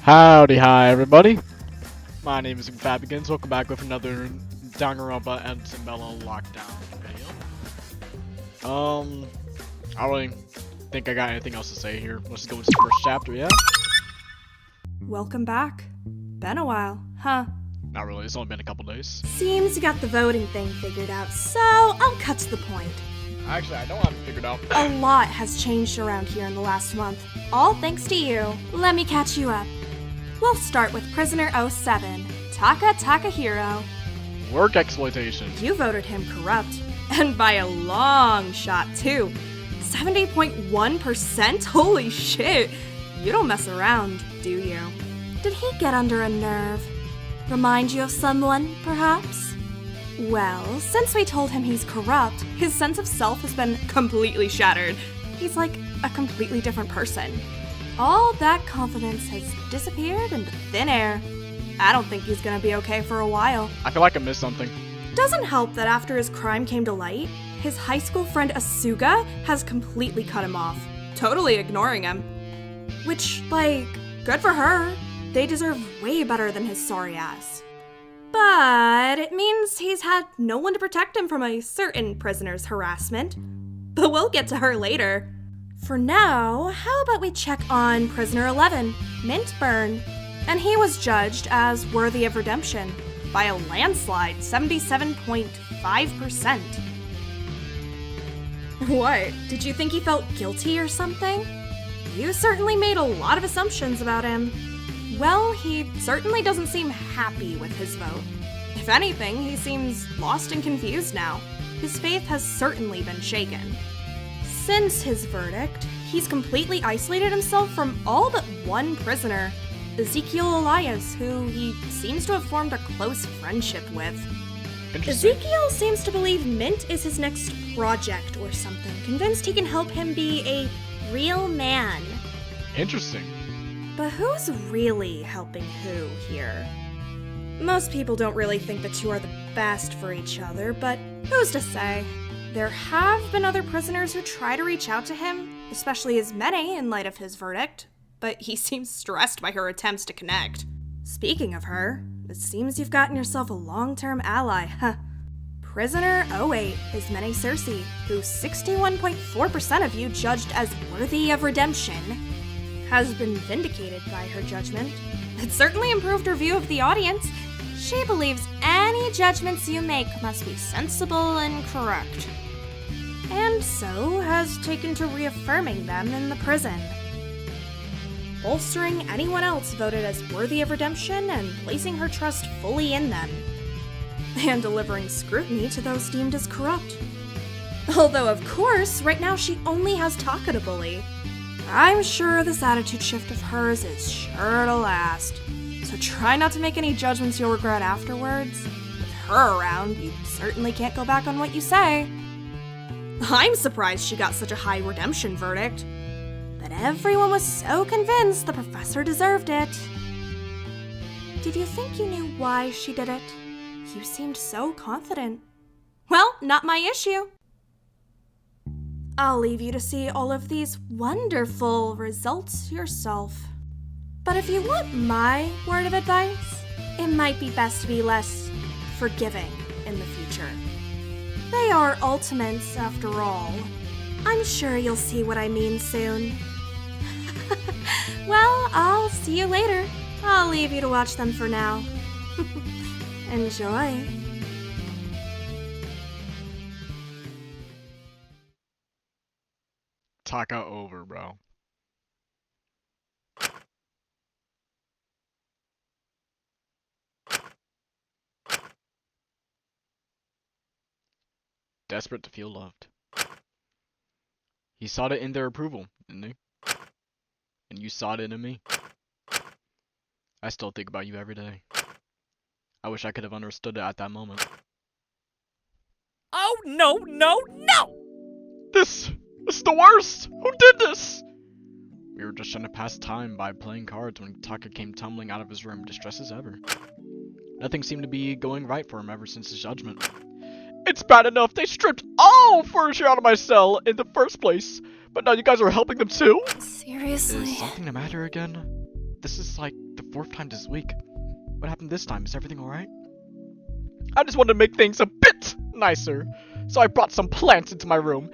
Howdy, hi everybody. My name is Fabigans. Welcome back with another Danganronpa and Antebellum lockdown video. I don't really think I got anything else to say here. Let's go into the first chapter, yeah? Welcome back. Been a while, huh? Not really, it's only been a couple days. Seems you got the voting thing figured out, so I'll cut to the point. Actually, I don't have it figured out. A lot has changed around here in the last month, all thanks to you. Let me catch you up. We'll start with Prisoner 07, Taka Takahiro. Work exploitation. You voted him corrupt, and by a long shot, too. 70.1%? Holy shit! You don't mess around, do you? Did he get under a nerve? Remind you of someone, perhaps? Well, since we told him he's corrupt, his sense of self has been completely shattered. He's like a completely different person. All that confidence has disappeared into thin air. I don't think he's gonna be okay for a while. I feel like I missed something. Doesn't help that after his crime came to light, his high school friend Asuga has completely cut him off, totally ignoring him. Which, like, good for her. They deserve way better than his sorry ass. But it means he's had no one to protect him from a certain prisoner's harassment. But we'll get to her later. For now, how about we check on Prisoner 11, Mintburn? And he was judged as worthy of redemption by a landslide, 77.5%. What? Did you think he felt guilty or something? You certainly made a lot of assumptions about him. Well, he certainly doesn't seem happy with his vote. If anything, he seems lost and confused now. His faith has certainly been shaken. Since his verdict, he's completely isolated himself from all but one prisoner, Ezekiel Elias, who he seems to have formed a close friendship with. Ezekiel seems to believe Mint is his next project or something, convinced he can help him be a real man. Interesting. But who's really helping who here? Most people don't really think the two are the best for each other, but who's to say? There have been other prisoners who try to reach out to him, especially Ismene in light of his verdict, but he seems stressed by her attempts to connect. Speaking of her, it seems you've gotten yourself a long-term ally, huh? Prisoner 08, Ismene Cersei, who 61.4% of you judged as worthy of redemption, has been vindicated by her judgment. It certainly improved her view of the audience. She believes any judgments you make must be sensible and correct, and so has taken to reaffirming them in the prison, bolstering anyone else voted as worthy of redemption and placing her trust fully in them, and delivering scrutiny to those deemed as corrupt. Although, of course, right now she only has Taka to bully. I'm sure this attitude shift of hers is sure to last, so try not to make any judgments you'll regret afterwards. With her around, you certainly can't go back on what you say. I'm surprised she got such a high redemption verdict, but everyone was so convinced the professor deserved it. Did you think you knew why she did it? You seemed so confident. Well, not my issue. I'll leave you to see all of these wonderful results yourself. But if you want my word of advice, it might be best to be less forgiving in the future. They are ultimates, after all. I'm sure you'll see what I mean soon. Well, I'll see you later. I'll leave you to watch them for now. Enjoy. Taka over, bro. Desperate to feel loved. He sought it in their approval, didn't he? And you sought it in me. I still think about you every day. I wish I could have understood it at that moment. Oh, no, no, no! This is the worst! Who did this? We were just trying to pass time by playing cards when Taka came tumbling out of his room, distressed as ever. Nothing seemed to be going right for him ever since his judgment. It's bad enough they stripped all furniture out of my cell in the first place, but now you guys are helping them too? Seriously? Is something the matter again? This is like the 4th time this week. What happened this time? Is everything alright? I just wanted to make things a bit nicer. So I brought some plants into my room,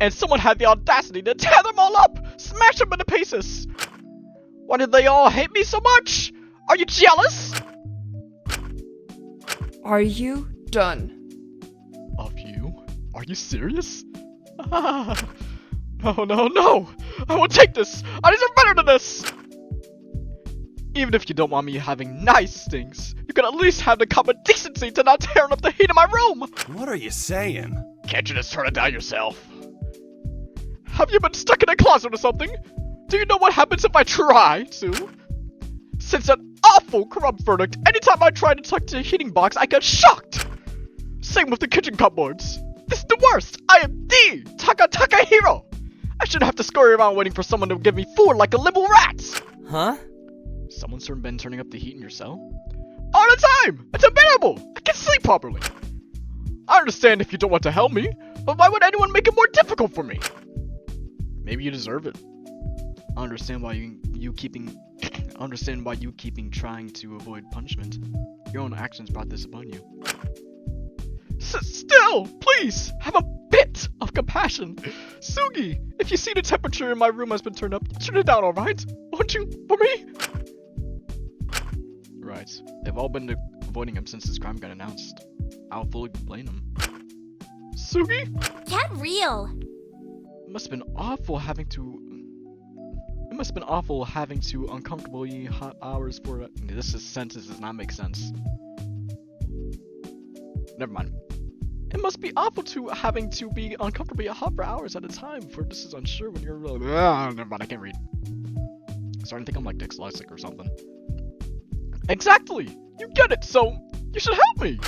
and someone had the audacity to tear them all up! Smash them into pieces! Why did they all hate me so much? Are you jealous? Are you done? Of you? Are you serious? No, no, no! I won't take this! I deserve better than this! Even if you don't want me having nice things, you can at least have the common decency to not tear up the heat in my room! What are you saying? Can't you just turn it down yourself? Have you been stuck in a closet or something? Do you know what happens if I try to? Since that awful corrupt verdict, anytime I try to touch the heating box, I get shocked! Same with the kitchen cupboards. This is the worst! I am the Taka hero! I shouldn't have to scurry around waiting for someone to give me food like a liberal rat! Huh? Someone's been turning up the heat in your cell? All the time! It's unbearable! I can't sleep properly! I understand if you don't want to help me, but why would anyone make it more difficult for me? Maybe you deserve it. I understand why you keeping trying to avoid punishment. Your own actions brought this upon you. Still, please, have a bit of compassion. Sugi, if you see the temperature in my room has been turned up, turn it down, alright? Won't you, for me? Right. They've all been avoiding him since this crime got announced. I'll fully blame him. Sugi? Get real. It must have been awful having to uncomfortably hot hours for it. This sentence does not make sense. Never mind. It must be awful to having to be uncomfortably hot for hours at a time, for this is unsure when you're really. Never mind, I can't read. I'm starting to think I'm like dyslexic or something. Exactly! You get it, so you should help me!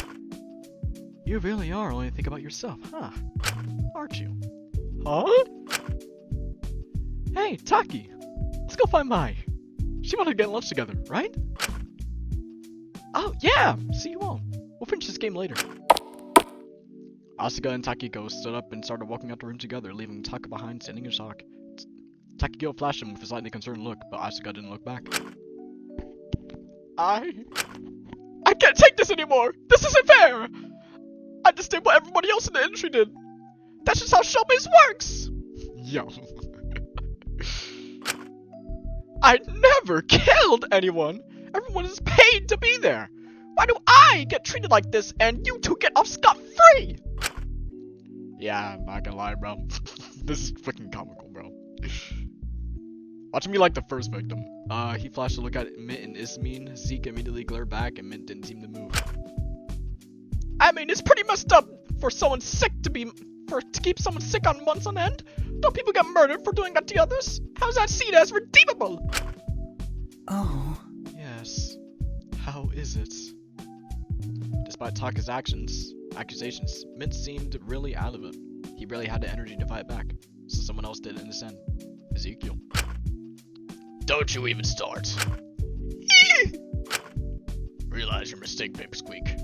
You really are only thinking about yourself, huh? Aren't you? Huh? Hey, Taki! Let's go find Mai. She wanted to get lunch together, right? Oh, yeah! See you all. We'll finish this game later. Asuka and Takiko stood up and started walking out the room together, leaving Taka behind standing in shock. Takiko flashed him with a slightly concerned look, but Asuka didn't look back. I can't take this anymore! This isn't fair! I just did what everybody else in the industry did! That's just how showbiz works! Yo. I never killed anyone! Everyone is paid to be there! Why do I get treated like this and you two get off scot-free? Yeah, I'm not gonna lie, bro. This is freaking comical, bro. Watching me like the first victim. He flashed a look at Mint and Ismene. Zeke immediately glared back and Mint didn't seem to move. I mean, it's pretty messed up for someone sick to keep someone sick on months on end. Don't people get murdered for doing that to others? How's that seen as redeemable? Oh. Yes. How is it? Despite Taka's accusations, Mint seemed really out of it. He barely had the energy to fight back, so someone else did it in his end. Ezekiel. Don't you even start. Realize your mistake, Pipsqueak.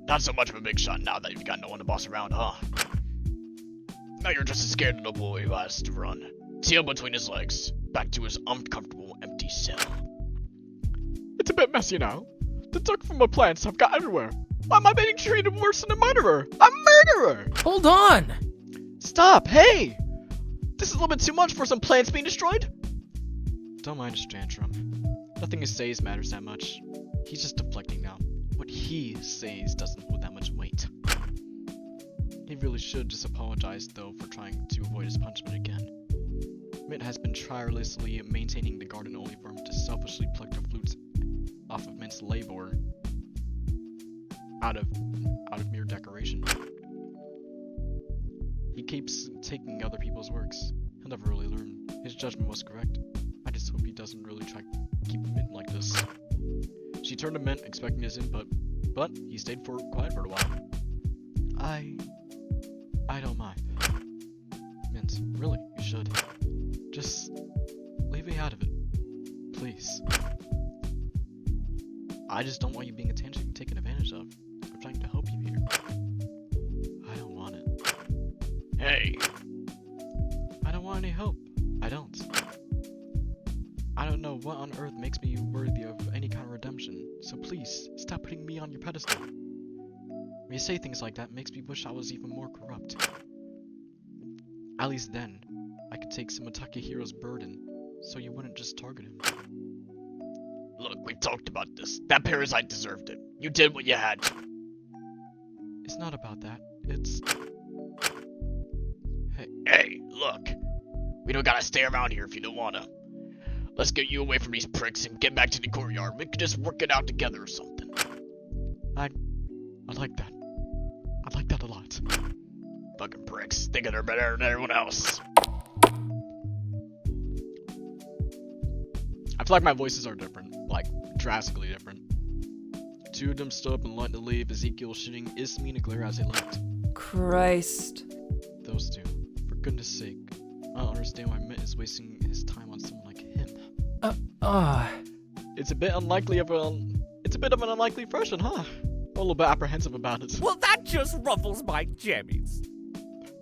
Not so much of a big shot now that you've got no one to boss around, huh? Now you're just a scared little boy who has to run, tail between his legs, back to his uncomfortable empty cell. It's a bit messy now. The dirt from the plants have got everywhere. Why am I being treated worse than a murderer? A murderer! Hold on! Stop, hey! This is a little bit too much for some plants being destroyed. Don't mind his tantrum. Nothing he says matters that much. He's just deflecting now. What he says doesn't hold that much weight. He really should just apologize, though, for trying to avoid his punishment again. Mint has been tirelessly maintaining the garden only for him to selfishly pluck the fruits off of Mint's labor out of mere decoration. He keeps taking other people's works. He'll never really learn. His judgment was correct. I just hope he doesn't really try to keep Mint like this. She turned to Mint, expecting his input, but he stayed quiet for a while. I don't mind. Mint, really, you should. Just leave me out of it. Please. I just don't want you being taken advantage of. I'm trying to help you here. I don't want it. Hey! I don't want any help. I don't. I don't know what on earth makes me worthy of any kind of redemption, so please, stop putting me on your pedestal. When you say things like that, it makes me wish I was even more corrupt. At least then, I could take some of Takehiro's burden, so you wouldn't just target him. Look, we've talked about this. That parasite deserved it. You did what you had to. It's not about that, it's... Hey, look. We don't gotta stay around here if you don't wanna. Let's get you away from these pricks and get back to the courtyard. We could just work it out together or something. I like that. I like that a lot. Fucking pricks, thinking they're better than everyone else. I feel like my voices are different, like, drastically different. Two of them stood up and let to leave, Ezekiel shooting Ismene a glare as they left. Christ. Those two. For goodness sake. I don't understand why Mitt is wasting his time on someone like him. It's a bit of an unlikely person, huh? I'm a little bit apprehensive about it. Well, that just ruffles my jammies.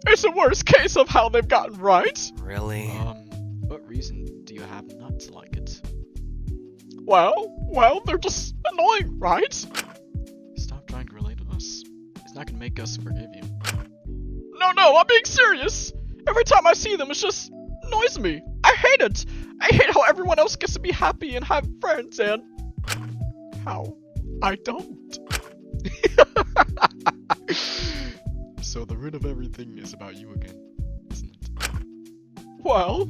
It's the worst case of how they've gotten right. Really? What reason do you have not to like it? Well, they're just annoying, right? Stop trying to relate to us. It's not gonna make us forgive you. No, I'm being serious! Every time I see them, it just annoys me. I hate it! I hate how everyone else gets to be happy and have friends, and how I don't. So the root of everything is about you again, isn't it? Well,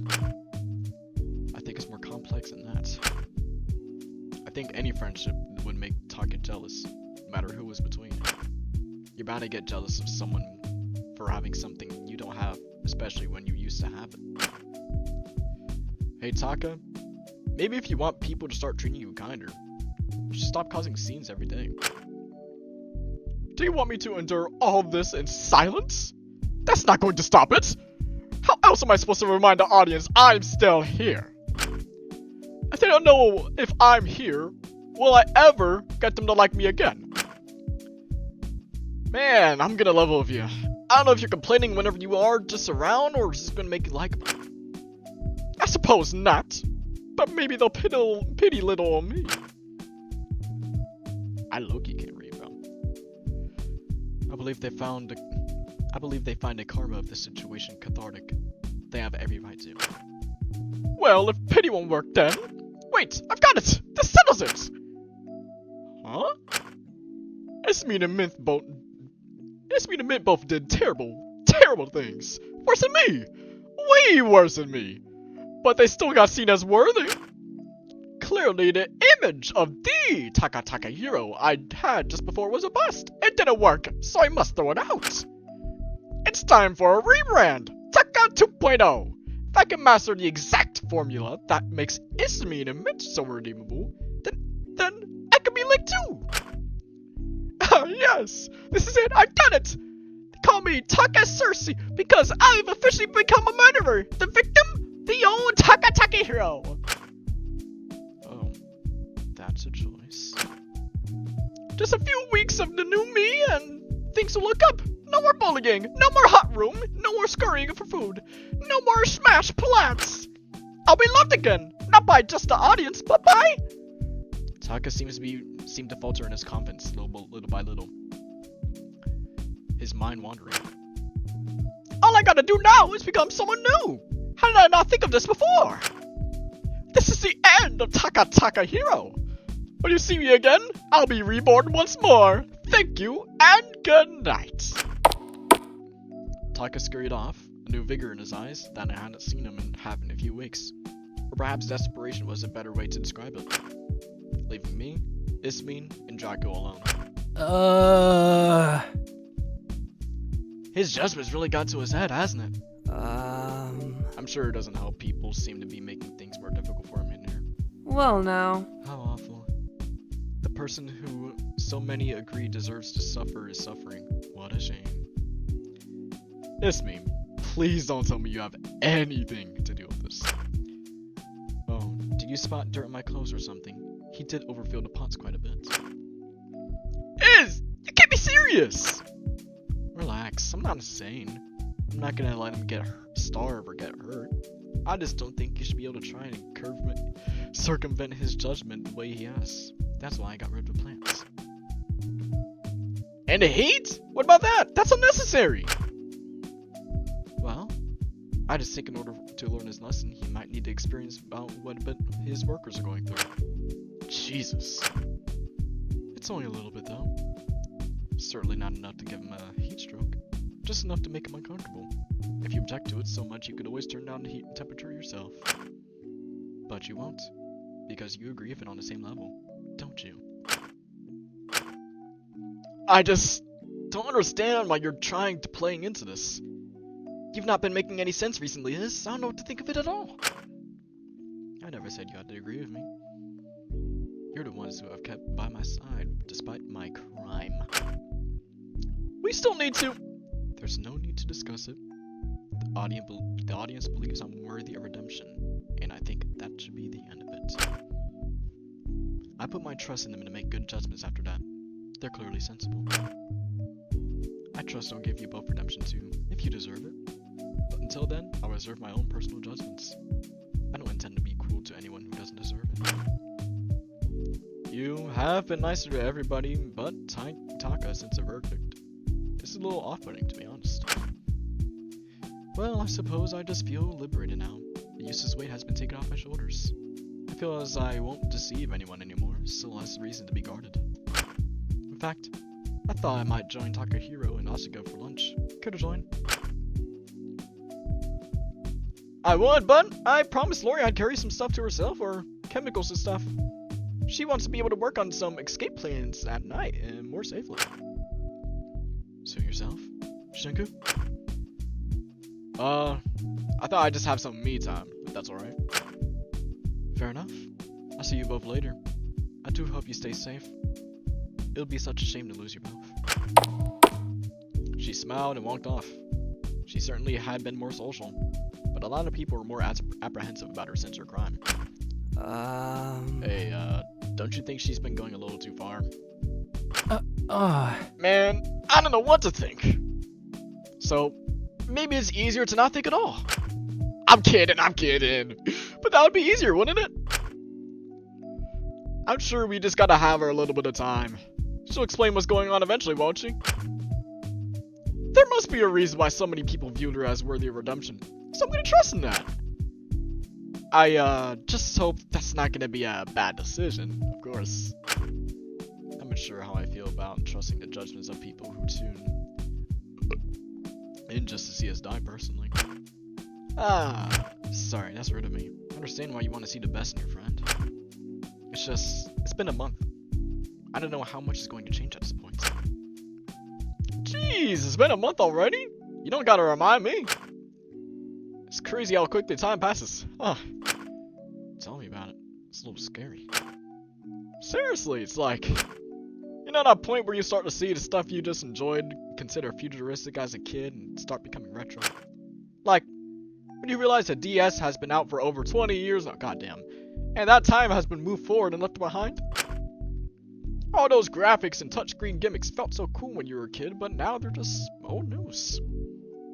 I think it's more complex than that. I think any friendship would make Taka jealous, no matter who was between. You're bound to get jealous of someone for having something you don't have, especially when you used to have it. Hey Taka, maybe if you want people to start treating you kinder, you should stop causing scenes every day. Do you want me to endure all this in silence? That's not going to stop it! How else am I supposed to remind the audience I'm still here? If they don't know if I'm here, will I ever get them to like me again? Man, I'm gonna level with you. I don't know if you're complaining whenever you are just around, or is this gonna make you likable? I suppose not, but maybe they'll pity little on me. I low-key can't read, bro. I believe they find the karma of this situation cathartic. They have every right to. Well, if pity won't work then... Wait, I've got it! This settles it! Huh? Ismene and Mint both did terrible things. Worse than me! Way worse than me! But they still got seen as worthy. Clearly the image of the Takahiro I had just before was a bust. It didn't work, so I must throw it out. It's time for a rebrand! Taka 2.0! If I can master the exact formula that makes Ismene and Mint so redeemable, then I can be linked too! Ah, yes! This is it! I've done it! They call me Taka Cersei because I've officially become a murderer! The victim? The old Takahiro! Oh, that's a choice. Just a few weeks of the new me and things will look up! No more bullying, no more hot room, no more scurrying for food, no more smash plants! I'll be loved again! Not by just the audience, but by... Taka seemed to falter in his confidence little by little. His mind wandering. All I gotta do now is become someone new! How did I not think of this before? This is the end of Takahiro! When you see me again, I'll be reborn once more! Thank you, and good night! Taka scurried off, a new vigor in his eyes that I hadn't seen him in half in a few weeks. Or perhaps desperation was a better way to describe it. Leaving me, Ismene, and Draco alone. His judgment's really got to his head, hasn't it? I'm sure it doesn't help people seem to be making things more difficult for him in here. Well, now. How awful. The person who so many agree deserves to suffer is suffering. What a shame. Ismene, please don't tell me you have anything to do with this. Oh, did you spot dirt in my clothes or something? He did overfill the pots quite a bit. You can't be serious! Relax, I'm not insane. I'm not gonna let him starve or get hurt. I just don't think you should be able to try and circumvent his judgment the way he has. That's why I got rid of the plants. And the heat? What about that? That's unnecessary! Well, I just think in order to learn his lesson, he might need to experience about what a bit his workers are going through. Jesus. It's only a little bit though. Certainly not enough to give him a heat stroke. Just enough to make him uncomfortable. If you object to it so much, you could always turn down the heat and temperature yourself. But you won't, because you agree with it on the same level, don't you? I just don't understand why you're trying to playing into this. You've not been making any sense recently, Liz. I don't know what to think of it at all. I never said you had to agree with me. You're the ones who have kept by my side despite my crime. We still need to... There's no need to discuss it. The audience believes I'm worthy of redemption, and I think that should be the end of it. I put my trust in them to make good judgments after that. They're clearly sensible. I trust I'll give you both redemption too, if you deserve it. But until then, I'll reserve my own personal judgments. I don't intend to be cruel to anyone who doesn't deserve it. You have been nicer to everybody but Taka since the verdict. This is a little off-putting, to be honest. Well, I suppose I just feel liberated now. The useless weight has been taken off my shoulders. I feel as I won't deceive anyone anymore, so less reason to be guarded. In fact, I thought I might join Takahiro and Asuka for lunch. Care to join? I would, but I promised Lori I'd carry some stuff to herself, or chemicals and stuff. She wants to be able to work on some escape plans at night and more safely. Suit yourself, Shinku? I thought I'd just have some me time, if that's alright. Fair enough. I'll see you both later. I do hope you stay safe. It'll be such a shame to lose you both. She smiled and walked off. She certainly had been more social, but a lot of people were more apprehensive about her since her crime. Hey, don't you think she's been going a little too far? Man, I don't know what to think. So, maybe it's easier to not think at all. I'm kidding. But that would be easier, wouldn't it? I'm sure we just gotta have her a little bit of time. She'll explain what's going on eventually, won't she? There must be a reason why so many people viewed her as worthy of redemption. So I'm gonna trust in that. I, just hope that's not gonna be a bad decision, of course. I'm not sure how I feel about trusting the judgments of people who tune in just to see us die personally. Sorry, that's rude of me. I understand why you want to see the best in your friend. It's just, it's been a month. I don't know how much is going to change at this point. Jeez, it's been a month already? You don't gotta remind me. It's crazy how quickly time passes. Tell me about it. It's a little scary. Seriously, it's like, you know that point where you start to see the stuff you just enjoyed, consider futuristic as a kid, and start becoming retro? Like, when you realize the DS has been out for over 20 years, oh goddamn, and that time has been moved forward and left behind? All those graphics and touchscreen gimmicks felt so cool when you were a kid, but now they're just old news.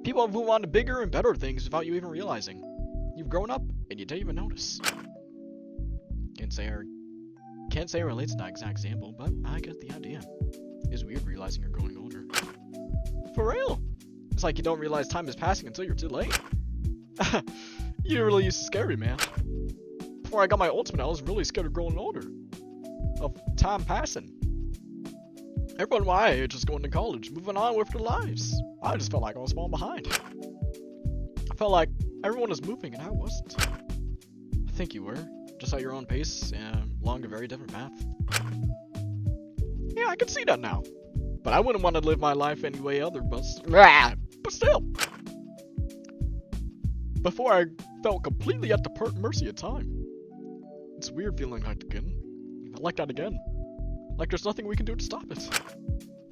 People have moved on to bigger and better things without you even realizing. You've grown up, and you didn't even notice. Can't say it relates to that exact example, but I get the idea. It's weird realizing you're growing older. For real? It's like you don't realize time is passing until you're too late. You really used to scare me, man. Before I got my ultimate, I was really scared of growing older. Of time passing. Everyone my age is going to college, moving on with their lives. I just felt like I was falling behind. I felt like everyone was moving and I wasn't. I think you were, just at your own pace and along a very different path. Yeah, I can see that now. But I wouldn't want to live my life any way other, but still. Before I felt completely at the mercy of time. It's weird feeling like that again. Like there's nothing we can do to stop it.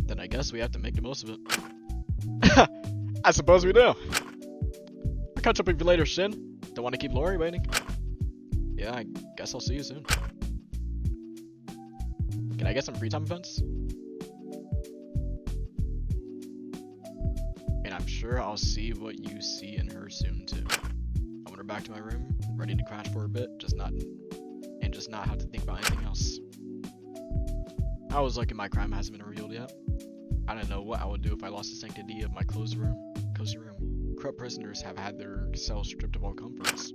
Then I guess we have to make the most of it. I suppose we do. I'll catch up with you later, Shin. Don't want to keep Lori waiting. Yeah, I guess I'll see you soon. Can I get some free time events? And I'm sure I'll see what you see in her soon too. I wonder back to my room, ready to crash for a bit, just not have to think about anything else. I was lucky my crime hasn't been revealed yet. I don't know what I would do if I lost the sanctity of my cozy room. Corrupt prisoners have had their cells stripped of all comforts.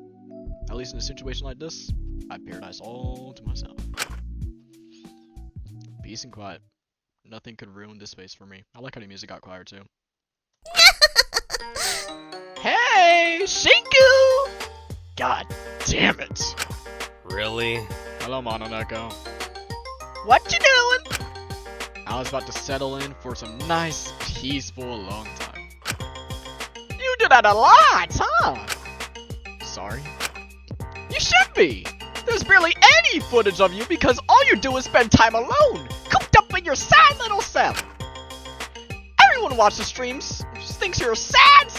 At least in a situation like this, I have paradise all to myself. Peace and quiet. Nothing could ruin this space for me. I like how the music got quieter too. Hey, Shinku! God damn it. Really? Hello, Mononeko. What you doing? I was about to settle in for some nice, peaceful alone time. You do that a lot, huh? Sorry? You should be. There's barely any footage of you because all you do is spend time alone, cooped up in your sad little cell. Everyone watches the streams just thinks you're a sad,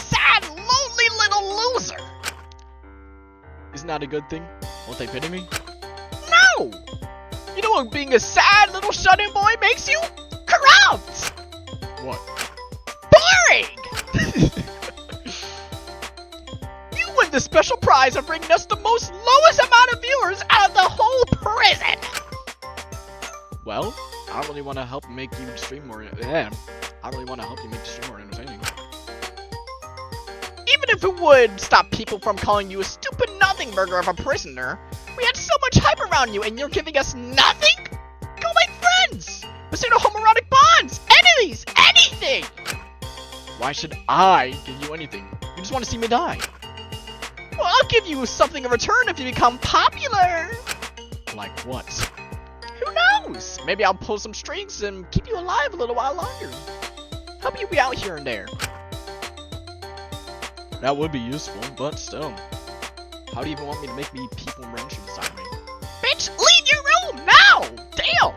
lonely little loser. Isn't that a good thing? Won't they pity me? No! You know what being a sad little shut-in boy makes you? Corrupt! What? Boring! You win the special prize of bringing us the most lowest amount of viewers out of the whole prison! Well, I really want to help make you stream more. I really want to help you make the stream more entertaining. Even if it would stop people from calling you a stupid nothing burger of a prisoner, we had so much hype around you and you're giving us nothing? Go make friends! Pursue homoerotic bonds! Enemies! Anything! Why should I give you anything? You just want to see me die. Well, I'll give you something in return if you become popular! Like what? Who knows? Maybe I'll pull some strings and keep you alive a little while longer. Help you be out here and there. That would be useful, but still. How do you even want me to make me people wrench inside me? Bitch, leave your room now! Damn!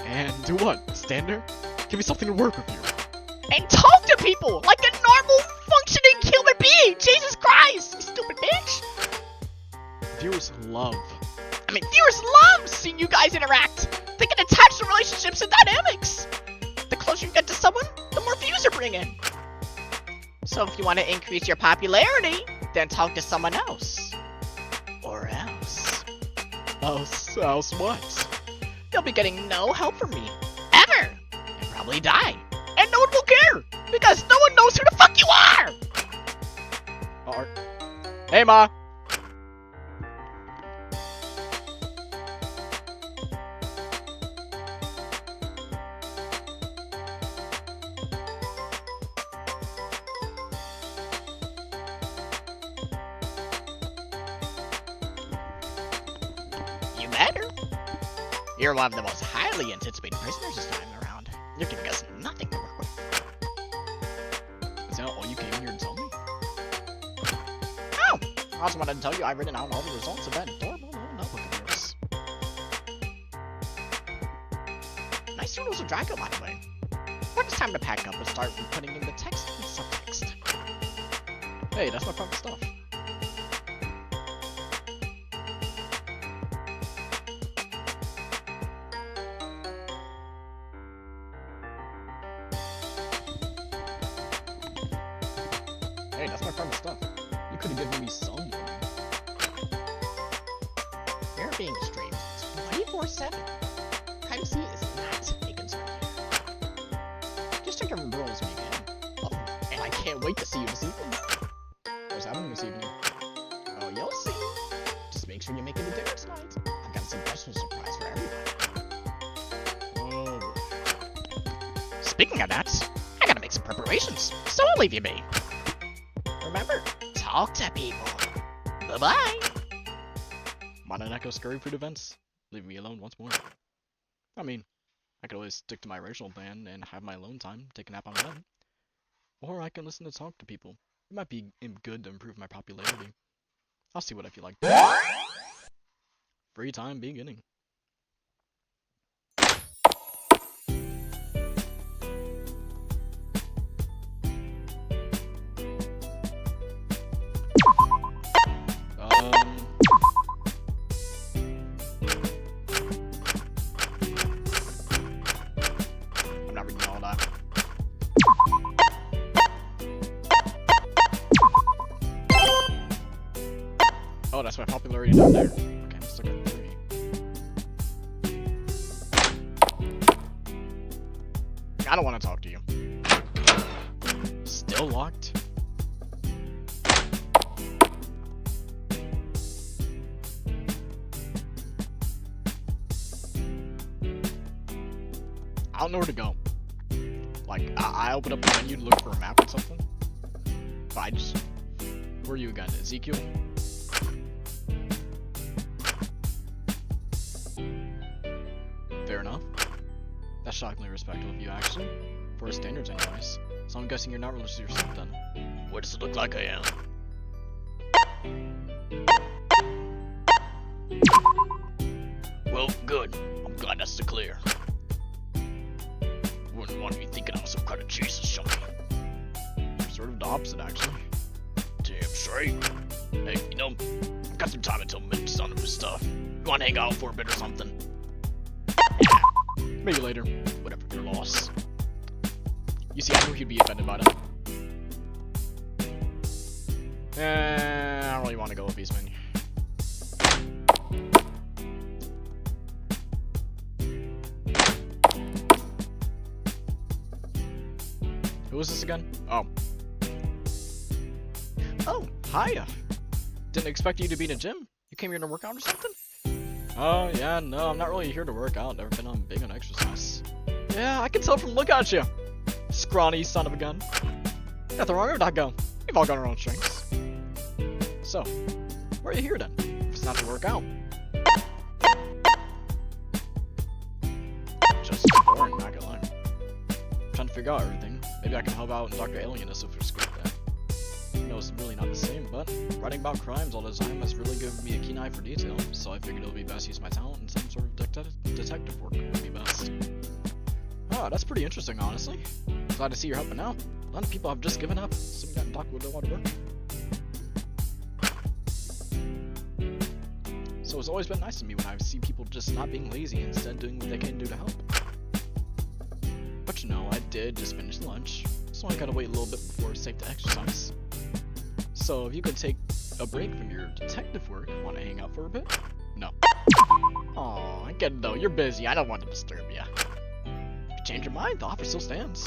And do what? Stand there? Give me something to work with you. And talk to people like a normal, functioning human being! Jesus Christ, you stupid bitch! Viewers love. Viewers love seeing you guys interact! They can attach to relationships and dynamics! The closer you get to someone, the more views you bring in. So if you want to increase your popularity, then talk to someone else. Or else. Else what? You'll be getting no help from me. Ever! And probably die. And no one will care! Because no one knows who the fuck you are! Hey, Ma! You better. You're one of the most highly anticipated prisoners this time around. You're giving us nothing to work with. Is that all you came here to tell me? Oh! I also wanted to tell you I've written out all the results of that adorable little notebook of yours. Nice journals of Draco, by the way. When it's time to pack up and start putting in the text and subtext. Hey, that's my private stuff. Hey, that's my private stuff. You could have given me some warning. You're being streamed 24/7. Privacy is not a concern here. Just check your rules when you can. Oh, and I can't wait to see you this evening. What's happening this evening? Oh, you'll see. Just make sure you make it a dinner tonight. I've got some special surprise for everybody. Oh. Speaking of that, I gotta make some preparations, so I'll leave you be. Remember, talk to people. Bye-bye. Mononeko scurry through the vents, leaving me alone once more. I mean, I could always stick to my original plan and have my alone time, take a nap on bed. Or I can listen to talk to people. It might be good to improve my popularity. I'll see what I feel like. Free time beginning. I'm not reading all that. I don't want to talk to you. Still locked? I don't know where to go. Like, I open up the menu to look for a map or something. But I just... Where are you again? Ezekiel? Fair enough. That's shockingly respectful of you, actually. For his standards, anyways. So I'm guessing you're not religious yourself, then. What does it look like I am? Well, good. I'm glad that's the clear. Wouldn't want me thinking I'm some kind of Jesus junkie. Sort of the opposite, actually. Damn straight. Hey, you know, I've got some time until Mitch's on his stuff. You wanna hang out for a bit or something? Maybe later. Whatever, your loss. You see, I knew he'd be offended by that. I don't really want to go with these men. Who is this again? Oh. Oh, hiya. Didn't expect you to be in a gym. You came here to work out or something? Oh, yeah, no, I'm not really here to work out. Never been big on exercise. Yeah, I can tell from look at you. Scrawny son of a gun. Nothing wrong with that gun. We've all got our own strengths. So, why are you here then? If it's not to work out. Just boring, not gonna lie. Trying to figure out everything. Maybe I can help out in Dr. Alienus if there's scope there. You know, it's really not the same, but writing about crimes all the time has really given me a keen eye for detail, so I figured it would be best to use my talent in some sort of detective work would be best. Oh, that's pretty interesting, honestly. Glad to see you're helping out. A lot of people have just given up. Some got Doc would don't want to work. So it's always been nice to me when I see people just not being lazy and instead doing what they can do to help. But you know, I did just finish lunch, so I gotta wait a little bit before it's safe to exercise. So if you could take a break from your detective work, wanna hang out for a bit? No. Aw, I get it though, you're busy, I don't want to disturb you. If you change your mind, the offer still stands.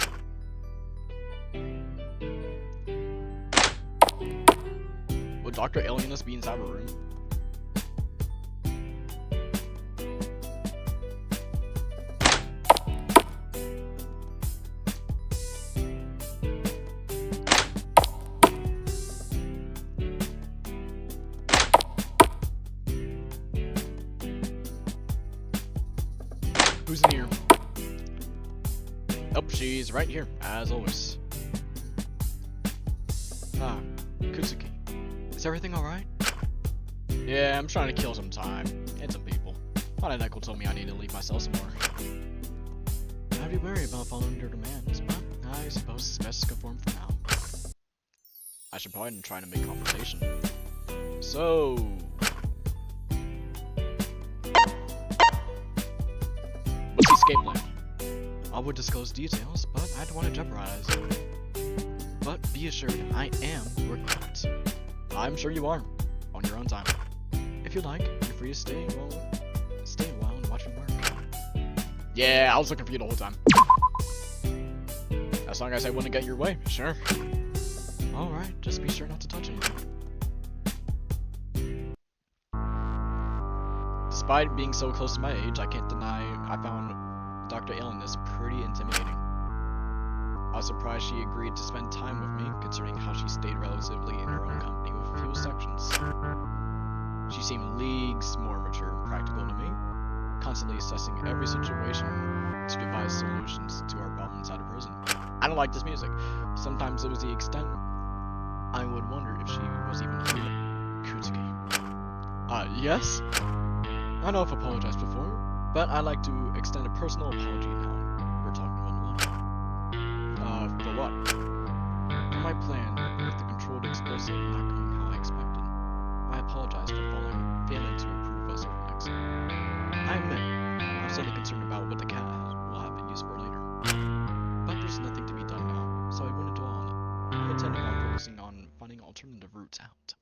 Would Dr. Alienus be inside a room? Who's in here? Oh, she's right here, as always. Ah, Kutsuki. Is everything alright? Yeah, I'm trying to kill some time. And some people. My Neko told me I need to leave myself some more. I'd be worried about following your demands, but I suppose it's best to conform for now. I should probably try to make conversation. So... what's the escape plan? I would disclose details, but I don't want to jeopardize it. But be assured, I am working on it. I'm sure you are, on your own time. If you like, you're free to stay a while and watch me work. Yeah, I was looking for you the whole time. As long as I wouldn't get your way, sure. Alright, just be sure not to touch anything. Despite being so close to my age, I can't deny I found Dr. Alienus pretty intimidating. I was surprised she agreed to spend time with me, considering how she stayed relatively in her own company with few sections. She seemed leagues more mature and practical to me, constantly assessing every situation to devise solutions to our problems out of prison. I don't like this music. Sometimes it was the extent I would wonder if she was even human. Kutsuki. Yes? I know I've apologized before, but I'd like to extend a personal apology now. We're talking one-on-one. For what? For my plan with the controlled explosive not going how I expected. I apologize for failing to improve us over next time. I admit, I'm slightly concerned about what the cat will have been used for later. But there's nothing to be done now, so I wouldn't dwell on it. I'm intending on focusing on finding alternative routes out.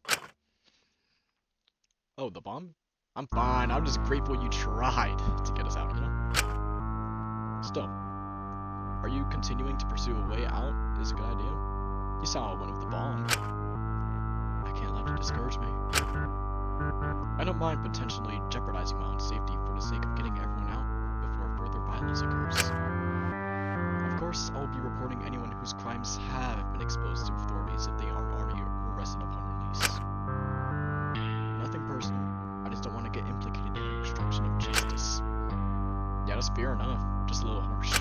Oh, the bomb? I'm fine, I'm just grateful you tried to get us out, you know? Still, Are you continuing to pursue a way out is a good idea? You saw a win with the bomb. I can't let it discourage me. I don't mind potentially jeopardizing my own safety for the sake of getting everyone out before further violence occurs. Of course, I'll be reporting anyone whose crimes have been exposed to authorities if they aren't already arrested upon release. Nothing personal, I just don't want to get implicated in the obstruction of justice. Yeah, that's fair enough, just a little harsh.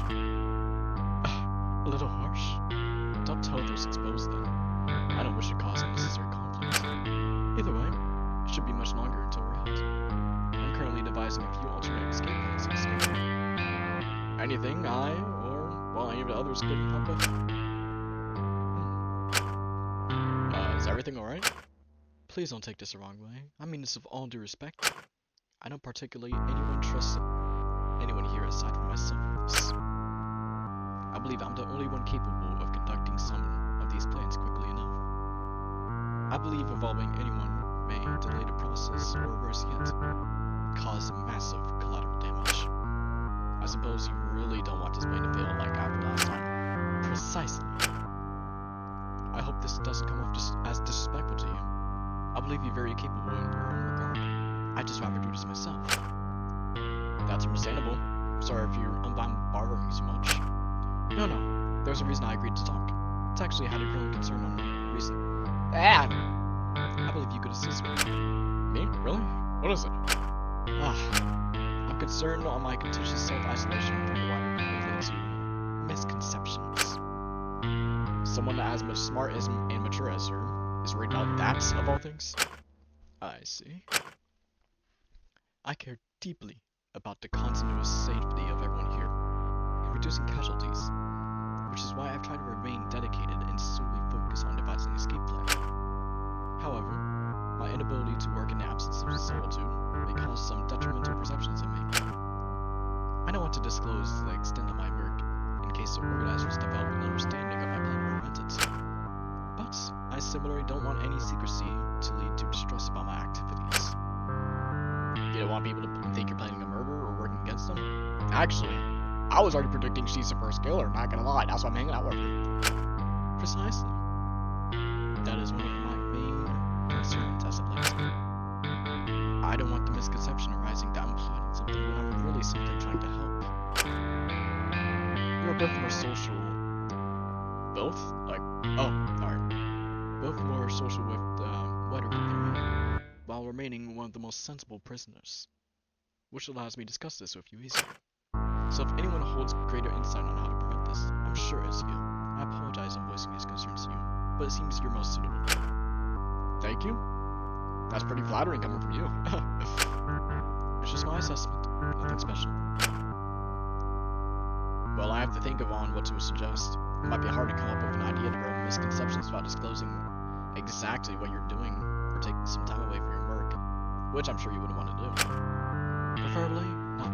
A little harsh? Don't tell those exposed then. I don't wish to cause unnecessary conflict. Either way, it should be much longer until we're out. I'm currently devising a few alternate escape plans to escape. Anything I, or, well, any of the others couldn't help with? Is everything alright? Please don't take this the wrong way. I mean this with all due respect. I don't particularly trust anyone here aside from myself with this. I believe I'm the only one capable of conducting some of these plans quickly enough. I believe involving anyone may delay the process, or worse yet, cause massive collateral damage. I suppose you really don't want this plan to fail like after last time. Precisely. I hope this doesn't come off just as disrespectful to you. I believe you're very capable in your own regard. I'd just rather do this myself. That's understandable. Sorry if I'm bothering you so much. No. There's a reason I agreed to talk. It's actually had a growing concern on the reason. I believe you could assist me. Me? Really? What is it? I'm concerned on my contentious self-isolation from the wider community to misconceptions. Someone as much smart and mature as her is worried about that, of all things? I see. I care deeply about the continuous safety of everyone here, and reducing casualties, which is why I've tried to remain dedicated and solely focus on devising an escape plan. However, my inability to work in the absence of solitude may cause some detrimental perceptions in me. I don't want to disclose the extent of my work in case the organizers develop an understanding of my plan or prevent it. But I similarly don't want any secrecy to lead to distrust about my activities. You don't want people to think you're planning a murder or working against them? Actually, I was already predicting she's the first killer, not gonna lie, that's why I'm hanging out with her. Precisely. That is one of my main concerns as of late. I don't want the misconception arising that I'm plotting something when I'm really simply trying to help. You're both more social. Both? Like, both more social with the wider group than me, while remaining one of the most sensible prisoners, which allows me to discuss this with you easier. So if anyone holds greater insight on how to prevent this, I'm sure it's you. I apologize on voicing these concerns to you, but it seems you're most suitable. Thank you. That's pretty flattering coming from you. It's just my assessment, nothing special. Well, I have to think on what to suggest. It might be hard to come up with an idea to prevent misconceptions without disclosing exactly what you're doing, or taking some time away from your work, which I'm sure you wouldn't want to do. Preferably, no.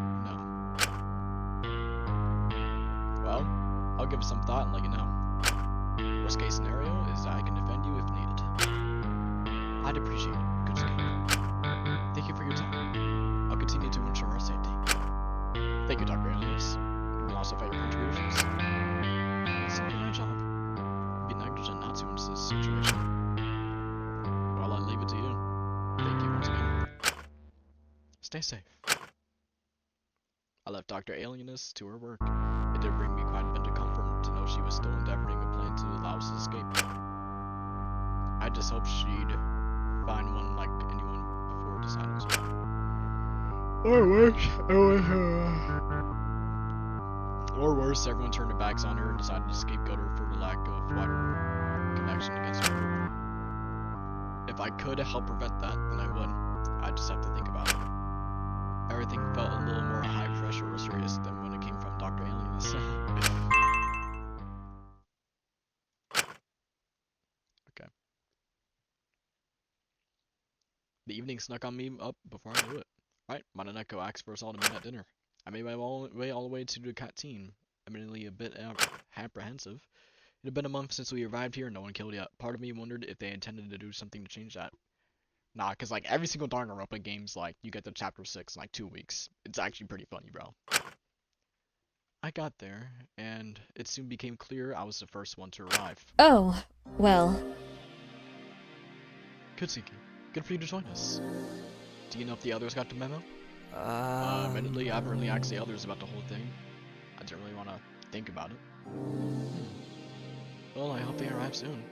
Well, I'll give it some thought and let you know. Worst case scenario is that I can defend you if needed. I'd appreciate it, good scout. Thank you for your time. I'll continue to ensure our safety. Thank you, Dr. Alias. You can also for your contributions. Simply my job. It'd be negligent not to in this situation. Well, I'll leave it to you. Thank you once again. Stay safe. I left Dr. Alienus to her work. It did bring me quite a bit of comfort to know she was still endeavoring a plan to allow us to escape. I just hope she'd find one like anyone before deciding to. Or worse, everyone turned their backs on her and decided to scapegoat her for the lack of wider connection against her. If I could help prevent that, then I would. I just have to think about it. Everything felt a little more high pressure or serious than when it came from Dr. Alienus. Okay. The evening snuck on me up before I knew it. Right, Mononeko asked for us all to meet at dinner. I made my way all the way to the canteen, admittedly a bit apprehensive. It had been a month since we arrived here and no one killed yet. Part of me wondered if they intended to do something to change that. Nah, cause like every single Danganronpa game's like, you get to chapter 6 in like 2 weeks. It's actually pretty funny, bro. I got there, and it soon became clear I was the first one to arrive. Oh, well. Good thinking. Good for you to join us. Do you know if the others got the memo? Admittedly, I haven't really asked the others about the whole thing. I didn't really want to think about it. Well, I hope they arrive soon.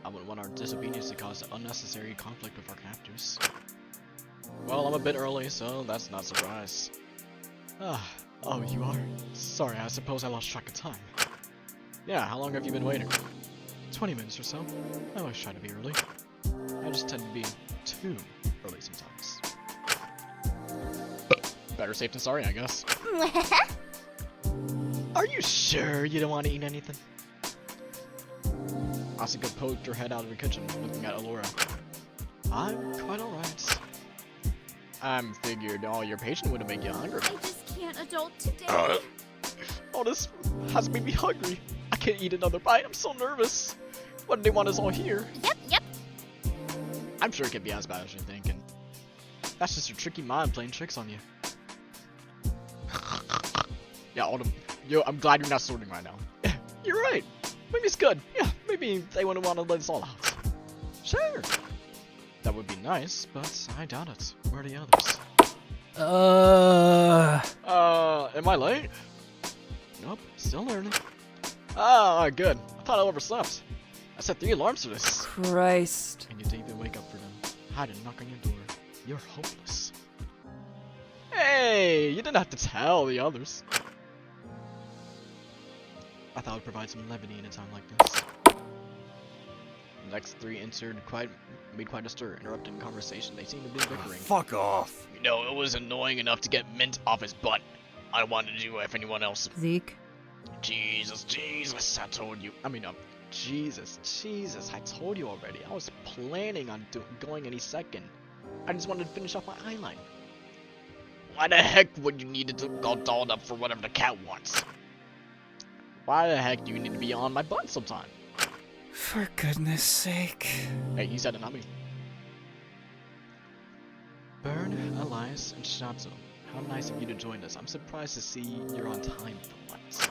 I wouldn't want our disobedience to cause unnecessary conflict with our captors. Well, I'm a bit early, so that's not a surprise. Oh, you are? Sorry, I suppose I lost track of time. Yeah, how long have you been waiting? 20 minutes or so. I always try to be early. I just tend to be too early sometimes. Better safe than sorry, I guess. Are you sure you don't want to eat anything? Asuka poked her head out of the kitchen, looking at Alora. I'm quite alright. I figured all your patient would have made you hungry. I just can't adult today. Oh, this has made me hungry. I can't eat another bite. I'm so nervous. What do they want us all here? Yep. I'm sure it can't be as bad as you're thinking. That's just your tricky mind playing tricks on you. Yeah, yo, I'm glad you're not sorting right now. You're right. Maybe it's good. Yeah, maybe they wouldn't want to let us all out. Sure. That would be nice, but I doubt it. Where are the others? Am I late? Nope, still early. Ah, good. I thought I overslept. I set 3 alarms for this. Christ. And you didn't even wake up for them. I had to knock on your door. You're hopeless. Hey, you didn't have to tell the others. I thought it would provide some levity in a time like this. The next 3 entered made quite a stir, interrupting the conversation. They seemed to be bickering. Fuck off. You know, it was annoying enough to get Mint off his butt. I wanted to do it if anyone else. Zeke? Jesus, I told you. Jesus, I told you already. I was planning on going any second. I just wanted to finish off my eyeline. Why the heck would you need to go dolled up for whatever the cat wants? Why the heck do you need to be on my butt sometime? For goodness sake. Hey, you said it, not me. Burn, Elias, and Shatsu. How nice of you to join us. I'm surprised to see you're on time for once.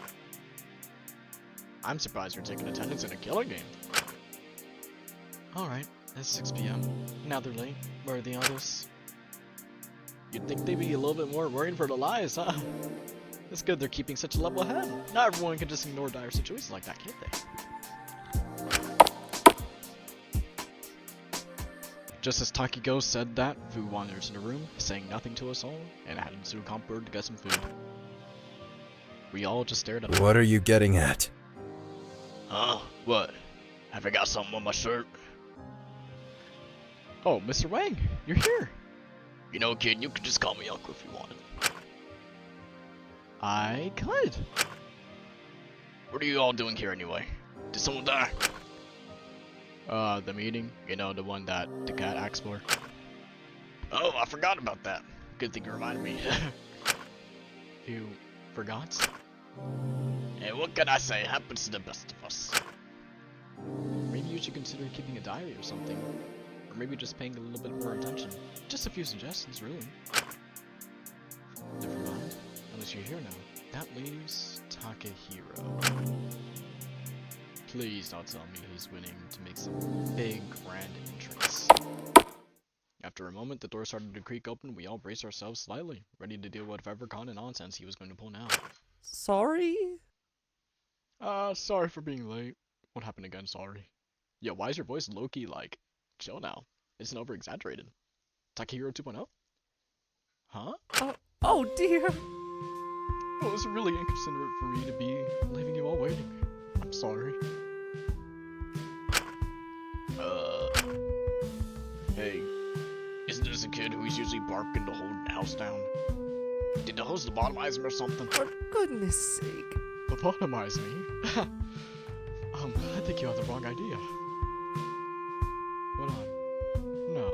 I'm surprised you're taking attendance in a killing game. Alright, it's 6 p.m. Now they're late. Where are the others? You'd think they'd be a little bit more worried for their lives, huh? It's good they're keeping such a level head. Not everyone can just ignore dire situations like that, can't they? Just as Takiko said that, Fu wanders in the room, saying nothing to us all, and headed to a comp board to get some food. We all just stared at him. What are you getting at? Huh? What? Have I got something on my shirt? Oh, Mr. Wang, you're here. You know, kid, you could just call me Uncle if you wanted. I could. What are you all doing here anyway? Did someone die? The meeting, you know, the one that the cat asked for. Oh, I forgot about that. Good thing you reminded me. You forgot? Hey, what can I say? Happens to the best of us. Maybe you should consider keeping a diary or something. Or maybe just paying a little bit more attention. Just a few suggestions, really. Never mind. Unless you're here now. That leaves Takehiro. Please don't tell me he's winning to make some big grand entrance. After a moment, the door started to creak open. We all braced ourselves slightly, ready to deal with whatever kind of nonsense he was going to pull now. Sorry? Sorry for being late. What happened again, sorry? Yo, why is your voice low-key like, chill now? Isn't over-exaggerated? Takehiro 2.0? Huh? Oh dear. It was really inconsiderate for me to be leaving you all waiting. I'm sorry. Hey, isn't this a kid who's usually barking to hold the house down? Did the host lobotomize him or something? For goodness sake. Lobotomize me? I think you have the wrong idea. Hold on. No.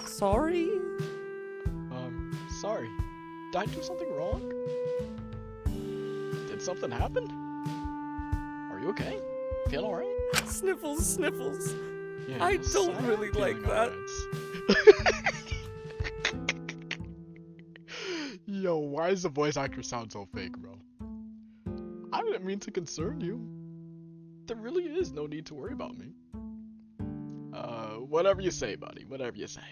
Sorry? Sorry. Did I do something wrong? Did something happen? Are you okay? Feel alright? Sniffles. Yes, I don't am really like feeling that. alright. Yo, why does the voice actor sound so fake, bro? I didn't mean to concern you. There really is no need to worry about me. Whatever you say, buddy. Whatever you say.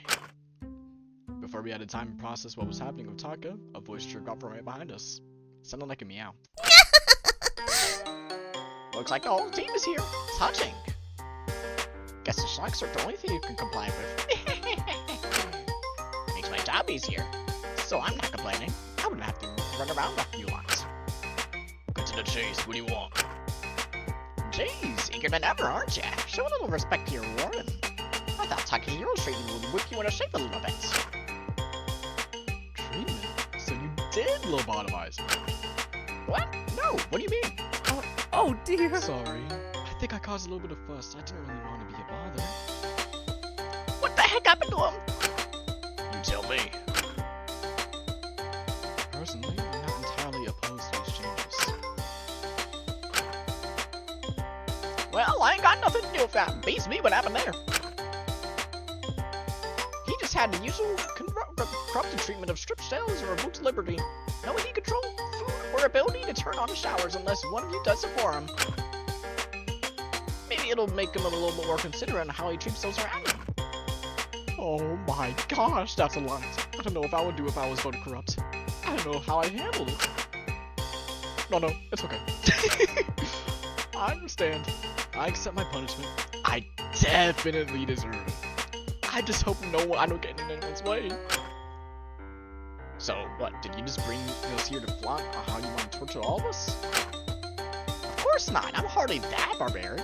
Before we had time to process what was happening with Taka, a voice jerked out from right behind us. Sounded like a meow. Looks like the whole team is here. Touching. Guess the sharks are the only thing you can comply with. Makes my job easier. So I'm not complaining. I wouldn't have to run around after you lot. Go to the chase. What do you want? Jeez, eager than ever, aren't ya? Show a little respect to your warden. I thought talking your treatment would whip you into shape a little bit. Treatment? So you did lobotomize me? What? No, what do you mean? Oh dear. Sorry. I think I caused a little bit of fuss. I didn't really want to be a bother. What the heck happened to him? You tell me. Personally, I'm not entirely opposed to these changes. Well, I ain't got nothing to do with that. Beats me what happened there. He just had the usual corrupted treatment of stripped shells or revoked liberty. No heat control, food, or ability to turn on the showers unless one of you does it for him. Maybe it'll make him a little bit more considerate on how he treats those around him. Oh my gosh, that's a lot. I don't know if I would do if I was voted corrupt. I don't know how I'd handle it. No, it's okay. I understand. I accept my punishment. I definitely deserve it. I just hope I don't get in anyone's way. So, what, did you just bring us here to flaunt how you want to torture all of us? Of course not, I'm hardly that barbaric.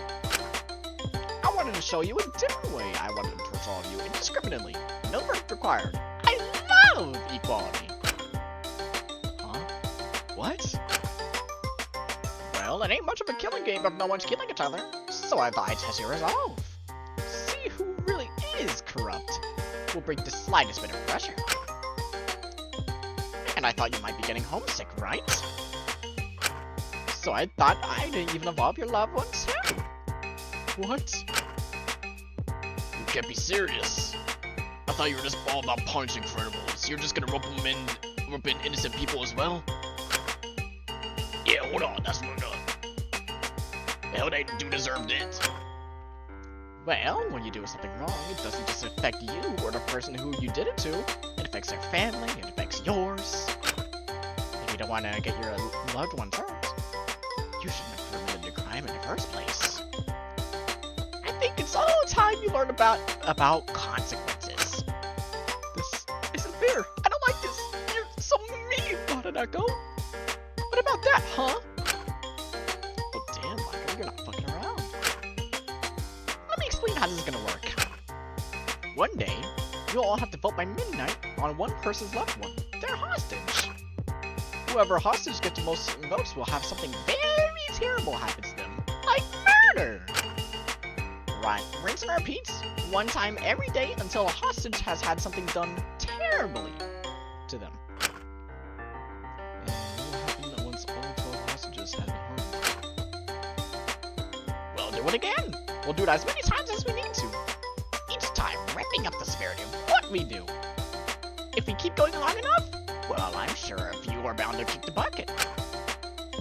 I wanted to show you a different way. I wanted to torture all of you indiscriminately. No verdict required. I love equality. Huh? What? Well, it ain't much of a killing game if no one's killing each other. So I thought I'd test your resolve. See who really is corrupt. Will break the slightest bit of pressure. And I thought you might be getting homesick, right? So I thought I'd even involve your loved ones too. What? You can't be serious. I thought you were just all about punishing criminals. You're just gonna rope in innocent people as well? Yeah, hold on, that's what I got. Hell, they do deserve it. Well, when you do something wrong, it doesn't just affect you or the person who you did it to. It affects their family, it affects yours. If you don't want to get your loved ones hurt, you shouldn't have committed the crime in the first place. I think it's all time you learn about consequences. This isn't fair. I don't like this. You're so mean. How did that go? What about that, huh? Oh damn, Michael, you're not fucking around. Let me explain how this is gonna work. One day, you'll all have to vote by midnight on one person's loved one. They're hostage. Whoever hostage gets the most votes will have something very terrible happen to them. Like murder! Right, rinse and repeat, one time every day until a hostage has had something done terribly to them. And what will happen once all 12 hostages have been harmed? We'll do it again. We'll do it as many times as we need to. Each time, ramping up the severity of what we do. If we keep going long enough, well, I'm sure a few are bound to kick the bucket.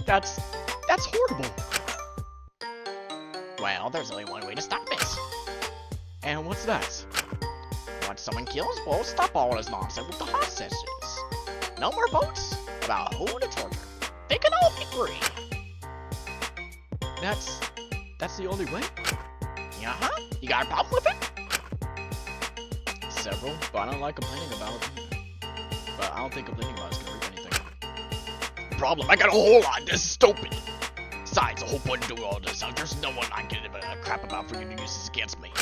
That's horrible. Well, there's only one way to stop it. And what's that? Once someone kills, we'll stop all this nonsense with the hostages. No more votes about who to torture. They can all be free. That's the only way? Uh-huh. You got a problem with it? Several, but I don't like complaining about it. But I don't think complaining about it's gonna reap anything. Problem, I got a whole lot. This is stupid. Besides, the whole point of doing all this, there's no one I can give a crap about for you to use this against me.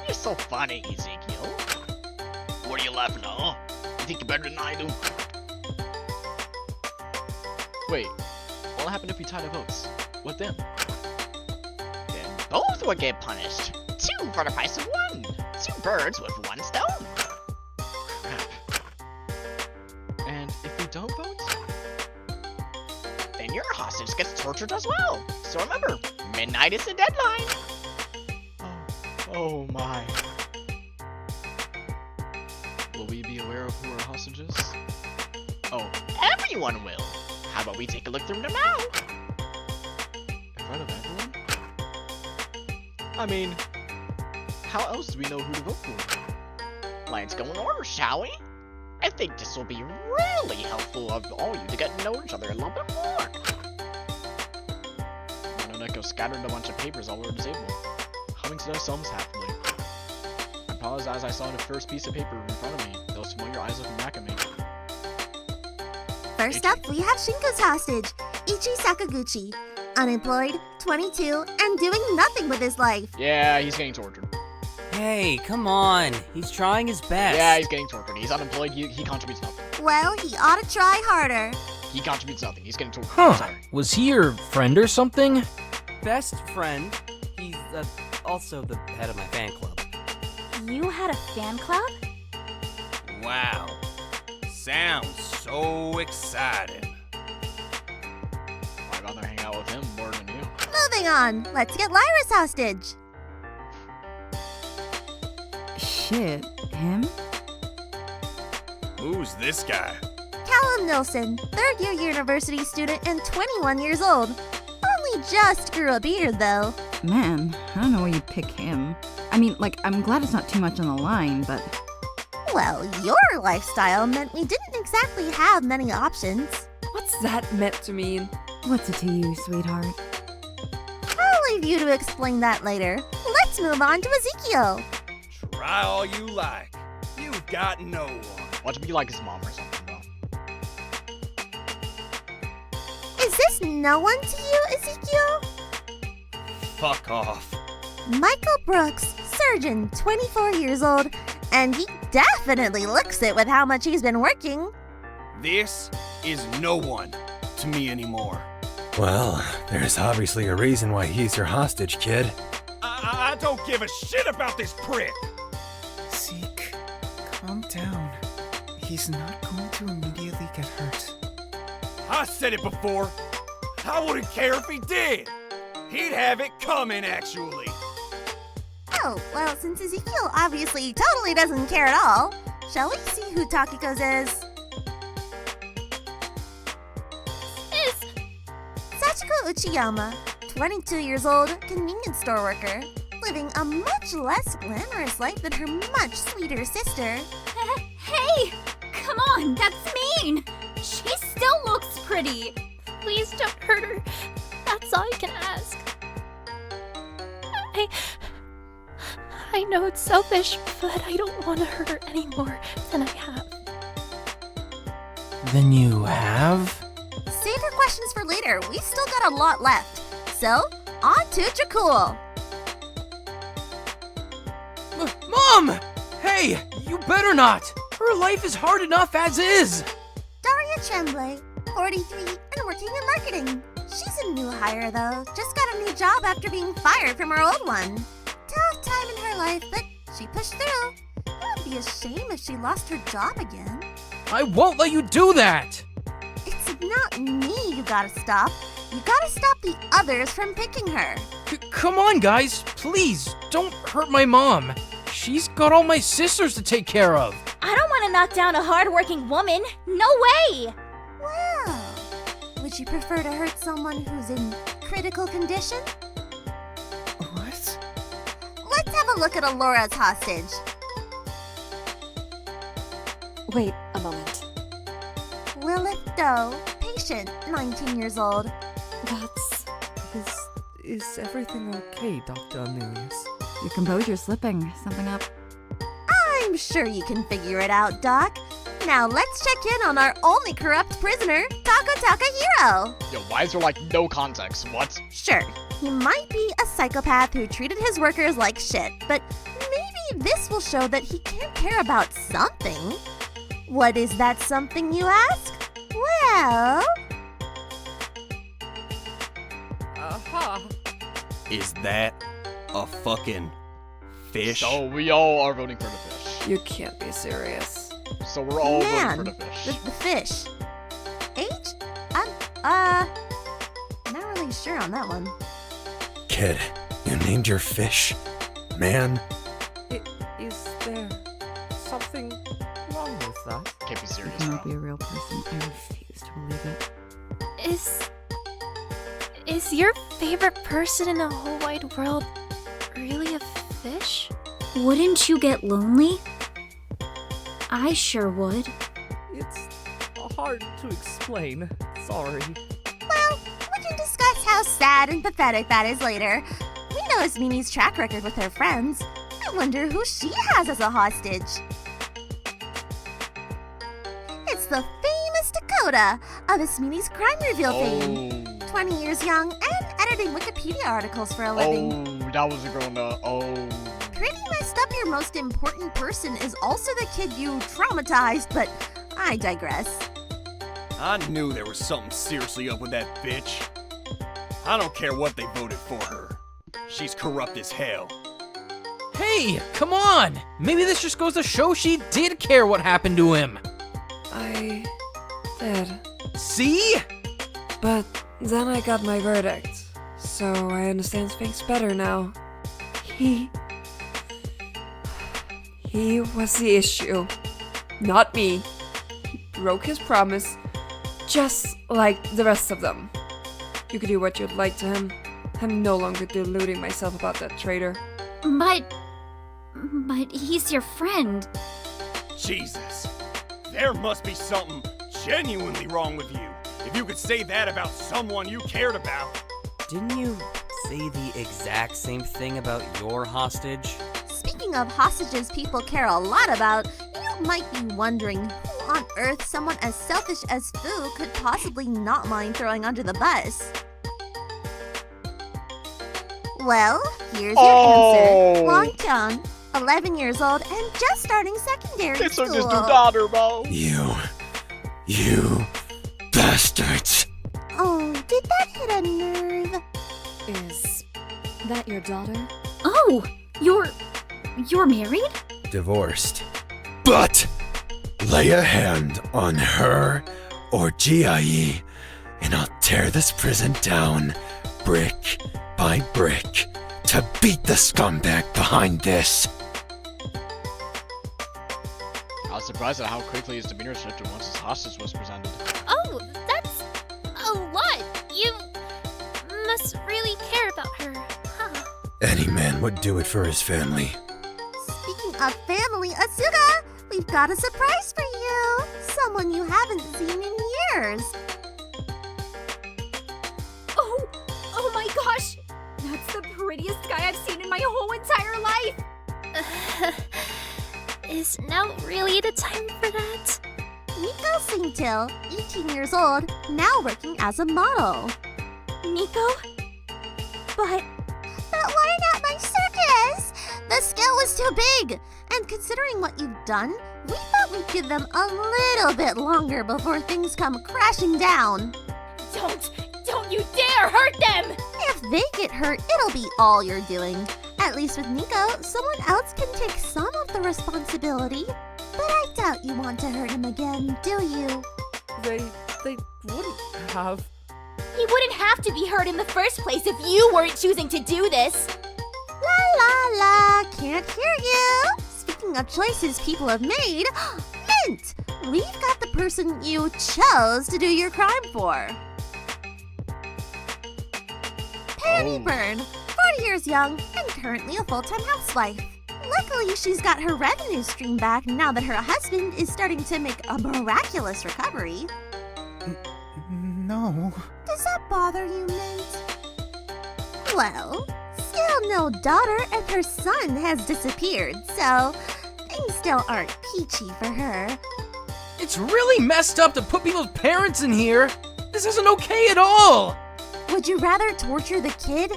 You're so funny, Ezekiel. What are you laughing at, huh? You think you're better than I do? Wait, what'll happen if we tie the votes? What then? Then both will get punished. 2 for the price of 1. 2 birds with 1 stone. Crap. And if we don't vote? Then your hostage gets tortured as well. So remember, midnight is the deadline. Oh my. Will we be aware of who are hostages? Oh, Every anyone will. How about we take a look through them now? In front of everyone? I mean, how else do we know who to vote for? Let's go in order, shall we? I think this will be really helpful of all you to get to know each other a little bit more. Mononeko scattered a bunch of papers all over the table, humming to themselves happily. I paused as I saw the first piece of paper in front of me, those familiar eyes looking back at me. First up, we have Shinko's hostage, Ichi Sakaguchi. Unemployed, 22, and doing nothing with his life. Yeah, he's getting tortured. Hey, come on. He's trying his best. Yeah, he's getting tortured. He's unemployed. He contributes nothing. Well, he ought to try harder. He contributes nothing. He's getting tortured. Huh. Sorry. Was he your friend or something? Best friend. He's also the head of my fan club. You had a fan club? Wow. Sounds so exciting. I'd rather hang out with him more than you. Moving on, let's get Lyra's hostage. Shit, him? Who's this guy? Callum Nilsson, third-year university student and 21 years old. Only just grew a beard, though. Man, I don't know where you'd pick him. I mean, like, I'm glad it's not too much on the line, but... Well, your lifestyle meant we didn't exactly have many options. What's that meant to mean? What's it to you, sweetheart? I'll leave you to explain that later. Let's move on to Ezekiel. Try all you like. You've got no one. Watch him be like his mom or something, though. Is this no one to you, Ezekiel? Fuck off. Michael Brooks, surgeon, 24 years old, and he definitely looks it with how much he's been working. This is no one to me anymore. Well, there's obviously a reason why he's your hostage, kid. I don't give a shit about this prick. Zeke, calm down. He's not going to immediately get hurt. I said it before. I wouldn't care if he did. He'd have it coming, actually. Oh, well, since Ezekiel obviously totally doesn't care at all, shall we see who Takiko's is? Sachiko Uchiyama, 22 years old, convenience store worker, living a much less glamorous life than her much sweeter sister. Hey! Come on, that's mean! She still looks pretty! Please don't hurt her. That's all I can ask. I know it's selfish, but I don't want to hurt her any more than I have. Then you have? Save your questions for later. We've still got a lot left. So, on to Dracul. Mom! Hey, you better not! Her life is hard enough as is! Daria Tremblay, 43, and working in marketing. She's a new hire, though. Just got a new job after being fired from her old one. Tough time in her life, but she pushed through. It would be a shame if she lost her job again. I won't let you do that! It's not me you gotta stop. You gotta stop the others from picking her. Come on, guys. Please, don't hurt my mom. She's got all my sisters to take care of. I don't want to knock down a hard-working woman. No way! Well, would you prefer to hurt someone who's in critical condition? What? Let's have a look at Alora's hostage. Wait a moment. Lilith Doe, patient, 19 years old. That's... Is everything okay, Dr. Amelius? Your composure's slipping. Something up? I'm sure you can figure it out, Doc. Now let's check in on our only corrupt prisoner, Taka Takahiro. Yo, why is there like no context? What? Sure, he might be a psychopath who treated his workers like shit, but maybe this will show that he can care about something. What is that something, you ask? Well... Aha! Is that a fucking fish? So we all are voting for the fish. You can't be serious. So we're all Man, voting for the fish. The fish. H? I'm not really sure on that one. Kid, you named your fish Man? Is there something wrong with that? Can't be serious, You bro. might be a real person. I refuse to believe it. Is your favorite person in the whole wide world really a fish? Wouldn't you get lonely? I sure would. It's hard to explain. Sorry. Well, we can discuss how sad and pathetic that is later. We know Asmini's track record with her friends. I wonder who she has as a hostage. It's the famous Dakota of Asmini's crime reveal fame. 20 years young and editing Wikipedia articles for a living. Oh, that was a grown-up. Oh. Pretty messed up your most important person is also the kid you traumatized, but I digress. I knew there was something seriously up with that bitch. I don't care what they voted for her. She's corrupt as hell. Hey, come on! Maybe this just goes to show she did care what happened to him. I did. See? But then I got my verdict, so I understand things better now. He was the issue, not me. He broke his promise, just like the rest of them. You could do what you'd like to him. I'm no longer deluding myself about that traitor. But he's your friend. Jesus. There must be something genuinely wrong with you. If you could say that about someone you cared about. Didn't you say the exact same thing about your hostage? Speaking of hostages people care a lot about, you might be wondering who on earth someone as selfish as Fu could possibly not mind throwing under the bus. Well, here's your answer. Wang Tian, 11 years old and just starting secondary They school. took his new daughter, bro. You bastards. Oh, did that hit a nerve? Is that your daughter? Oh, you're married? Divorced. But lay a hand on her or GIE, and I'll tear this prison down brick by brick to beat the scumbag behind this. I was surprised at how quickly his demeanor shifted once his hostage was presented. Oh, that's a lot. You must really care about her, huh? Any man would do it for his family. Speaking of family, Asuka, we've got a surprise for you. Someone you haven't seen in years. Oh my gosh! That's the prettiest guy I've seen in my whole entire life! Is now really the time for that? Nico Singtil, 18 years old, now working as a model. Nico? But why not my circus? The scale was too big. And considering what you've done, we thought we'd give them a little bit longer before things come crashing down. Don't you dare hurt them! If they get hurt, it'll be all you're doing. At least with Nico, someone else can take some of the responsibility. But I doubt you want to hurt him again, do you? They wouldn't have. He wouldn't have to be hurt in the first place if you weren't choosing to do this. La la la, can't hear you. Speaking of choices people have made, Mint! We've got the person you chose to do your crime for. Penny Byrne, 40 years young and currently a full-time housewife. Luckily, she's got her revenue stream back now that her husband is starting to make a miraculous recovery. No. Does that bother you, Mint? Well, still no daughter and her son has disappeared, so things still aren't peachy for her. It's really messed up to put people's parents in here. This isn't okay at all. Would you rather torture the kid?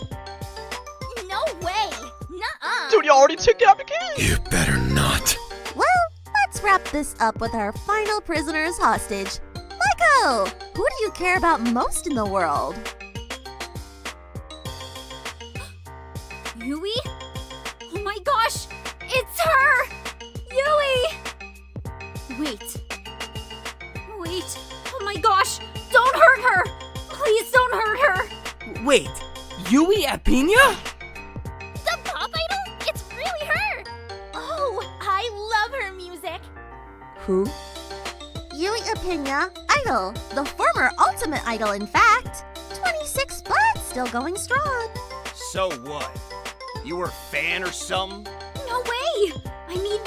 No way! Nuh-uh! Dude, you already took out the kid! You better not. Well, let's wrap this up with our final prisoner's hostage. Michael! Who do you care about most in the world? Yui? Oh my gosh! It's her! Yui! Wait. Oh my gosh! Don't hurt her! Please don't hurt her! Wait, Yui at Pina? The pop idol? It's really her! Oh, I love her music! Who? Yui Yui Apina, idol. The former ultimate idol, in fact. 26 but still going strong. So what? You were a fan or something? No way! I mean,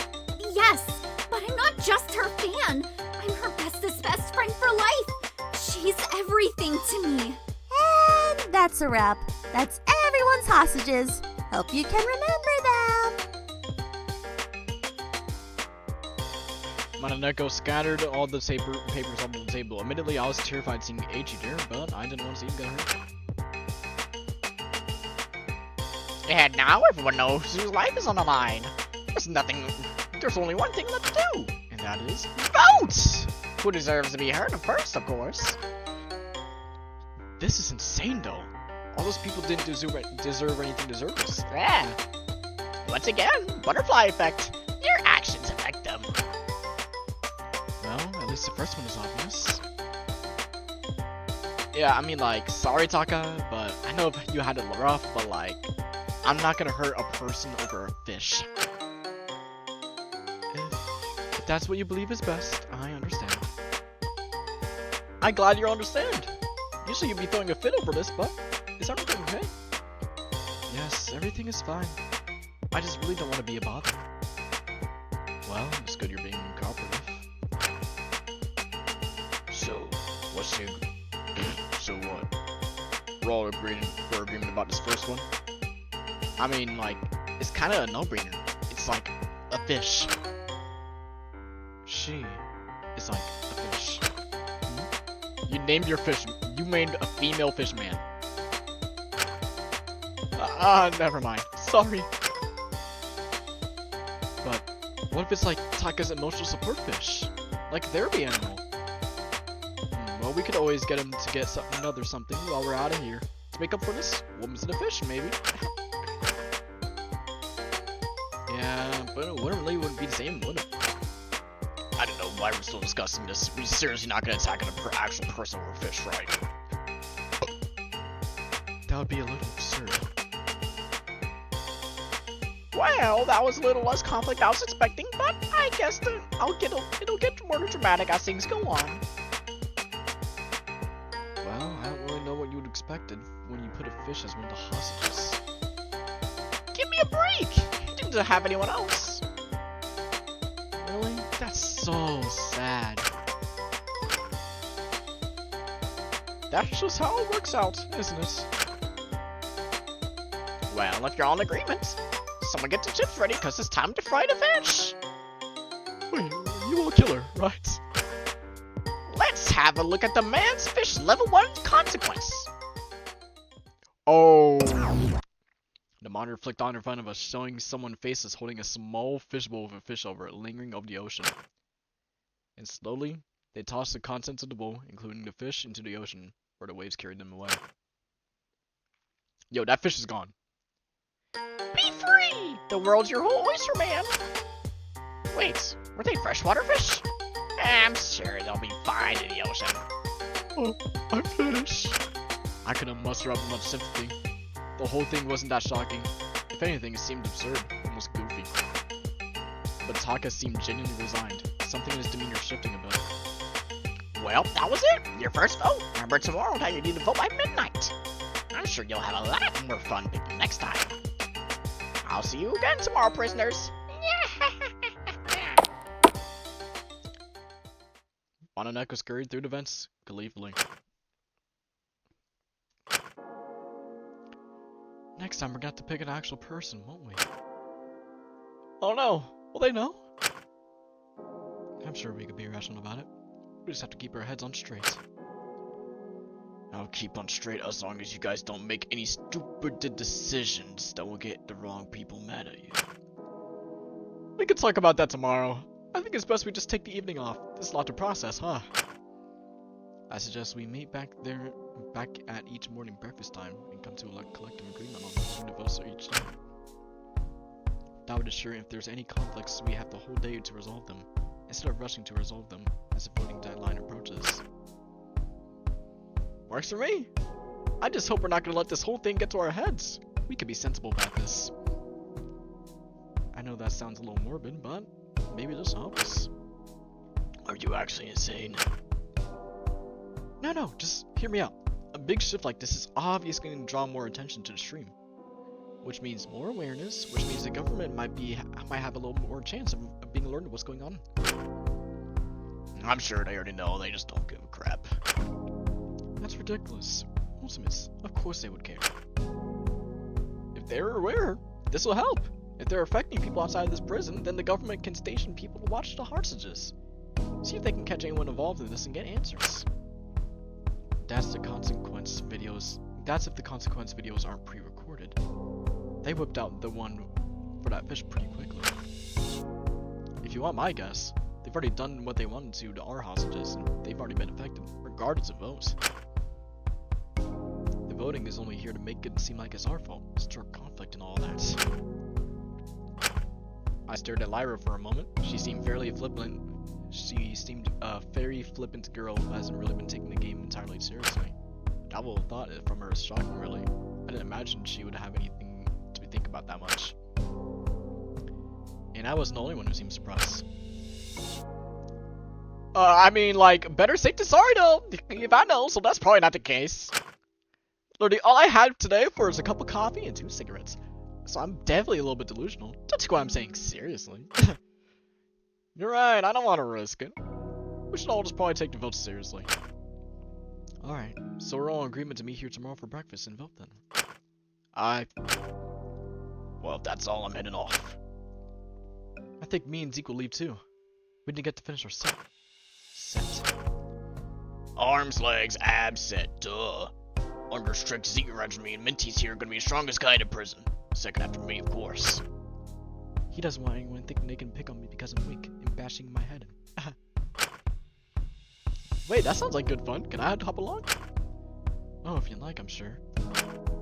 yes, but I'm not just her fan. I'm her bestest best friend for life. She's everything to me. And that's a wrap. That's everyone's hostages. Hope you can remember them. Mananeko scattered all the papers onto the table. Admittedly, I was terrified seeing Eiichi there, but I didn't want to see him get hurt. And now everyone knows whose life is on the line. There's only one thing left to do, and that is vote! Who deserves to be heard first, of course. This is insane, though. All those people didn't deserve anything deserves. Yeah. Once again, butterfly effect. Your actions affect them. Well, at least the first one is obvious. Yeah, I mean, like, sorry, Taka, but I know you had it rough, but, like, I'm not gonna hurt a person over a fish. If that's what you believe is best, I understand. I'm glad you understand. Usually you'd be throwing a fit over this, but is everything okay? Yes, everything is fine. I just really don't want to be a bother. Well, it's good you're being cooperative. So, what's the... So what? We're all agreement about this first one? I mean, like, it's kind of a no-brainer. It's like a fish. She is like a fish. You named your fish. You named a female fish man. Never mind. Sorry. But what if it's like Taka's emotional support fish? Like a therapy animal? Well, we could always get him to get another something while we're out of here. To make up for this, woman's in a fish, maybe. Yeah, but it wouldn't be the same, would it? I don't know why we're still discussing this. We're seriously not gonna attack an actual person or a fish, right? That would be a little absurd. Well, that was a little less conflict I was expecting, but I guess it'll get more dramatic as things go on. Well, I don't really know what you would expected when you put a fish as one of the hostages. Give me a break! You didn't have anyone else. Really? That's so sad. That's just how it works out, isn't it? Well, if you're all in agreement, someone get the chips ready, cause it's time to fry the fish! Wait, you will kill her, right? Let's have a look at the man's fish level 1 consequence! Oh! The monitor flicked on in front of us, showing someone faces holding a small fishbowl with a fish over it, lingering over the ocean. And slowly, they tossed the contents of the bowl, including the fish, into the ocean, where the waves carried them away. Yo, that fish is gone. Be free! The world's your whole oyster, man! Wait, were they freshwater fish? I'm sure they'll be fine in the ocean. Oh, I'm finished. I couldn't muster up much sympathy. The whole thing wasn't that shocking. If anything, it seemed absurd, almost goofy. But Taka seemed genuinely resigned, something in his demeanor shifting a bit. Well, that was it! Your first vote! Remember tomorrow how you need to vote by midnight! I'm sure you'll have a lot more fun picking next time. I'll see you again tomorrow, prisoners! Mananeko scurried through the vents, gleefully. Next time we're going to pick an actual person, won't we? Oh no! Will they know? I'm sure we could be rational about it. We just have to keep our heads on straight. I'll keep on straight as long as you guys don't make any stupid decisions that will get the wrong people mad at you. We can talk about that tomorrow. I think it's best we just take the evening off. There's a lot to process, huh? I suggest we meet back at each morning breakfast time and come to a collective agreement on who the votes are each day. That would ensure if there's any conflicts, we have the whole day to resolve them, instead of rushing to resolve them as the voting deadline approaches. Works for me! I just hope we're not gonna let this whole thing get to our heads. We can be sensible about this. I know that sounds a little morbid, but maybe this helps. Are you actually insane? No, just hear me out. A big shift like this is obviously going to draw more attention to the stream, which means more awareness, which means the government might have a little more chance of being alerted to what's going on. I'm sure they already know, they just don't give a crap. That's ridiculous. Ultimates, of course they would care. If they're aware, this will help. If they're affecting people outside of this prison, then the government can station people to watch the hostages. See if they can catch anyone involved in this and get answers. That's if the consequence videos aren't pre-recorded. They whipped out the one for that fish pretty quickly. If you want my guess, they've already done what they wanted to our hostages, and they've already been affected, regardless of votes. The voting is only here to make it seem like it's our fault, stir conflict and all that. I stared at Lyra for a moment. She seemed fairly flippant. She seemed a very flippant girl who hasn't really been taking the game entirely seriously. I would have thought it from her as shocking, really. I didn't imagine she would have anything to think about that much. And I wasn't the only one who seemed surprised. I mean, like, better safe than sorry though, if I know, so that's probably not the case. Literally, all I had today was a cup of coffee and 2 cigarettes. So I'm definitely a little bit delusional. Don't take what I'm saying seriously. You're right, I don't want to risk it. We should all just probably take the vote seriously. Alright, so we're all in agreement to meet here tomorrow for breakfast and vote then. Well, if that's all, I'm heading off. I think me and Zeke will leave too. We didn't get to finish our set. Arms, legs, abs, set, duh. Under strict Zeke regimen, Minty's here gonna be the strongest guy in prison. Second after me, of course. He doesn't want anyone thinking they can pick on me because I'm weak and bashing my head in. Wait, that sounds like good fun. Can I hop along? Oh, if you like, I'm sure.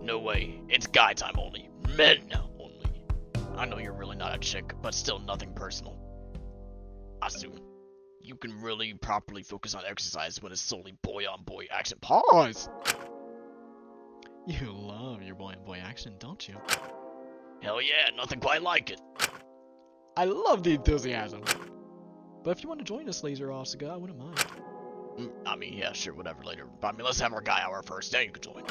No way. It's guy time only. Men only. I know you're really not a chick, but still nothing personal. Asu, you can really properly focus on exercise when it's solely boy-on-boy action. Pause! You love your boy-on-boy action, don't you? Hell yeah, nothing quite like it. I love the enthusiasm. But if you want to join us, Laser Asuga, I wouldn't mind. I mean, yeah, sure, whatever, later. But I mean, let's have our guy hour first, then you can join.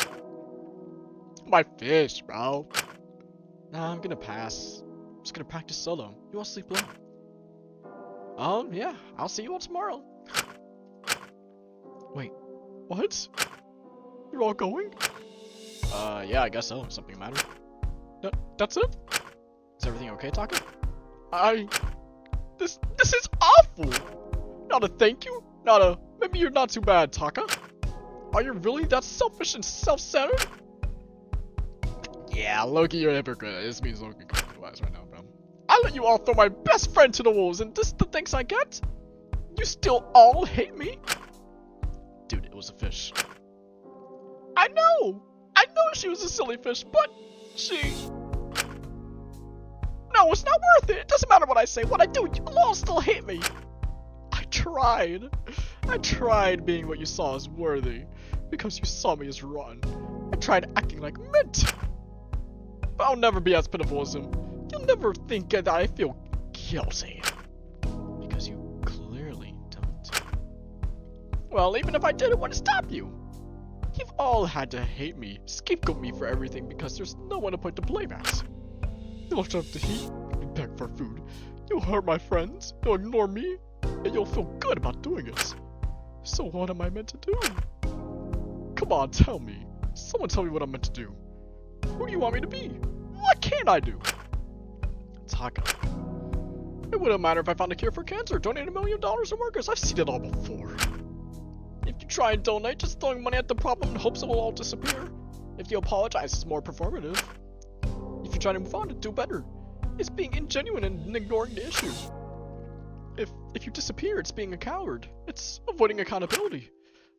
My fish, bro. Nah, I'm gonna pass. I'm just gonna practice solo. You wanna sleep low? Yeah, I'll see you all tomorrow. Wait, what? You're all going? Yeah, I guess so. Something matter? That's it? Is everything okay, Taka? This is awful! Not a thank you? Not a, maybe you're not too bad, Taka? Are you really that selfish and self-centered? Yeah, Loki, you're a hypocrite. This means Loki compromise right now, bro. I let you all throw my best friend to the wolves, and this is the thanks I get? You still all hate me? Dude, it was a fish. I know she was a silly fish, but she... No, it's not worth it. It doesn't matter what I say. What I do, you all still hate me. I tried being what you saw as worthy, because you saw me as rotten. I tried acting like mint. But I'll never be as pitiful as him. You'll never think that I feel guilty. Because you clearly don't. Well, even if I did, it wouldn't stop you. You've all had to hate me, scapegoat me for everything because there's no one to point the blame at. You'll shut up the heat, you'll beg for food, you'll hurt my friends, you'll ignore me, and you'll feel good about doing it. So what am I meant to do? Come on, tell me. Someone tell me what I'm meant to do. Who do you want me to be? What can I do? Taka. It wouldn't matter if I found a cure for cancer, donate $1 million to workers. I've seen it all before. If you try and donate, just throwing money at the problem in hopes it will all disappear. If you apologize, it's more performative. If you try to move on, do better. It's being ingenuine and ignoring the issue. If you disappear, it's being a coward. It's avoiding accountability.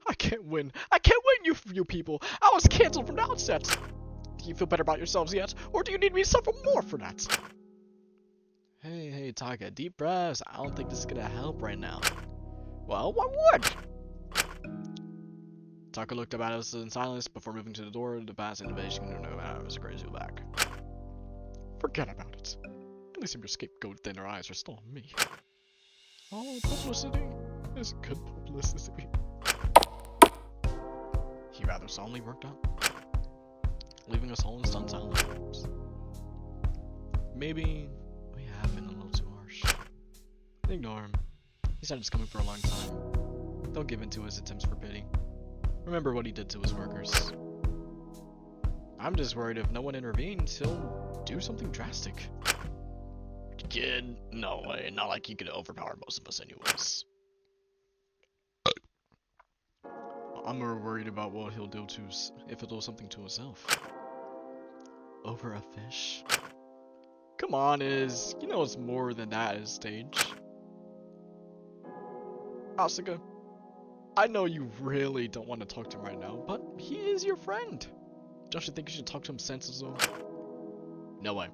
I can't win. I can't win, you people. I was cancelled from the outset. Do you feel better about yourselves yet? Or do you need me to suffer more for that? Hey, Taka, deep breaths. I don't think this is gonna help right now. Well, what would? Taka looked up at us in silence before moving to the door to pass innovation. No, I was crazy back. Forget about it. At least if your scapegoat in their eyes are still me. Oh, publicity. It's good publicity. He rather solemnly worked out, leaving us all in stunned silence. Maybe we have been a little too harsh. Ignore him. He said it's coming for a long time. Don't give in to his attempts for pity. Remember what he did to his workers. I'm just worried if no one intervenes, he'll do something drastic. Kid, no way. Not like he could overpower most of us anyways. I'm more worried about what he'll do to if he'll do something to himself. Over a fish? Come on, you know it's more than that at his stage. Asuka, I know you really don't want to talk to him right now, but he is your friend. Don't you think you should talk to him sensible? No way.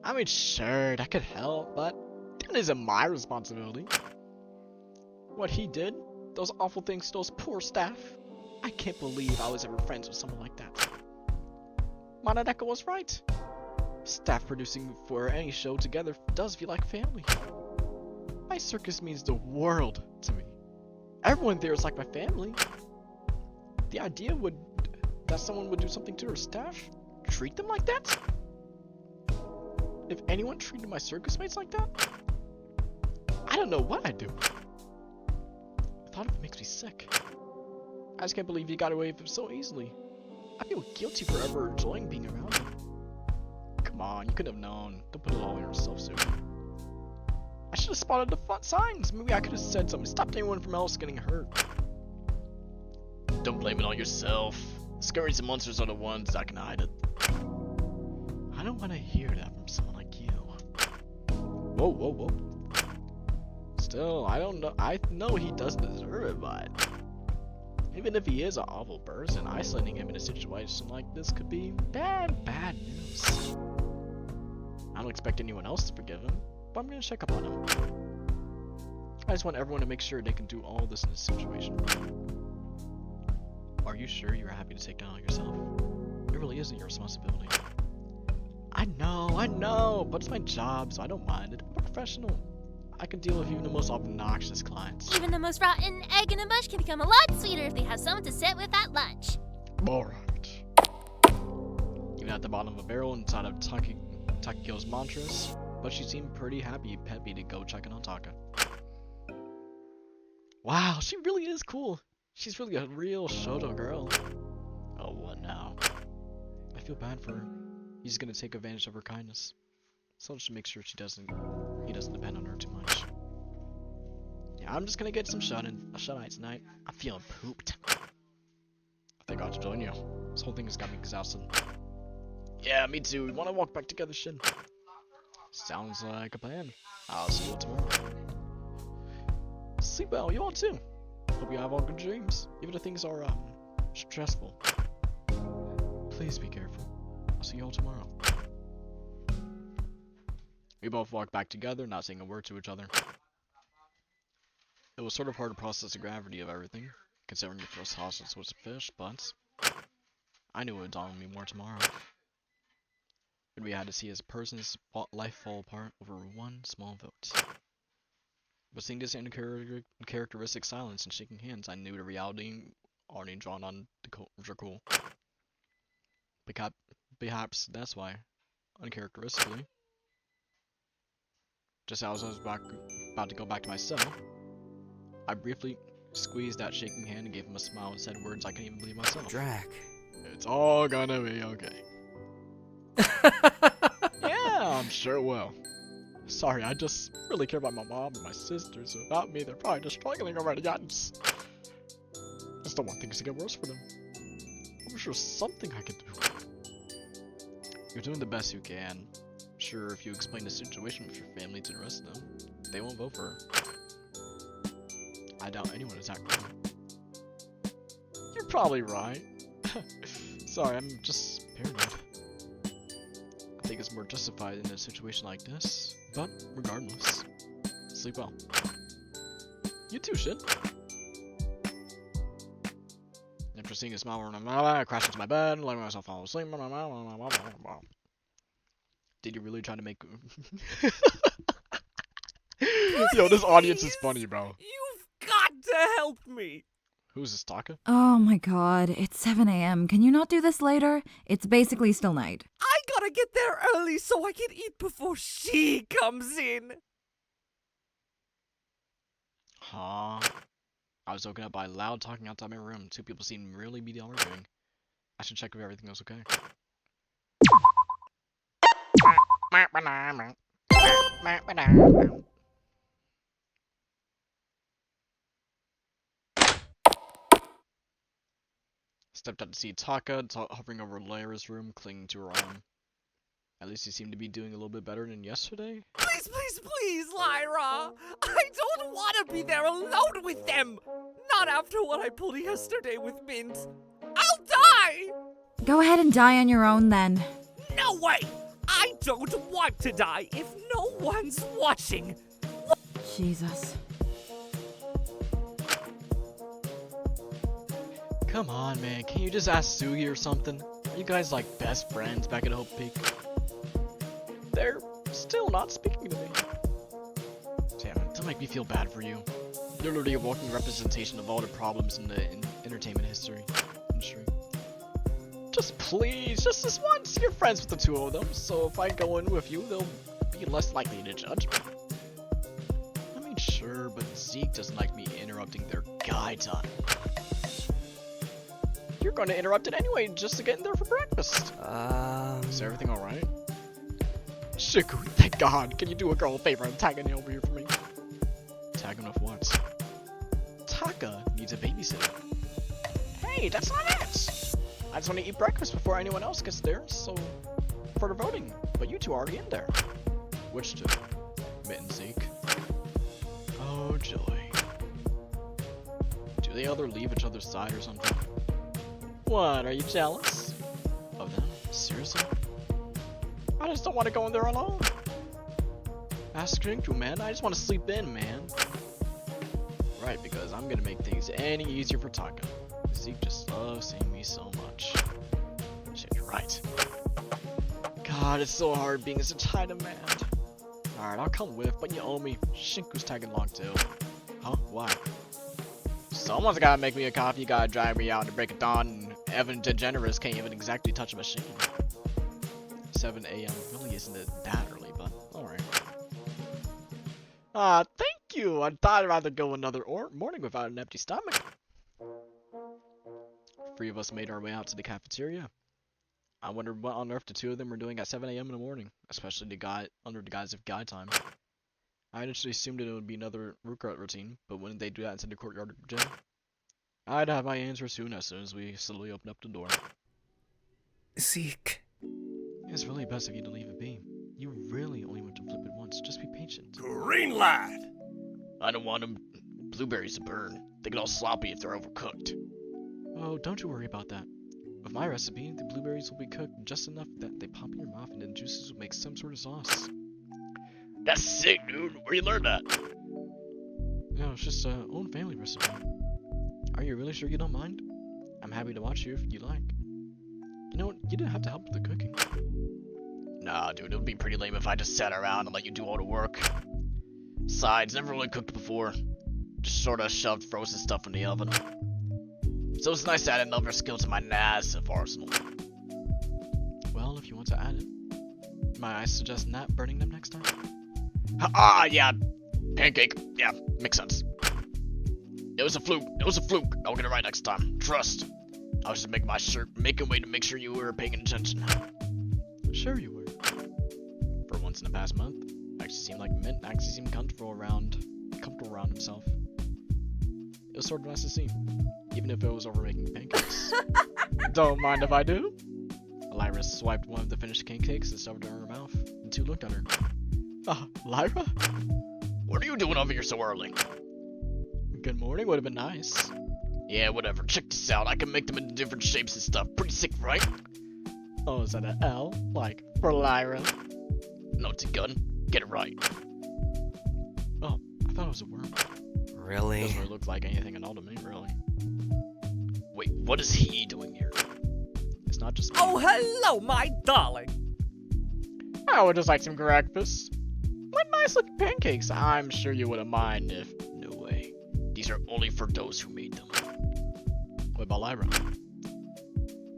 I mean, sure, that could help, but that isn't my responsibility. What he did, those awful things to those poor staff, I can't believe I was ever friends with someone like that. Manadeko was right. Staff producing for any show together does feel like family. My circus means the world to me. Everyone there is like my family. The idea that someone would do something to her staff, treat them like that? If anyone treated my circus mates like that, I don't know what I'd do. The thought of it makes me sick. I just can't believe you got away with it so easily. I feel guilty for ever enjoying being around him. Come on, you could have known. Don't put it all on yourself, Sue. I should have spotted the front signs. Maybe I could have said something. Stopped anyone from else getting hurt. Don't blame it on yourself. Scurries and monsters are the ones that can hide it. I don't want to hear that from someone like you. Whoa, whoa, whoa. Still, I don't know. I know he doesn't deserve it, but even if he is an awful person, isolating him in a situation like this could be bad news. I don't expect anyone else to forgive him, but I'm gonna check up on him. I just want everyone to make sure they can do all this in this situation. Are you sure you're happy to take down yourself? It really isn't your responsibility. I know, but it's my job, so I don't mind it. I'm a professional. I can deal with even the most obnoxious clients. Even the most rotten egg in a bunch can become a lot sweeter if they have someone to sit with at lunch. Alright. Even at the bottom of a barrel inside of Takiko's mantras, but she seemed pretty peppy to go checking on Taka. Wow, she really is cool. She's really a real Shoto girl. Oh, what now? I feel bad for her. He's gonna take advantage of her kindness. So just make sure he doesn't depend on her too much. Yeah, I'm just gonna get some shut-eye tonight. I'm feeling pooped. I think I ought to join you. This whole thing has got me exhausted. Yeah, me too. We wanna walk back together, Shin. Sounds like a plan. I'll see you tomorrow. Sleep well, you all too. Hope you have all good dreams, even if things are stressful. Please be careful. I'll see you all tomorrow. We both walked back together, not saying a word to each other. It was sort of hard to process the gravity of everything, considering your first hostage was a fish, but I knew it would dawn on me more tomorrow. When we had to see his person's life fall apart over one small vote. But seeing this uncharacteristic silence and shaking hands, I knew the reality already drawn on the Dracul. Perhaps that's why, uncharacteristically, just as I was about to go back to my cell, I briefly squeezed that shaking hand and gave him a smile and said words I couldn't even believe myself. Drac. It's all gonna be okay. Yeah, I'm sure it will. Sorry, I just really care about my mom and my sisters. Without me, they're probably just struggling already. I just don't want things to get worse for them. I'm sure something I can do. You're doing the best you can. Sure, if you explain the situation with your family to the rest of them, they won't vote for her. I doubt anyone is that cruel. You're probably right. Sorry, I'm just paranoid. I think it's more justified in a situation like this, but regardless, sleep well. You too, shit. After seeing a smile, I crashed into my bed, letting myself fall asleep. Did you really try to make... Yo, this audience is funny, bro. You've to help me. Who's this, Taka? Oh my god, it's 7 a.m. Can you not do this later? It's basically still night. I gotta get there early so I can eat before she comes in. Huh? I was woken up by loud talking outside my room. Two people seemed really be arguing. I should check if everything was okay. Stepped out to see Taka hovering over Lyra's room, clinging to her arm. At least he seemed to be doing a little bit better than yesterday. Please, please, please, Lyra! I don't want to be there alone with them! Not after what I pulled yesterday with Mint. I'll die! Go ahead and die on your own then. No way! I don't want to die if no one's watching. Jesus. Come on, man. Can you just ask Sugi or something? Are you guys like best friends back at Hope Peak? They're still not speaking to me. Damn it, don't make me feel bad for you. You're literally a walking representation of all the problems in the entertainment industry. Just please, just this once, you're friends with the two of them, so if I go in with you, they'll be less likely to judge me. I mean, sure, but Zeke doesn't like me interrupting their guy time. You're going to interrupt it anyway, just to get in there for breakfast. Is everything alright? Shiku, thank God. Can you do a girl a favor and tag in over here for me? Tag him with what? Taka needs a babysitter. Hey, that's not it! I just want to eat breakfast before anyone else gets there, so... for the voting. But you two are already in there. Which two? Mitt and Zeke. Oh, joy. Do they either leave each other's side or something? What, are you jealous? Of them? Seriously? I just don't want to go in there alone. Ask Shinku, man. I just want to sleep in, man. Right, because I'm gonna make things any easier for Taka. Zeke just loves seeing me so much. Shit, you're right. God, it's so hard being such high demand. Alright, I'll come with, but you owe me. Shinku's tagging along too. Huh? Why? Someone's gotta make me a coffee, gotta drive me out to break it down, and Evan DeGeneres can't even exactly touch a machine. 7 a.m. really isn't it that early, but alright. Thank you! I thought I'd rather go another morning without an empty stomach. 3 of us made our way out to the cafeteria. I wondered what on earth the 2 of them were doing at 7 a.m. in the morning, especially under the guise of guy time. I initially assumed it would be another workout routine, but wouldn't they do that inside the courtyard of the gym? I'd have my answer soon as we slowly opened up the door. Zeke. It's really best of you to leave it be. You really only went to flip it once. Just be patient. Green light! I don't want them blueberries to burn. They get all sloppy if they're overcooked. Oh, don't you worry about that. With my recipe, the blueberries will be cooked just enough that they pop in your mouth and then juices will make some sort of sauce. That's sick, dude. Where you learn that? No, it's just an own family recipe. Are you really sure you don't mind? I'm happy to watch you if you like. You know what? You didn't have to help with the cooking. Nah, dude, it would be pretty lame if I just sat around and let you do all the work. Besides, never really cooked before. Just sorta shoved frozen stuff in the oven. So it's nice to add another skill to my massive arsenal. Well, if you want to add it, might I suggest not burning them next time? Yeah. Pancake. Yeah, makes sense. It was a fluke. It was a fluke. I'll get it right next time. Trust. I was just making a way to make sure you were paying attention. Sure you were. For once in the past month, actually seemed like Mint actually seemed comfortable around himself. It was sort of nice to see, even if it was over making pancakes. Don't mind if I do. Lyra swiped one of the finished pancakes and shoved it in her mouth. The 2 looked at her. Lyra? What are you doing over here so early? Good morning would have been nice. Yeah, whatever. Check this out. I can make them into different shapes and stuff. Pretty sick, right? Oh, is that an L? Like, for Lyra? No, it's a gun. Get it right. Oh, I thought it was a worm. Really? Doesn't really look like anything at all to me, really. Wait, what is he doing here? It's not just me. Oh, hello, my darling. I would just like some breakfast. What nice looking pancakes. I'm sure you wouldn't mind if... No way. These are only for those who made them. What about Lyra?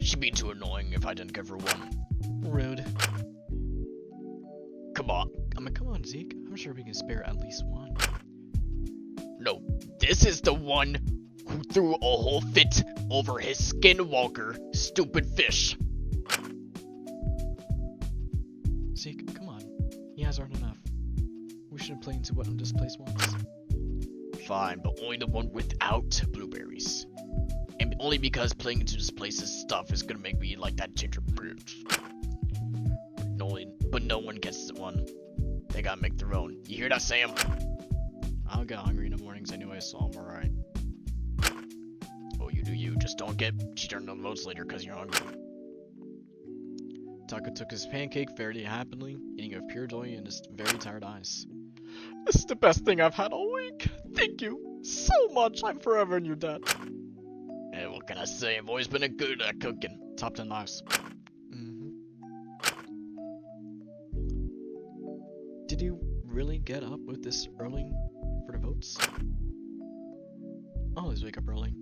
She'd be too annoying if I didn't give her one. Rude. Come on. Come on, Zeke. I'm sure we can spare at least one. No, this is the one who threw a whole fit over his skinwalker, stupid fish. Zeke, come on. He has earned enough. We should play into what this place wants. Fine, but only the one without blueberries. And only because playing into this place's stuff is gonna make me like that ginger bitch. But no one gets one. They gotta make their own. You hear that, Sam? I'll get hungry in the mornings anyway, so I'm alright. Oh, you do you. Just don't get cheated on the loads later because you're hungry. Taka took his pancake fairly happily, eating it with pure joy in his very tired eyes. This is the best thing I've had all week. Thank you so much. I'm forever in your debt. Hey, what can I say? I've always been good at cooking. Top 10 lives. Did you really get up with this early for the votes? I always wake up early.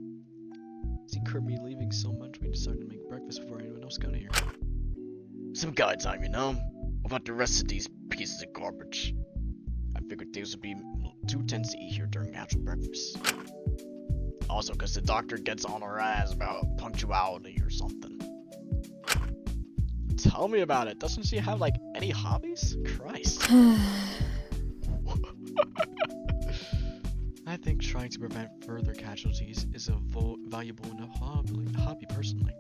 See Kirby leaving so much, we decided to make breakfast before anyone else got here. Some guy time, you know? About the rest of these pieces of garbage. I figured things would be too tense to eat here during actual breakfast. Also, because the doctor gets on our ass about punctuality or something. Tell me about it. Doesn't she have, like, any hobbies? Christ. I think trying to prevent further casualties is a valuable enough hobby personally.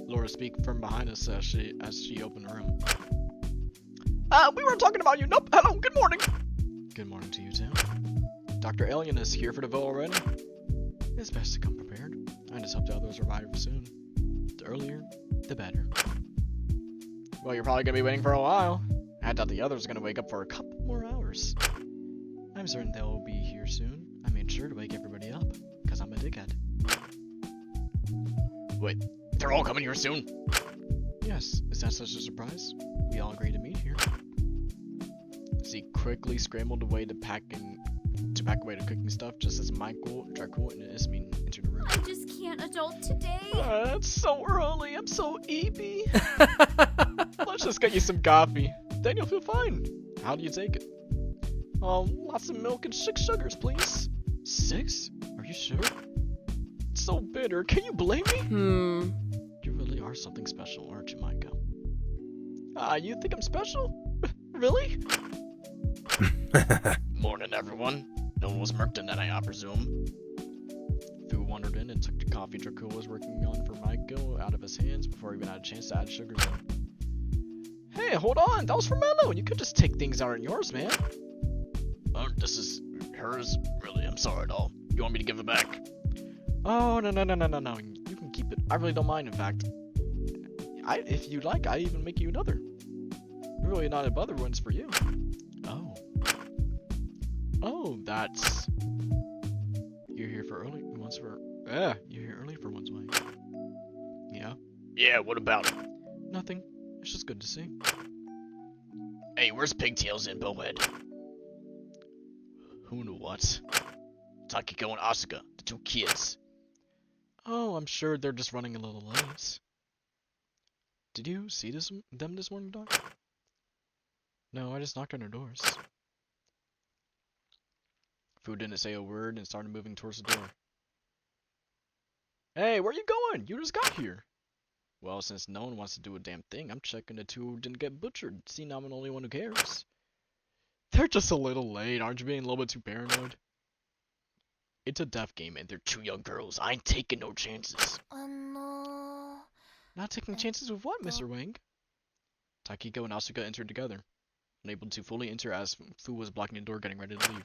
Laura speak from behind us as she opened the room. We weren't talking about you. Nope. Hello. Good morning. Good morning to you too. Dr. Alien is here for the vote already. It's best to come prepared. I just hope the others arrive soon. The earlier, the better. Well, you're probably gonna be waiting for a while. I thought the others were gonna wake up for a couple more hours. I'm certain they'll be here soon. I made sure to wake everybody up, because I'm a dickhead. Wait, they're all coming here soon? Yes, is that such a surprise? We all agreed to meet here. Zeke quickly scrambled away to pack away the cooking stuff just as Michael, Dracul, and Ismene entered the room. I just can't adult today. It's so early. I'm so eepy. Let's just get you some coffee. Then you'll feel fine. How do you take it? Lots of milk and 6 sugars, please. 6? Are you sure? It's so bitter. Can you blame me? You really are something special, aren't you, Micah? You think I'm special? Really? Morning, everyone. No one was murked in that night, I presume. Fu wandered in and took the coffee Dracul was working on for Michael out of his hands before he even had a chance to add sugars in. Hey, hold on! That was for Mello! You could just take things out on yours, man! This is hers? Really, I'm sorry at all. You want me to give it back? Oh, no. You can keep it. I really don't mind, in fact. If you'd like, I'd even make you another. Really not a bother one's for you. Oh, that's... You're here for early once for... you're here early for once, Mike. Yeah? Yeah, what about it? Nothing. It's just good to see. Hey, where's Pigtails and Bowhead? Who knew what? Takiko and Asuka, the 2 kids. Oh, I'm sure they're just running a little late. Did you see them this morning, Doc? No, I just knocked on their doors. Fu didn't say a word and started moving towards the door. Hey, where you going? You just got here. Well, since no one wants to do a damn thing, I'm checking the 2 who didn't get butchered. See, now I'm the only one who cares. They're just a little late. Aren't you being a little bit too paranoid? It's a deaf game and they're 2 young girls. I ain't taking no chances. Not taking chances with what, Mr. Wang? Takiko and Asuka entered together, unable to fully enter as Fu was blocking the door getting ready to leave.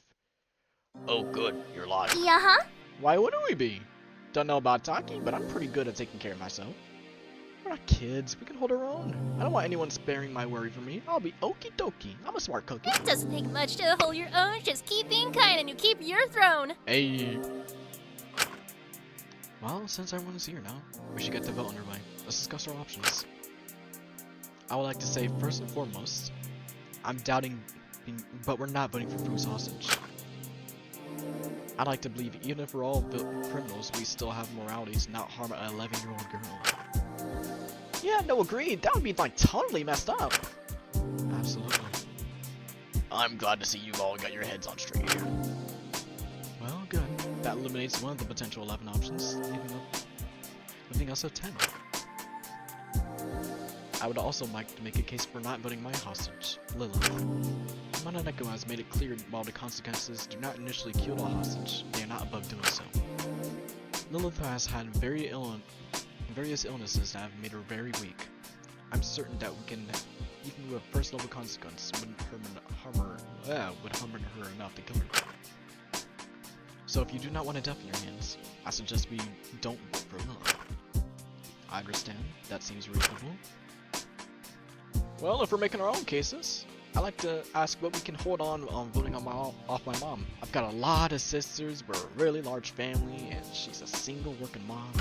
Oh good, you're alive. Yeah-huh? Why wouldn't we be? Don't know about Taki, but I'm pretty good at taking care of myself. We're not kids, we can hold our own. I don't want anyone sparing my worry for me. I'll be okie dokie. I'm a smart cookie. It doesn't take much to hold your own. Just keep being kind and you keep your throne. Hey. Well, since everyone's here now, we should get the vote underway. Let's discuss our options. I would like to say, first and foremost, I'm doubting, but we're not voting for Fu's hostage. I'd like to believe even if we're all criminals, we still have moralities, not harm an 11-year-old girl. Yeah, no, agreed. That would be like totally messed up. Absolutely. I'm glad to see you all got your heads on straight here. Well, good. That eliminates one of the potential 11 options, leaving us at 10. I would also like to make a case for not voting my hostage, Lilith. Mananeko has made it clear while the consequences do not initially kill the hostage, they are not above doing so. Lilith has had various illnesses that have made her very weak. I'm certain that we can, even with first level consequence, wouldn't harm her enough to kill her. So if you do not want a death in your hands, I suggest we don't vote for Lilith. I understand, that seems reasonable. Well, if we're making our own cases, I like to ask what we can hold on voting off my mom. I've got a lot of sisters, we're a really large family, and she's a single working mom.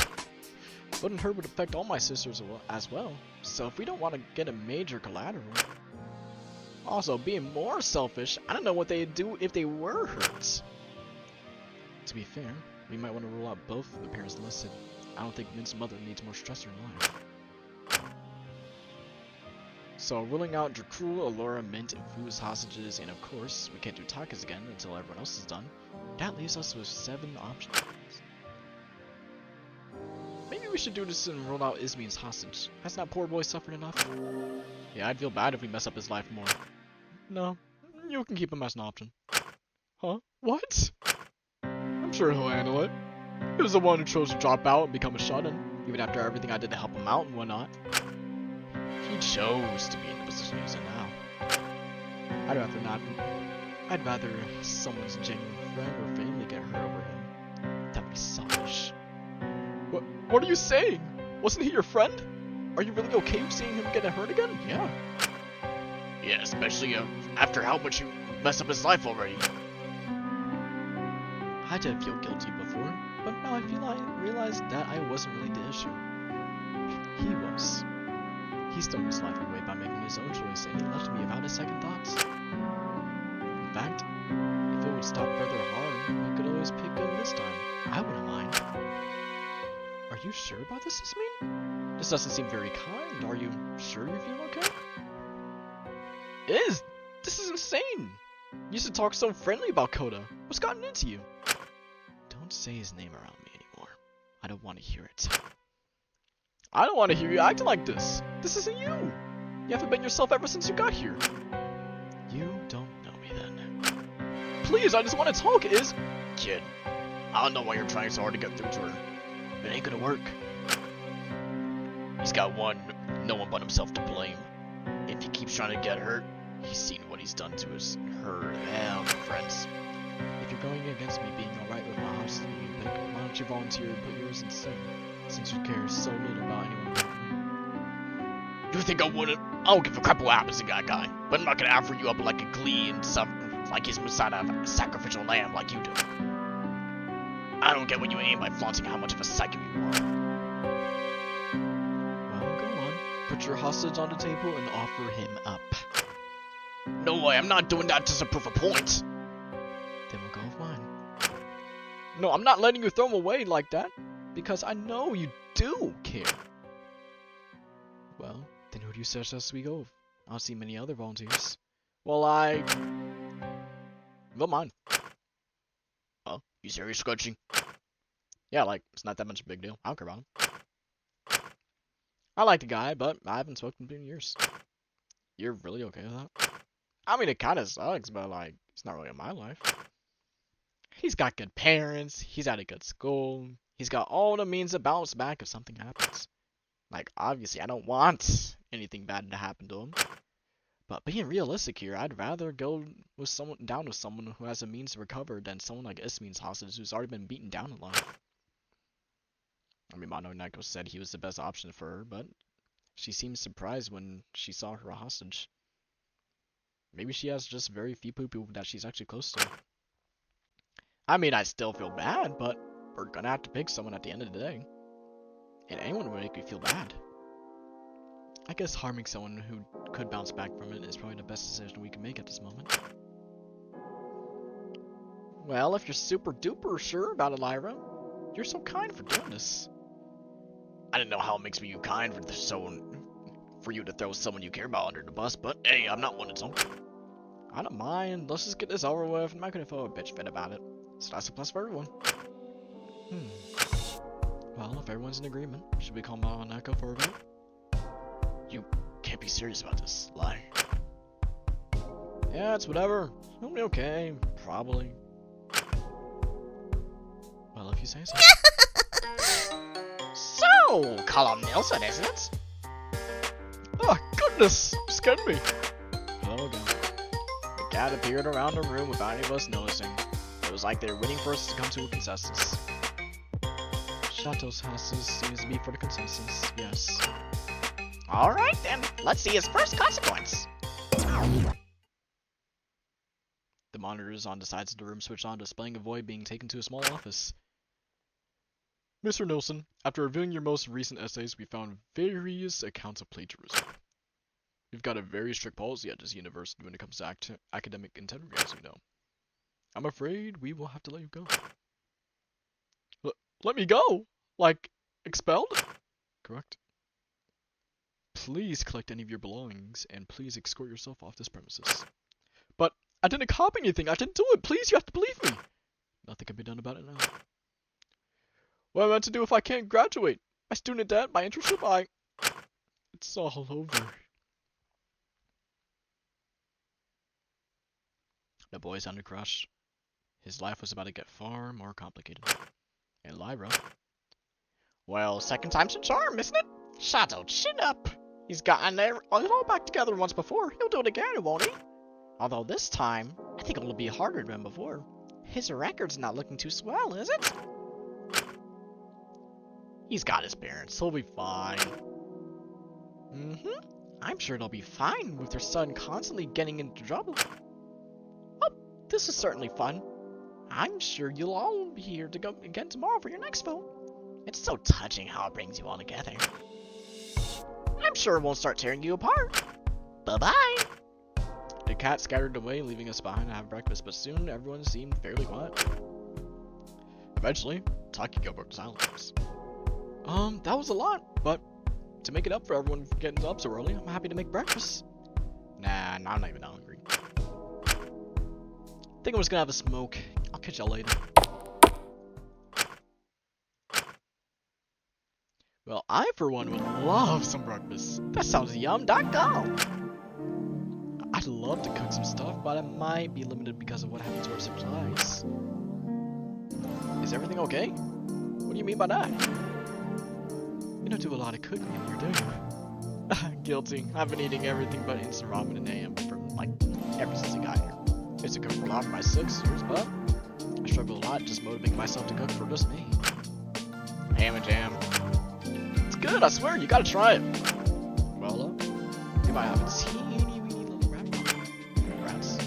Voting her would affect all my sisters as well, so if we don't want to get a major collateral. Also, being more selfish, I don't know what they'd do if they were hurt. To be fair, we might want to rule out both of the parents listed. I don't think Mint's mother needs more stress in her life. So, ruling out Dracul, Allura, Mint, and Fu's hostages, and of course, we can't do Taka's again until everyone else is done. That leaves us with 7 options. Maybe we should do this and rule out Ismin's hostage. Has that poor boy suffered enough? Yeah, I'd feel bad if we mess up his life more. No, you can keep him as an option. Huh? What? I'm sure he'll handle it. He was the one who chose to drop out and become a shut-in, even after everything I did to help him out and whatnot. He chose to be in the position he's in now. I'd rather not. I'd rather someone's genuine friend or family get hurt over him. That'd be selfish. What are you saying? Wasn't he your friend? Are you really okay with seeing him get hurt again? Yeah. Yeah, especially after how much you messed up his life already. I did feel guilty before, but now I realized that I wasn't really the issue. He was. He's thrown his life away by making his own choice, and he left me without a second thoughts. In fact, if it would stop further harm, we could always pick him this time. I wouldn't mind. Are you sure about this, Ismin? This doesn't seem very kind. Are you sure you feel okay? This is insane! You used to talk so friendly about Koda. What's gotten into you? Don't say his name around me anymore. I don't want to hear it. I don't want to hear you acting like this. This isn't you. You haven't been yourself ever since you got here. You don't know me then. Please, I just want to talk, Kid, I don't know why you're trying so hard to get through to her. It ain't gonna work. He's got no one but himself to blame. If he keeps trying to get hurt, he's seen what he's done to her and friends. If you're going against me being alright with my hostage you pick, why don't you volunteer and put yours instead? Since you care so little about anyone but me. You think I wouldn't? I don't give a crap what happens to that guy, but I'm not gonna offer you up like a glee and stuff like he's beside a sacrificial lamb like you do. I don't get what you aim by flaunting how much of a psycho you are. Well, go on. Put your hostage on the table and offer him up. No way, I'm not doing that just to prove a point. Then we'll go with mine. No, I'm not letting you throw him away like that. Because I know you do care. Well, then who do you suggest we go with? I don't see many other volunteers. Well, Well, mine. Oh, you serious, Scrunchie? Yeah, like, it's not that much of a big deal. I don't care about him. I like the guy, but I haven't spoken to him in years. You're really okay with that? I mean, it kind of sucks, but, like, it's not really in my life. He's got good parents, he's at a good school, he's got all the means to bounce back if something happens. Like, obviously, I don't want anything bad to happen to him. But being realistic here, I'd rather go with someone who has a means to recover than someone like Ismin's hostage who's already been beaten down in life. I mean, Mananeko said he was the best option for her, but she seemed surprised when she saw her hostage. Maybe she has just very few people that she's actually close to. I mean, I still feel bad, but we're gonna have to pick someone at the end of the day. And anyone would make me feel bad. I guess harming someone who could bounce back from it is probably the best decision we can make at this moment. Well, if you're super duper sure about it, Lyra, you're so kind for doing this. I didn't know how it makes me kind for you to throw someone you care about under the bus, but hey, I'm not one to talk. I don't mind. Let's just get this over with. I'm not gonna throw a bitch fit about it. So that's a plus for everyone. Well, if everyone's in agreement, should we call Echo for a vote? You can't be serious about this, Lie. Yeah, it's whatever. It'll be okay. Probably. Well, if you say so. So, Colum Nilsson, isn't it? Oh, goodness! Scared me. Hello again. The cat appeared around the room without any of us noticing. It was like they were waiting for us to come to a consensus. Chateau's houses seems to be for the consensus, yes. Alright then, let's see his first consequence. The monitors on the sides of the room switched on, displaying a void being taken to a small office. Mr. Nilsson, after reviewing your most recent essays, we found various accounts of plagiarism. We've got a very strict policy at this university when it comes to academic integrity, as you know. I'm afraid we will have to let you go. Let me go? Like, expelled? Correct. Please collect any of your belongings, and please escort yourself off this premises. But I didn't copy anything. I didn't do it. Please, you have to believe me. Nothing can be done about it now. What am I meant to do if I can't graduate? My student debt, my internship, it's all over. The boy sounded crushed. His life was about to get far more complicated. And Lyra? Well, second time's a charm, isn't it? Shadow, chin up. He's gotten it all back together once before. He'll do it again, won't he? Although this time, I think it'll be harder than before. His record's not looking too swell, is it? He's got his parents. He'll be fine. I'm sure they'll be fine with their son constantly getting into trouble. Oh, this is certainly fun. I'm sure you'll all be here to go again tomorrow for your next vote. It's so touching how it brings you all together. I'm sure it won't start tearing you apart. Bye-bye. The cat scattered away, leaving us behind to have breakfast, but soon everyone seemed fairly quiet. Eventually, Takiko broke silence. That was a lot, but to make it up for everyone getting up so early, I'm happy to make breakfast. Nah, I'm not even hungry. Think I'm just gonna have a smoke. I'll catch y'all later. Well, I for one would love some breakfast. That sounds yum.com. I'd love to cook some stuff, but I might be limited because of what happened to our supplies. Is everything okay? What do you mean by that? You don't do a lot of cooking in here, do you? Guilty. I've been eating everything but instant ramen and AM for like ever since I got here. I used to cook for a lot for my 6 years, but I struggle a lot just motivating myself to cook for just me. Ham and jam. It's good, I swear, you gotta try it. Well, you might have a teeny weeny little rat problem. Rats?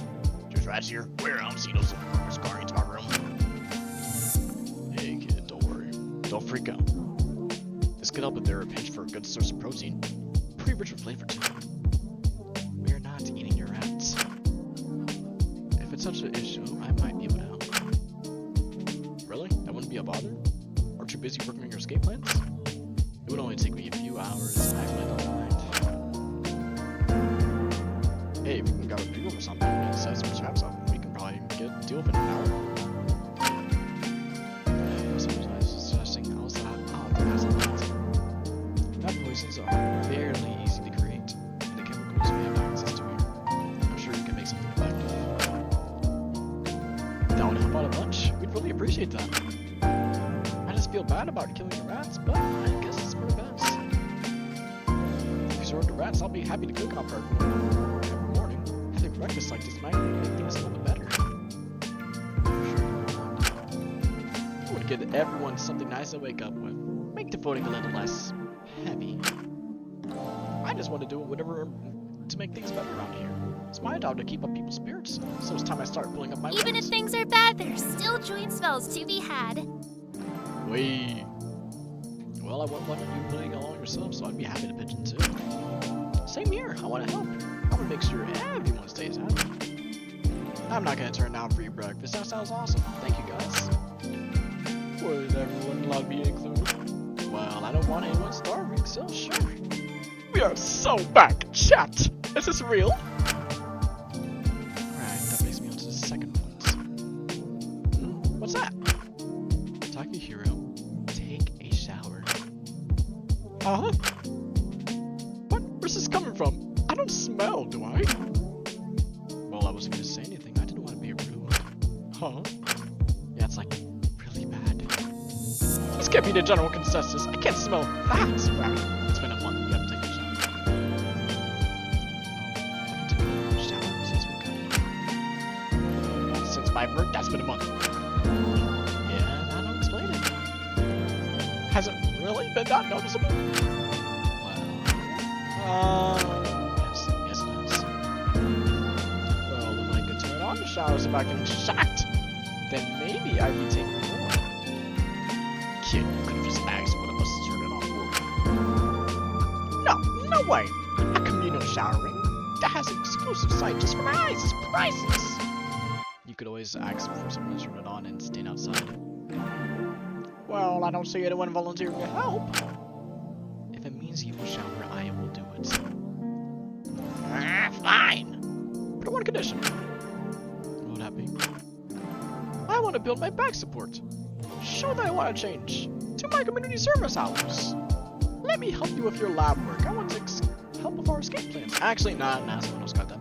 There's rats here? Where? I don't see those rats going into my room. Hey kid, don't worry. Don't freak out. This could help if they're a pinch for a good source of protein. Pretty rich with flavor too. We're not eating your rats. If it's such an issue, I might be able to help. Really? That wouldn't be a bother? Aren't you busy working on your escape plans? It would only take me a few hours. I really don't mind. Hey, if we can grab a big room or something and set some traps up, we can probably deal with it in an hour. Poisons are fairly easy to create, and the chemicals we have access to here. I'm sure you can make something effective. That would help out a bunch. We'd really appreciate that. I just feel bad about killing the rats, but I guess it's for the best. If you sort the rats, I'll be happy to cook up for everyone every morning. Having breakfast like this might make things a little bit better. It would give everyone something nice to wake up with. Make the voting a little less heavy. I just want to do whatever to make things better around here. It's my job to keep up people's spirits, so it's time I start pulling up my Even wins. if things are bad, there's still joy and spells to be had. Wait. Well, I won't let you playing along yourself, so I'd be happy to pitch in too. Same here. I want to help. I want to make sure everyone stays happy. I'm not gonna turn down free breakfast. That sounds awesome. Thank you, guys. Would everyone love be included? Well, I don't want anyone starving, so sure. We are so back, chat. Is this real? Alright, that brings me on to the second point. What's that? Takahiro, take a shower. Huh? What? Where's this coming from? I don't smell, do I? Well, I wasn't gonna say anything. I didn't want to be rude. Huh? Yeah, it's like really bad. This can't be the general consensus. I can't smell that. Right. It's been a month. You have to take a shower. Since my birthday, that's been a month. Yeah, that'll explain it. Has it really been that noticeable? Well, yes it has. Well, if I could turn on the showers if I can shocked, then maybe I'd be taking more. Kid, you could have just asked one of us to turn it on for. No way! A communal showering that has an exclusive site just for my eyes is priceless! You could always ask for someone to turn it on and stand outside. Well, I don't see anyone volunteering to help. If it means you will shower, I will do it. Fine! But on one condition. What would that be? I want to build my back support. Show that I want to change to my community service hours. Let me help you with your lab work. I want to help with our escape plans. Actually, nah, someone else got that.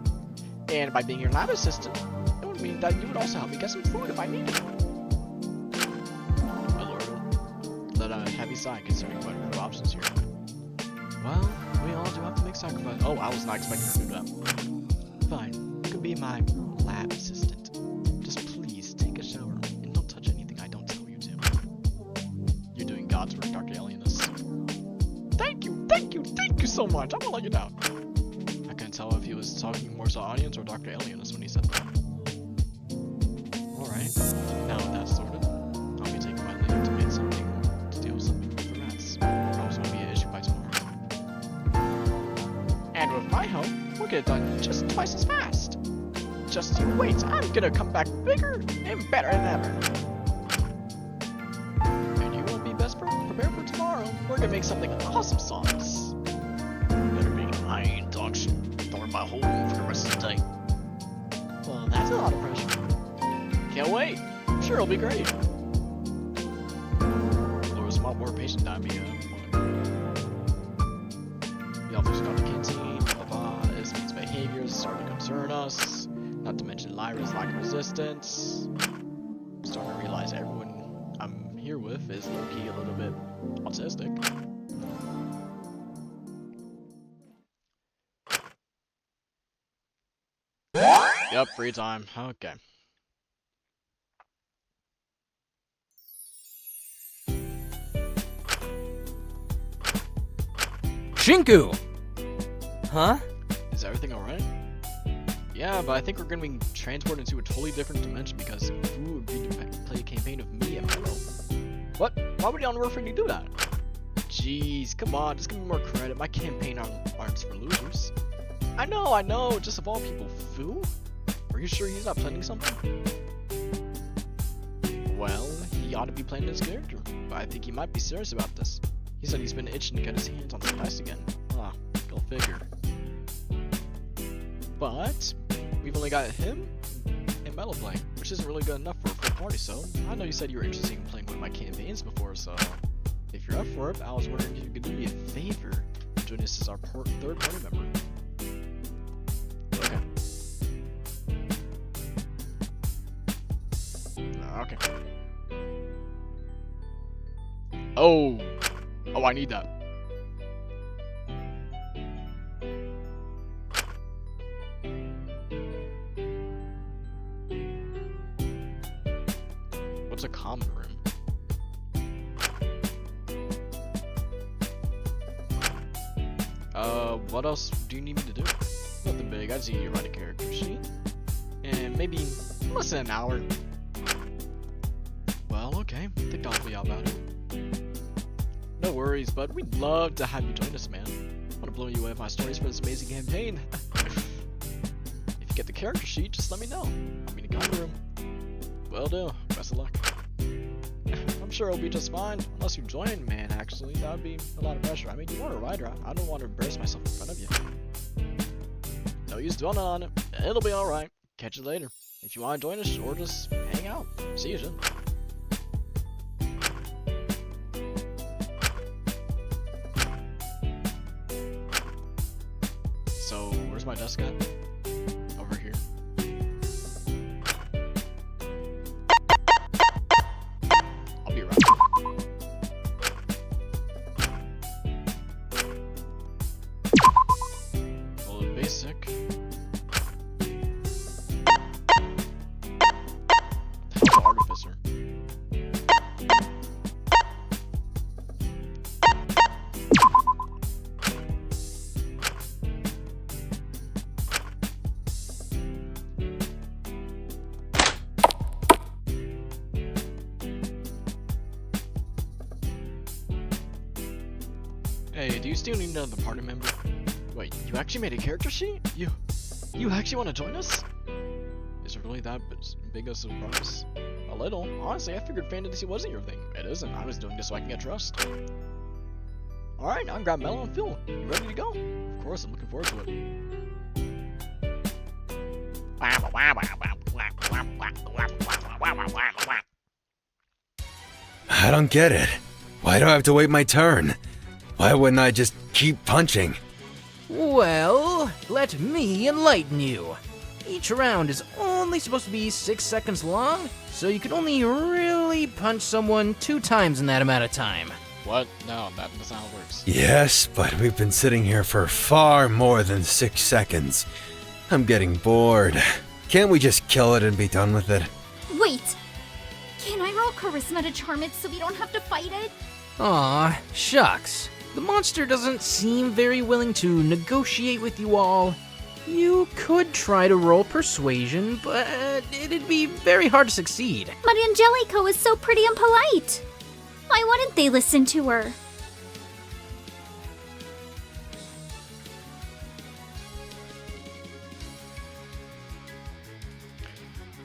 And by being your lab assistant, it would mean that you would also help me get some food if I needed it. Let a heavy sigh concerning what are the options here. Well, we all do have to make sacrifices. Oh, I was not expecting her to do that. Fine, you can be my lab assistant. Just please take a shower and don't touch anything I don't tell you to. You're doing God's work, Dr. Alienus. Thank you so much. I won't let you down. I couldn't tell if he was talking more to the audience or Dr. Alienus when he said that. Alright, now that that's sorted, I'll be taking my leave to make something to deal with something with the rats. Probably won't be an issue by tomorrow. And with my help, we'll get it done just twice as fast. Just you wait, I'm gonna come back bigger and better than ever. And you will be best prepared for tomorrow. We're gonna make something awesome sauce. Better be I ain't dog shit. Throwing my whole room for the rest of the day. Well, that's a lot of pressure. Can't wait. I'm sure it'll be great. Laura's a lot more patient than me. The author's got the canteen, blah blah. This means behaviors starting to concern us. Not to mention Lyra's lack of resistance. I'm starting to realize everyone I'm here with is low-key a little bit autistic. Yep, free time. Okay. Shinku! Huh? Is everything alright? Yeah, but I think we're gonna be transported into a totally different dimension because Fu would be to play a campaign of me and Mello. What? Why would you on Warframe do that? Jeez, come on, just give me more credit. My campaign aren't for losers. I know, just of all people, Fu? Are you sure he's not planning something? Well, he ought to be playing his character, but I think he might be serious about this. He said he's been itching to get his hands on some dice again. Ah, go figure. But we've only got him and Mello playing, which isn't really good enough for a full party, so I know you said you were interested in playing one of my campaigns before, so if you're up for it, I was wondering if you could do me a favor and join us as our third party member. Okay. Okay. Oh, I need that. What's a common room? What else do you need me to do? Nothing big, I just need you to write a character sheet. And maybe less than an hour. Well, okay, think I'll be out about it. No worries, bud, we'd love to have you join us, man. I want to blow you away with my stories for this amazing campaign. If you get the character sheet, just let me know. I'll be in the common room. Will do. Best of luck. I'm sure it'll be just fine, unless you join, man, actually. That would be a lot of pressure. I mean, you are a writer. I don't want to embarrass myself in front of you. No use dwelling on it. It'll be alright. Catch you later. If you want to join us, or just hang out. See you soon. So, where's my desk at? Over here. I'll be right back. Well, basic. How's artificer? Hey, do you still need another party member? Wait, you actually made a character sheet? You actually want to join us? Is it really that big a surprise? A little. Honestly, I figured fantasy wasn't your thing. It isn't. I was doing this so I can get trust. Alright, now I'm grabbing Mello and Phil. You ready to go? Of course, I'm looking forward to it. I don't get it. Why do I have to wait my turn? Why wouldn't I just keep punching? Well, let me enlighten you. Each round is only supposed to be 6 seconds long, so you can only really punch someone 2 times in that amount of time. What? No, that's not how it works. Yes, but we've been sitting here for far more than 6 seconds. I'm getting bored. Can't we just kill it and be done with it? Wait! Can I roll charisma to charm it so we don't have to fight it? Aw, shucks. The monster doesn't seem very willing to negotiate with you all. You could try to roll persuasion, but it'd be very hard to succeed. But Angelico is so pretty and polite. Why wouldn't they listen to her?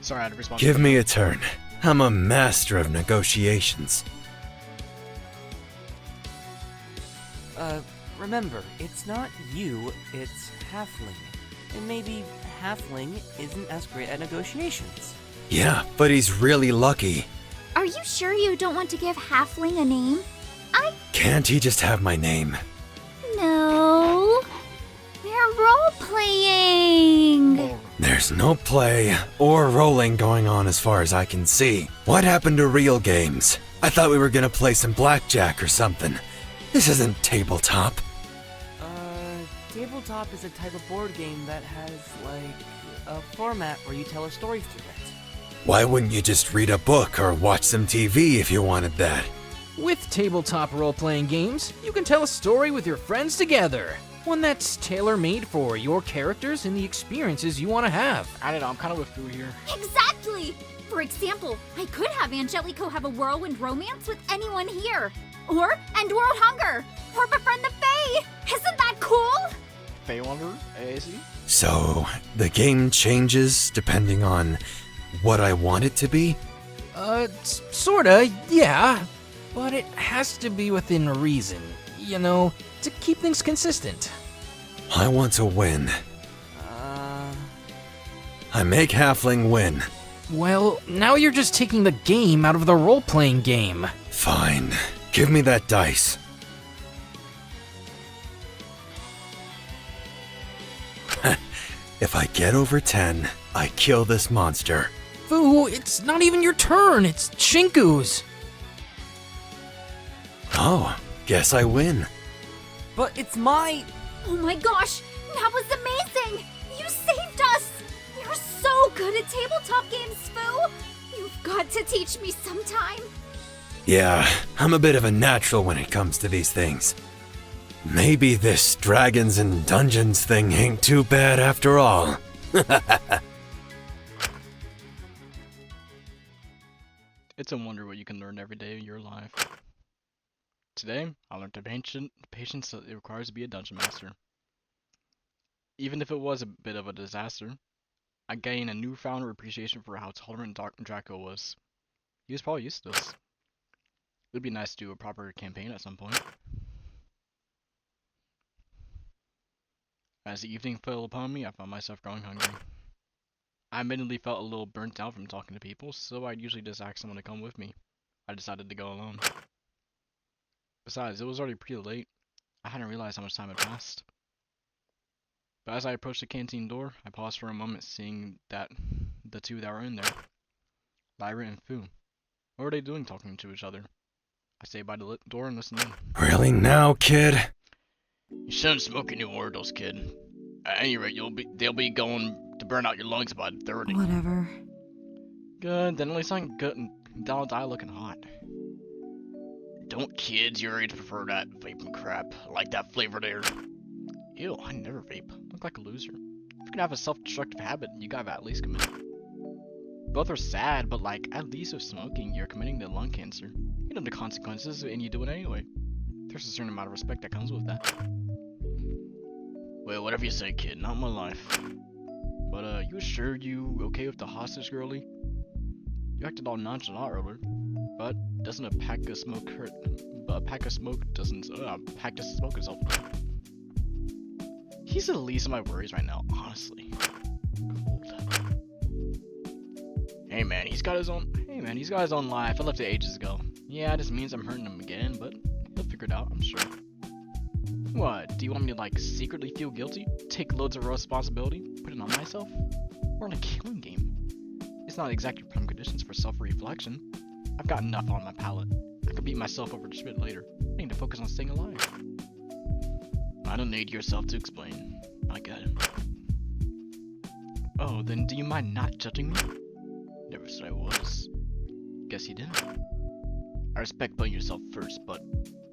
Sorry, I had to respond. Give me a turn. I'm a master of negotiations. Remember, it's not you, it's Halfling. And maybe Halfling isn't as great at negotiations. Yeah, but he's really lucky. Are you sure you don't want to give Halfling a name? Can't he just have my name? No. We're role-playing. There's no play or rolling going on as far as I can see. What happened to real games? I thought we were gonna play some blackjack or something. This isn't tabletop. Tabletop is a type of board game that has, like, a format where you tell a story through it. Why wouldn't you just read a book or watch some TV if you wanted that? With tabletop role-playing games, you can tell a story with your friends together. One that's tailor-made for your characters and the experiences you want to have. I don't know, I'm kind of with Fu here. Exactly! For example, I could have Angelico have a whirlwind romance with anyone here. Or end world hunger. Or befriend the Fae. Isn't that cool? Fae Wonder, AAC? So, the game changes depending on what I want it to be? Sorta, yeah. But it has to be within reason, you know, to keep things consistent. I want to win. I make Halfling win. Well, now you're just taking the game out of the role-playing game. Fine. Give me that dice. If I get over 10, I kill this monster. Fu, it's not even your turn, it's Shinku's. Oh, guess I win. But it's my... Oh my gosh, that was amazing! You saved us! You're so good at tabletop games, Fu! You've got to teach me sometime. Yeah, I'm a bit of a natural when it comes to these things. Maybe this dragons and dungeons thing ain't too bad after all. It's a wonder what you can learn every day of your life. Today, I learned the patience that it requires to be a dungeon master. Even if it was a bit of a disaster, I gained a newfound appreciation for how tolerant Draco was. He was probably used to this. It would be nice to do a proper campaign at some point. As the evening fell upon me, I found myself growing hungry. I admittedly felt a little burnt out from talking to people, so I'd usually just ask someone to come with me. I decided to go alone. Besides, it was already pretty late. I hadn't realized how much time had passed. But as I approached the canteen door, I paused for a moment, seeing that the two that were in there, Lyra and Fu. What were they doing talking to each other? I stayed by the door and listened in. Really now, kid? You shouldn't smoke any more of those, kid. At any rate, they'll be going to burn out your lungs by 30. Whatever. Good, then at least I'm good and I'll die looking hot. Don't kids your age prefer that vaping crap, like that flavored air? Ew, I never vape. Look like a loser. If you're gonna have a self-destructive habit, you gotta at least commit. Both are sad, but like, at least with smoking, you're committing to lung cancer. You know the consequences, and you do it anyway. There's a certain amount of respect that comes with that. Well, whatever you say, kid, not my life. But, you sure you okay with the hostage, girlie? You acted all nonchalant earlier, but doesn't a pack of smoke hurt? But a pack of smoke doesn't, pack doesn't smoke itself. He's the least of my worries right now, honestly. Cold. Hey man, he's got his own life. I left it ages ago. Yeah, this means I'm hurting him again, but he'll figure it out, I'm sure. What, do you want me to like secretly feel guilty? Take loads of responsibility? Put it on myself? We're in a killing game. It's not exactly prime conditions for self-reflection. I've got enough on my palate. I could beat myself over just a bit later. I need to focus on staying alive. I don't need yourself to explain. I get it. Oh, then do you mind not judging me? Never said I was. Guess you didn't. I respect putting yourself first, but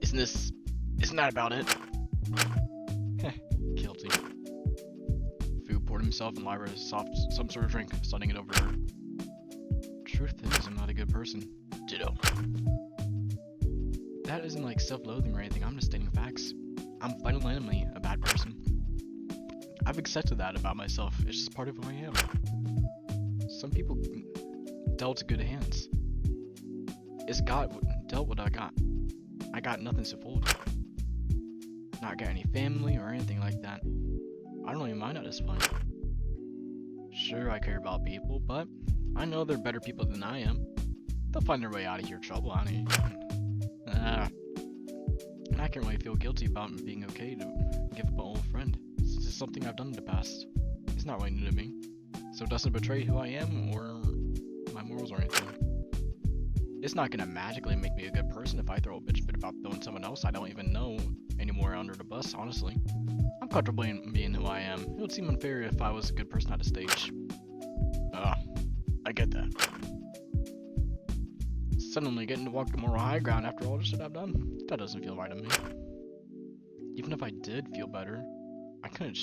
isn't that about it? Heh, guilty. Fu poured himself and Lyra some sort of drink, studying it over her. Truth is, I'm not a good person. Ditto. That isn't like self-loathing or anything, I'm just stating facts. I'm fundamentally a bad person. I've accepted that about myself, it's just part of who I am. Some people dealt good hands. It's God dealt what I got. I got nothing to fold. Not got any family or anything like that. I don't even mind at this point. Sure, I care about people, but I know they're better people than I am. They'll find their way out of your trouble, honey. And I can't really feel guilty about being okay to give up an old friend. This is something I've done in the past. It's not really new to me. So it doesn't betray who I am or my morals or anything. It's not gonna magically make me a good person if I throw a bitch fit about throwing someone else I don't even know anymore under the bus, honestly. I'm comfortable in being who I am. It would seem unfair if I was a good person at a stage. I get that. Suddenly getting to walk the moral high ground after all the shit I've done, that doesn't feel right to me. Even if I did feel better, I couldn't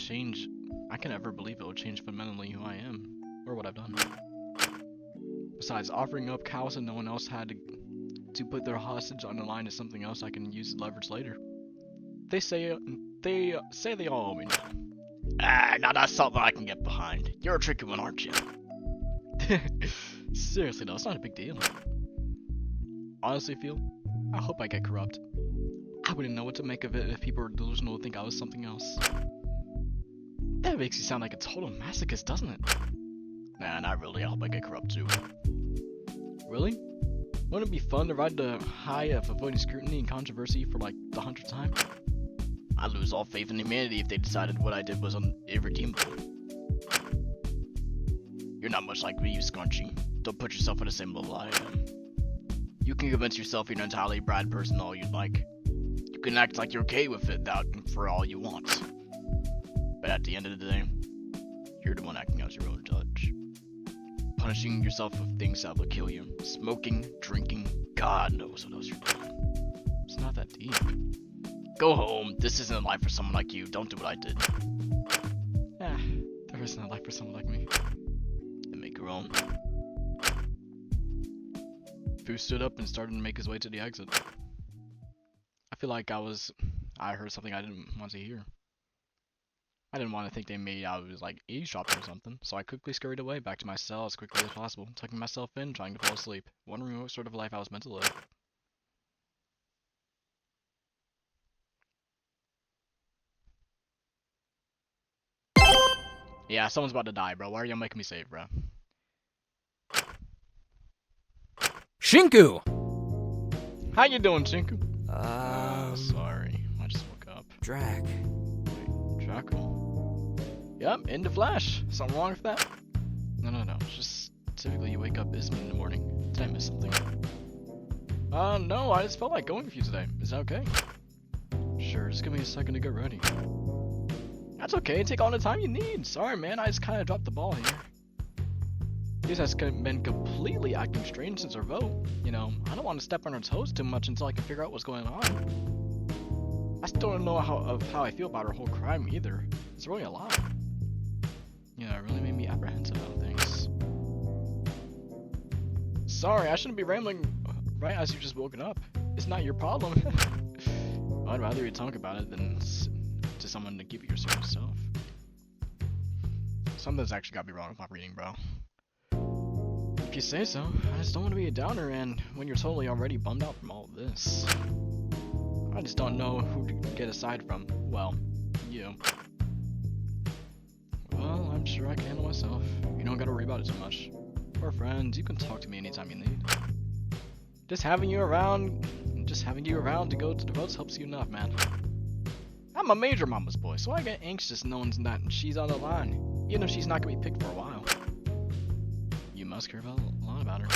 ever believe it would change fundamentally who I am, or what I've done. Besides, offering up cows and no one else had to put their hostage on the line is something else I can use as leverage later. They say they all owe me now. Now that's something I can get behind. You're a tricky one, aren't you? Seriously though, it's not a big deal. Honestly, I hope I get corrupt. I wouldn't know what to make of it if people were delusional to think I was something else. That makes you sound like a total masochist, doesn't it? Nah, not really. I hope I get corrupt too. Really? Wouldn't it be fun to ride the high of avoiding scrutiny and controversy for like the 100th time? I'd lose all faith in humanity if they decided what I did was irredeemable. You're not much like me, you Scrunchy. Don't put yourself on the same level I am. You can convince yourself you're an entirely bad person all you'd like. You can act like you're okay with it for all you want. But at the end of the day, you're the one acting as your own judge. Punishing yourself with things that will kill you. Smoking, drinking, God knows what else you're doing. It's not that deep. Go home. This isn't a life for someone like you. Don't do what I did. There isn't a life for someone like me. Then make your own. Fu stood up and started to make his way to the exit. I feel like I heard something I didn't want to hear. I didn't want to think they made I was like eavesdropping or something, so I quickly scurried away back to my cell as quickly as possible, tucking myself in, trying to fall asleep, wondering what sort of life I was meant to live. Yeah, someone's about to die, bro. Why are y'all making me save, bro? Shinku! How you doing, Shinku? Sorry. I just woke up. Drac. Wait, Draco? Yep, in the flash. Something wrong with that? No. It's just typically you wake up Isman in the morning. Did I miss something? No, I just felt like going with you today. Is that okay? Sure, just give me a second to get ready. That's okay, take all the time you need. Sorry, man, I just kind of dropped the ball here. This has been completely acting strange since our vote. You know, I don't want to step on her toes too much until I can figure out what's going on. I still don't know how I feel about her whole crime either. It's really a lot. You know, it really made me apprehensive about things. Sorry, I shouldn't be rambling right as you just woken up. It's not your problem. I'd rather you talk about it than to someone to keep it yourself. Something's actually got me wrong with my reading, bro. If you say so, I just don't want to be a downer, and when you're totally already bummed out from all of this. I just don't know who to get aside from. Well, you. Well, I'm sure I can handle myself. You don't gotta worry about it too much. We're friends, you can talk to me anytime you need. Just having you around to go to the votes helps you enough, man. I'm a major mama's boy, so I get anxious knowing that she's on the line, even if she's not gonna be picked for a while. You must care a lot about her.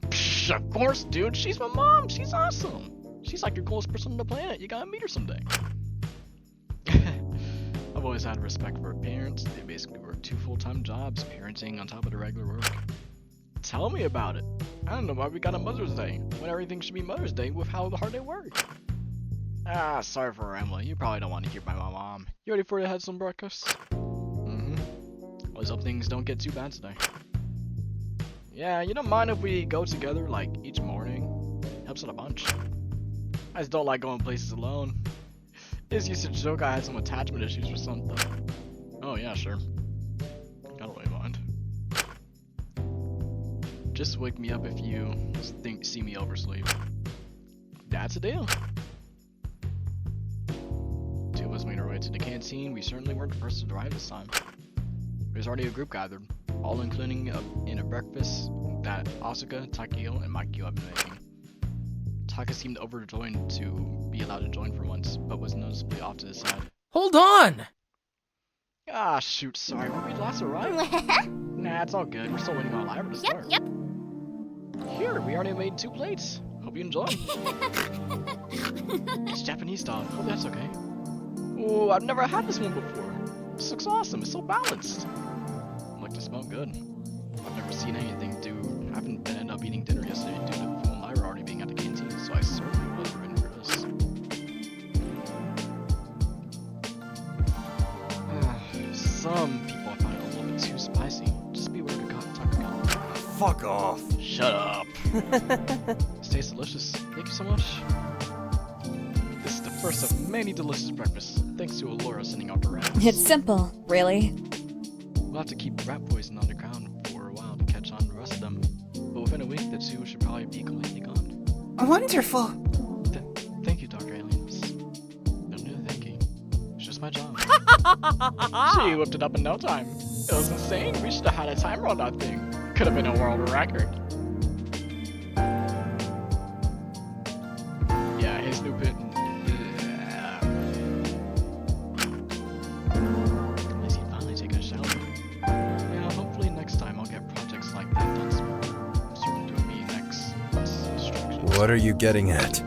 Psh, of course, dude. She's my mom. She's awesome. She's like your coolest person on the planet. You gotta meet her someday. I've always had respect for her parents. They basically work 2 full-time jobs, parenting on top of the regular work. Tell me about it. I don't know why we got a Mother's Day, when everything should be Mother's Day with how hard they work. Ah, sorry for rambling. You probably don't want to hear about my mom. You ready for to have some breakfast? Mm-hmm. Let's hope things don't get too bad today. Yeah, you don't mind if we go together, like, each morning? Helps out a bunch. I just don't like going places alone. This used to joke I had some attachment issues or something. Oh yeah, sure. I don't really mind. Just wake me up if you see me oversleep. That's a deal. 2 of us made our way to the canteen. We certainly weren't the first to arrive this time. There's already a group gathered, all including in a breakfast that Asuka, Takio, and Makio have been making. Taka seemed overjoyed to be allowed to join for once, but was noticeably off to the side. Hold on! Ah, shoot, sorry, were we last arrived? Nah, it's all good. We're still waiting on Lyra to start. Yep. Here, we already made 2 plates. Hope you enjoy. It's Japanese style. Hope that's okay. Ooh, I've never had this one before. This looks awesome. It's so balanced. Like to smell good. I've never seen anything I haven't ended up eating dinner yesterday due to Phil and Lyra already being at the canteen, so I certainly was ready for this. Some people find it a little bit too spicy. Just be aware to Takako. Fuck off. Shut up. This tastes delicious. Thank you so much. This is the first of many delicious breakfasts, thanks to Allura sending out the rats. It's simple, really. We'll have to keep rat poison on the ground for a while to catch on the rest of them, but within a week the 2 should probably be completely gone. Wonderful. Thank you, Dr. Aliens. No need to thank you. It's just my job. She whipped it up in no time. It was insane. We should have had a timer on that thing. Could have been a world record. Yeah, his new pit. Is he finally taking a shower? Yeah, hopefully next time I'll get projects like that done smooth. I'm certain to be next. Less instructions. What are you getting at?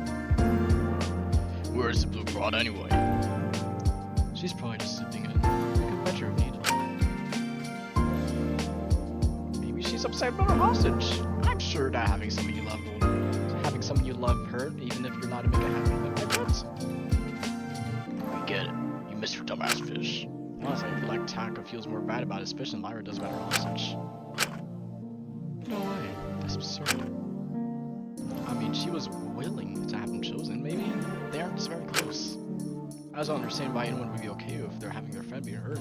Where's the blue broad anyway? She's probably just slipping in. I can bet you if needed. Maybe she's upset about her hostage. I'm sure that having someone you love hurt, even if you're not making it happen, I bet. I get it. You missed your dumbass fish. Honestly, I feel like Taka feels more bad about his fish than Lyra does about her hostage. No way. That's absurd. I mean, she was willing to have him chosen. Maybe they aren't just very close. I just don't understand why anyone would be okay if they're having their friend being hurt.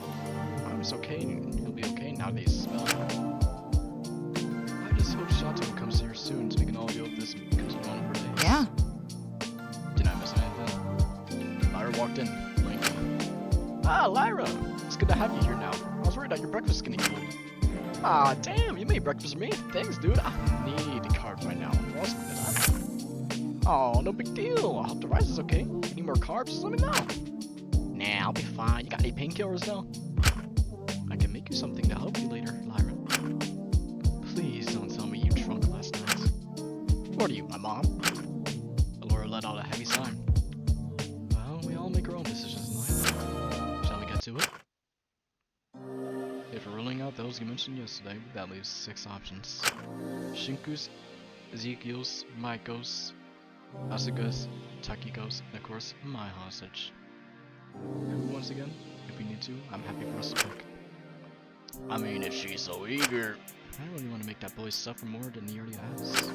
It's okay, he'll be okay now that he's smelled. I just hope Shato comes here soon so we can all deal with this because we want it for days. Yeah. Did I miss anything? Lyra walked in, blinking. Ah, Lyra! It's good to have you here now. I was worried that your breakfast was getting cold. Ah, damn, you made breakfast for me. Thanks, dude. I need the carbs right now. Or else I'm gonna die. Oh, no big deal. I hope the rice is okay. If you need more carbs, just let me know. Nah, I'll be fine. You got any painkillers though? I can make you something to help you later, Lyra. Please don't tell me you drunk last night. What are you, my mom? Laura let out a heavy sigh. Well, we all make our own decisions in life. Shall we get to it? If we're ruling out those you mentioned yesterday, that leaves 6 options. Shinku's, Ezekiel's, Maiko's, Asuka's, Takiko's, and of course, my hostage. Who once again? If we need to, I'm happy for us to pick. I mean, if she's so eager. I don't really want to make that boy suffer more than he already has.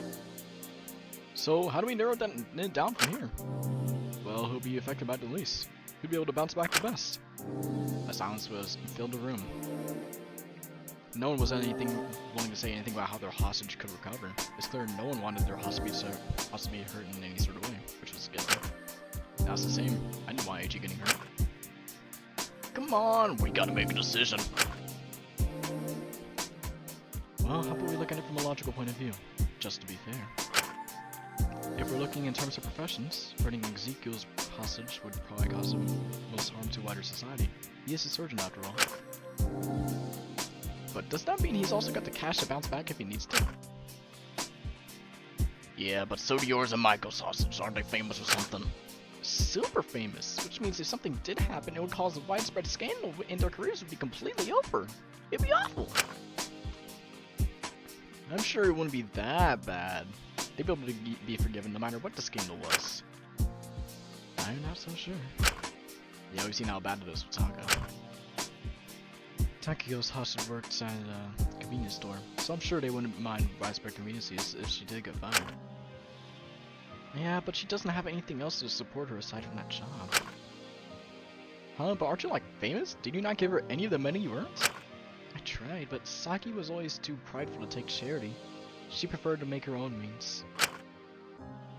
So, how do we narrow that down from here? Well, he'll be affected by the least. He'll be able to bounce back the best. A silence filled the room. No one was willing to say anything about how their hostage could recover. It's clear no one wanted their hostage to be hurt in any sort of way, which was good. That's the same. I didn't want AG getting hurt. Come on, we gotta make a decision. Well, how about we look at it from a logical point of view, just to be fair. If we're looking in terms of professions, hurting Ezekiel's hostage would probably cause him most harm to wider society. He is a surgeon after all. But does that mean he's also got the cash to bounce back if he needs to? Yeah, but so do yours and Michael's hostage. Aren't they famous or something? Super famous, which means if something did happen, it would cause a widespread scandal and their careers would be completely over. It'd be awful. I'm sure it wouldn't be that bad. They'd be able to be forgiven no matter what the scandal was. I'm not so sure. Yeah, we've seen how bad it is with Taka. Takiko's hostage worked at a convenience store, so I'm sure they wouldn't mind widespread conveniences if she did get fired. Yeah, but she doesn't have anything else to support her aside from that job. Huh, but aren't you like famous? Did you not give her any of the money you earned? I tried, but Saki was always too prideful to take charity. She preferred to make her own means.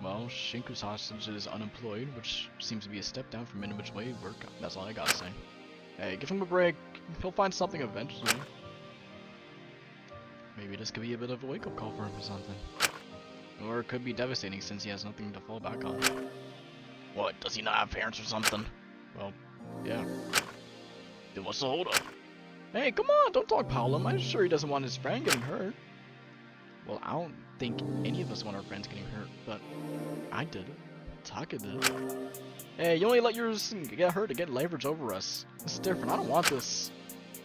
Well, Shinku's hostage is unemployed, which seems to be a step down from minimum wage work. That's all I gotta say. Hey, give him a break. He'll find something eventually. Maybe this could be a bit of a wake-up call for him or something. Or it could be devastating since he has nothing to fall back on. What, does he not have parents or something? Well, yeah. Then what's the hold up? Hey, come on, don't talk Paolo. I'm sure he doesn't want his friend getting hurt. Well, I don't think any of us want our friends getting hurt, but I did. Taka did. Hey, you only let yours get hurt to get leverage over us. This is different. I don't want this.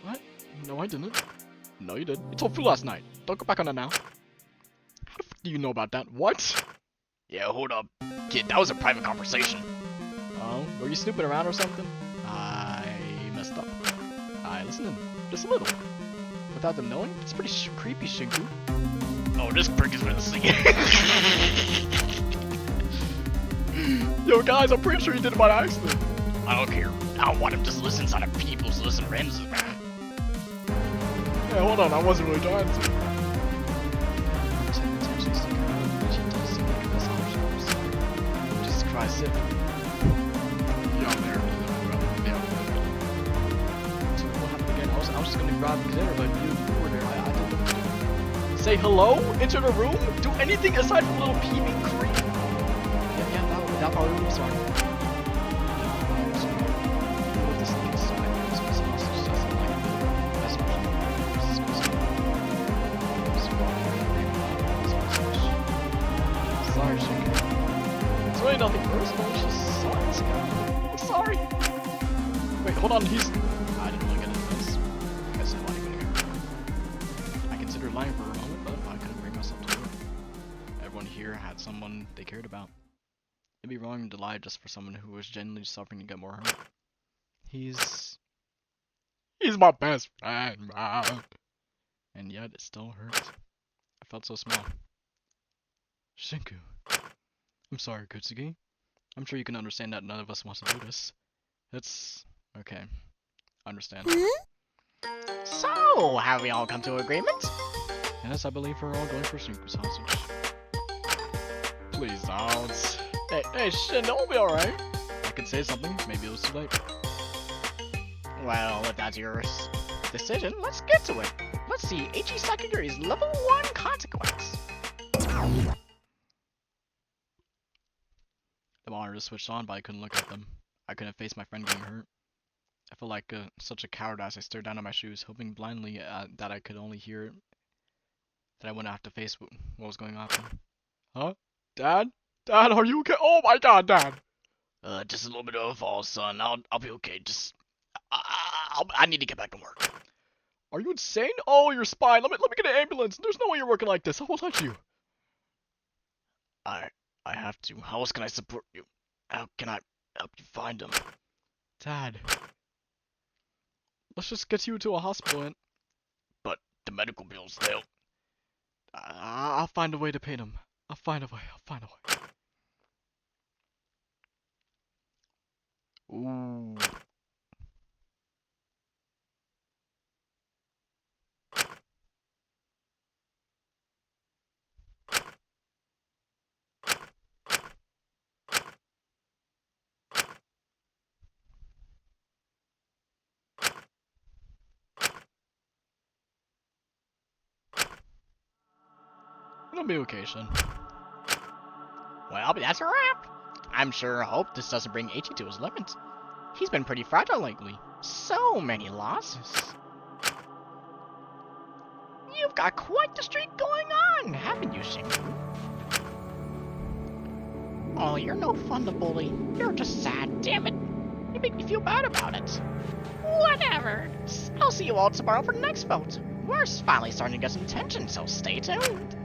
What? No, I didn't. No, you did. You told Fu last night. Don't go back on that now. How the fuck do you know about that? What? Yeah, hold up. Kid, that was a private conversation. Oh, were you snooping around or something? I messed up. I listened in. Just a little. Without them knowing? It's pretty creepy, Shinku. Oh, this prick is menacing. Yo, guys, I'm pretty sure he did it by accident. I don't care. I don't want him just listening to other people's listen randoms, man. Hey, hold on. I wasn't really trying to. Jesus Christ, Sip. Yo, there. So what happened again? I was just gonna grab dinner, but you were there. I didn't know. Say hello? Enter the room? Do anything aside from a little peeping creep? Yeah, that probably was fine. Sorry, Shinka. It's really nothing personal, it's just sorry. I'm sorry. Wait, hold on, he's... I didn't really get into this. I guess I'm lying here. I considered lying for a moment, but I couldn't bring myself to do it. Everyone here had someone they cared about. It'd be wrong to lie just for someone who was genuinely suffering to get more hurt. He's my best friend, man. And yet it still hurts. I felt so small. Shinku. I'm sorry, Kutsugi. I'm sure you can understand that none of us wants to do this. It's okay. Understand. So, have we all come to agreement? Yes, I believe we're all going for Shinku's hostage. Please don't. Hey, Shin, it'll be alright. I could say something, maybe it was too late. Well, if that's your decision, let's get to it. Let's see Ichi Sakaguri's level 1 consequence. The monitors switched on, but I couldn't look at them. I couldn't face my friend getting hurt. I felt like such a coward as I stared down at my shoes, hoping blindly that I could only hear that I wouldn't have to face what was going on. Huh? Dad? Dad, are you okay? Oh my god, Dad! Just a little bit of a fall, son. I'll be okay. Just, I need to get back to work. Are you insane? Oh, your spine. Let me get an ambulance. There's no way you're working like this. I won't let you. I have to. How else can I support you? How can I help you find him? Dad. Let's just get you to a hospital and... But the medical bills, I'll find a way to pay them. I'll find a way. Ooh. It'll be okay, Shin. Well, that's a wrap. I'm sure hope this doesn't bring Ichi to his limit. He's been pretty fragile lately. So many losses. You've got quite the streak going on, haven't you, Shinku? Oh, you're no fun to bully. You're just sad, damn it. You make me feel bad about it. Whatever. I'll see you all tomorrow for the next vote. We're finally starting to get some tension, so stay tuned.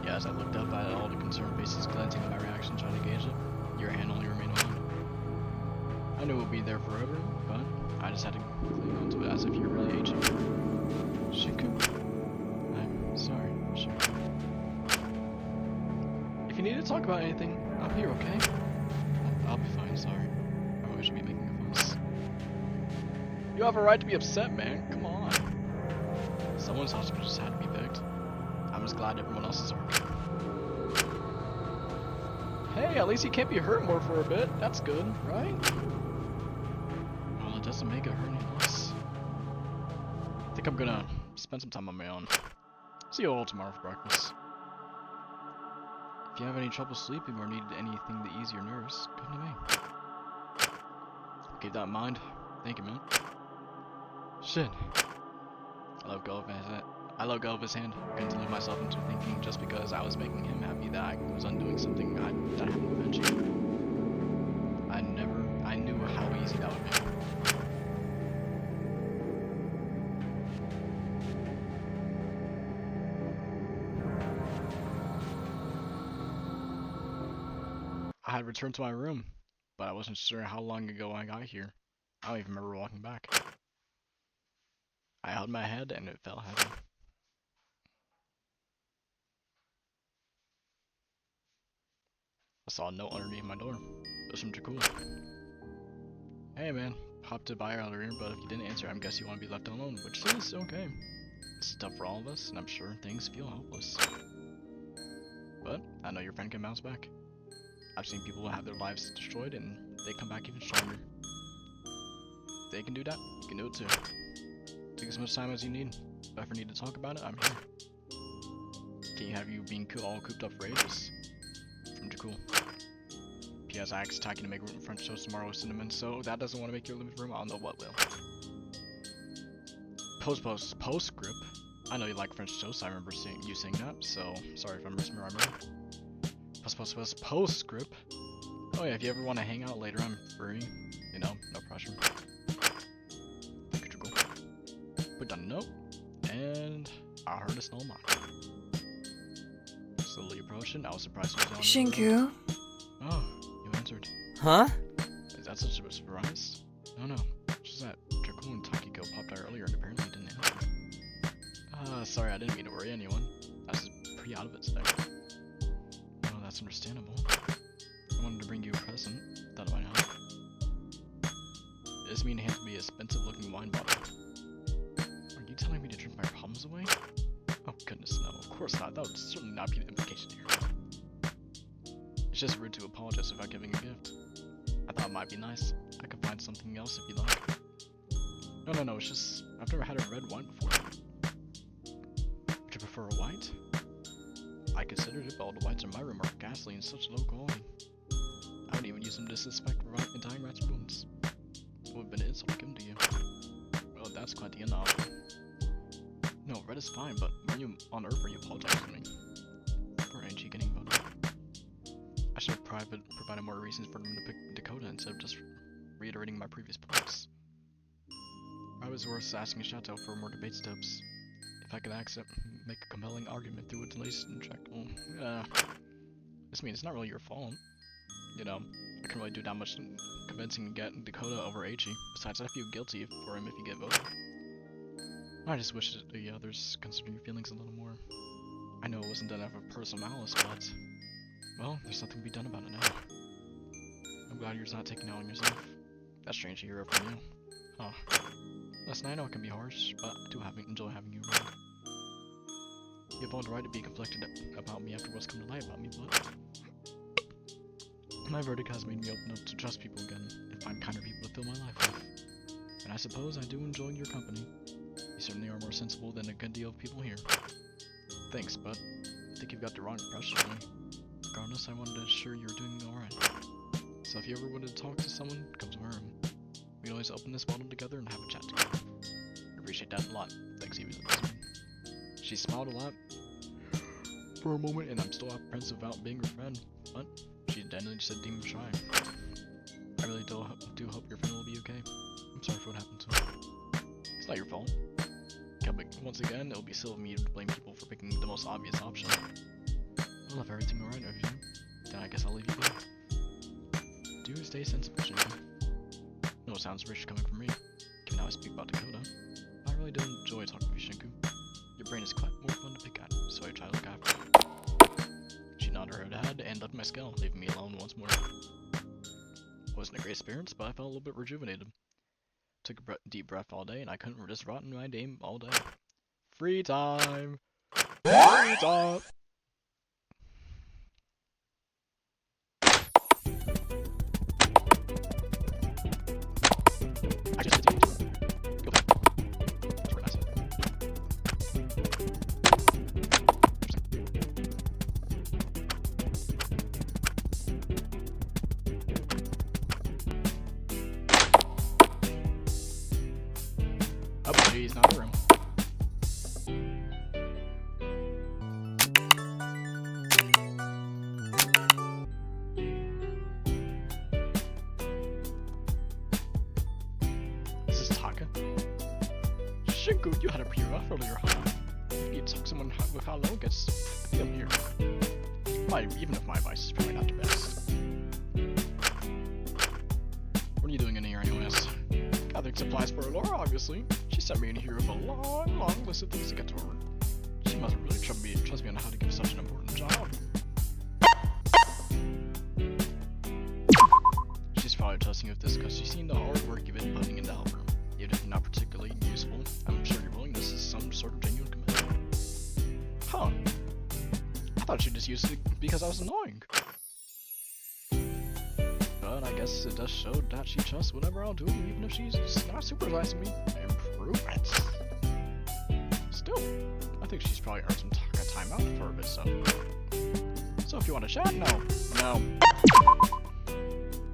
Yeah, as I looked up at all the concerned faces glancing at my reaction, trying to gauge it, your hand only remained on. I knew it would be there forever, but I just had to cling onto it as if you're really aging. Shinku? I'm sorry, Shinku. If you need to talk about anything, I'm here, okay? I'll be fine, sorry. I always should be making a fuss. You have a right to be upset, man. Come on. Someone's husband just had to be picked. I'm just glad everyone else is okay. Hey, at least you can't be hurt more for a bit. That's good, right? Well, it doesn't make it hurt any less. I think I'm gonna spend some time on my own. See you all tomorrow for breakfast. If you have any trouble sleeping or need anything to ease your nerves, come to me. Keep that in mind. Thank you, man. Shit. I let go of his hand. I couldn't delude myself into thinking just because I was making him happy that I was undoing something that I hadn't avenged. I knew how easy that would be. I had returned to my room, but I wasn't sure how long ago I got here. I don't even remember walking back. I held my head and it felt heavy. I saw a note underneath my door. It was from Jakul. Hey man, popped it by earlier, but if you didn't answer, I guess you want to be left alone, which is okay. This is tough for all of us, and I'm sure things feel hopeless. But I know your friend can bounce back. I've seen people have their lives destroyed, and they come back even stronger. If they can do that, you can do it too. Take as much time as you need. If I ever need to talk about it, I'm here. Can't have you being all cooped up for ages. From Jakul. P.S. I asked Taki to make French toast tomorrow with cinnamon, so if that doesn't want to make your living room, I don't know what will. Postscript. I know you like French toast, I remember you saying that, so sorry if I'm misremembering. Postscript. Oh yeah, if you ever want to hang out later, I'm free. You know, no pressure. Put down a note, and I heard a small knock. Slowly approaching, I was surprised he was on. Shinku? Oh, you answered. Huh? Is that such a surprise? No, just that Jakul and Takiko popped out earlier and apparently didn't answer. Sorry, I didn't mean to worry anyone. I was pretty out of it today. Oh, that's understandable. I wanted to bring you a present. Thought it might help. Does this mean it has to be an expensive looking wine bottle? Are you telling me to drink my problems away? Oh goodness, no, of course not. That would certainly not be the implication here. It's just rude to apologize without giving a gift. I thought it might be nice. I could find something else if you like. No, it's just, I've never had a red wine before. Would you prefer a white? I considered it, but all the whites in my room are ghastly and such low quality. I wouldn't even use them to disinfect and tying rats' wounds. It would have been an insult to give them to you. Well, that's quite the end of it. No, red is fine, but when you on Earth are you apologizing to me? For Angie getting voted. I should have provided more reasons for them to pick Dakota instead of just reiterating my previous points. I was worth asking Chateau for more debate steps. If I could make a compelling argument through a delayed injectable. This means it's not really your fault. You know, I can't really do that much convincing to get Dakota over Aichi. Besides, I feel guilty for him if you get voted. I just wish that the others considered your feelings a little more. I know it wasn't done out of personal malice, but well, there's nothing to be done about it now. I'm glad you're not taking it out on yourself. That's strange to hear it from you. Huh. Listen, I know it can be harsh, but I do enjoy having you around. You have all the right to be conflicted about me after what's come to light about me, but my verdict has made me open up to trust people again and find kinder people to fill my life with. And I suppose I do enjoy your company. You certainly are more sensible than a good deal of people here. Thanks, but I think you've got the wrong impression of me. Regardless, I wanted to assure you were doing alright. So if you ever wanted to talk to someone, come to my room. We can always open this bottle together and have a chat together. I appreciate that a lot. Thanks, Evie. She smiled a lot for a moment, and I'm still apprehensive about being her friend, but she genuinely said demon shy. I really do hope your friend will be okay. I'm sorry for what happened to him. It's not your fault. Once again, it'll be silly of me to blame people for picking the most obvious option. I'll have everything alright over you. Then I guess I'll leave you be. Do stay sensible, Shinko. No, it sounds rich coming from me. Given how I speak about Dakota, I really do enjoy talking with you, Shinku. Your brain is quite more fun to pick at, so I try to look after it. She nodded her head and left my skull, leaving me alone once more. Wasn't a great experience, but I felt a little bit rejuvenated. Took a deep breath all day, and I couldn't just rot in my game all day. Free time! Free time! I just did it. Go back. That's where that's it. Oh, jeez, not the room. Shinku, you had a pretty rough earlier, huh? You took someone with how low gets feel here. Even if my advice is probably not the best. What are you doing in here anyways? Gathering supplies for Laura, obviously. She sent me in here with a long list of things to get to her. She must really trust me on how to give such an important job. She's probably trusting you with this because she's seen the hard work you've been putting into help her. Even if not particularly useful, I'm sure your willingness is some sort of genuine commitment. Huh. I thought she just used it because I was annoying. But I guess it does show that she trusts whatever I'll do, even if she's not supervising me. Improvements. Still, I think she's probably earned some time out for a bit, so if you want to chat, no.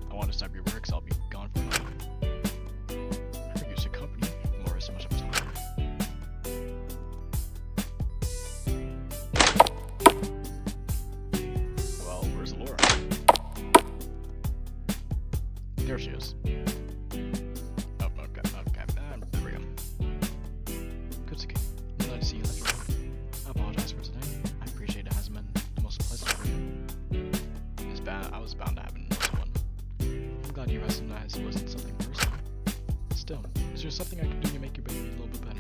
I want to stop your work, so I'll be gone for a while. There she is. Oh, okay, there we go. Kutsuki, I'm glad to see you left your room. I apologize for today. I appreciate it hasn't been the most pleasant for you. I was bound to happen to someone. I'm glad you recognized it wasn't something personal. Still, is there something I can do to make your baby a little bit better?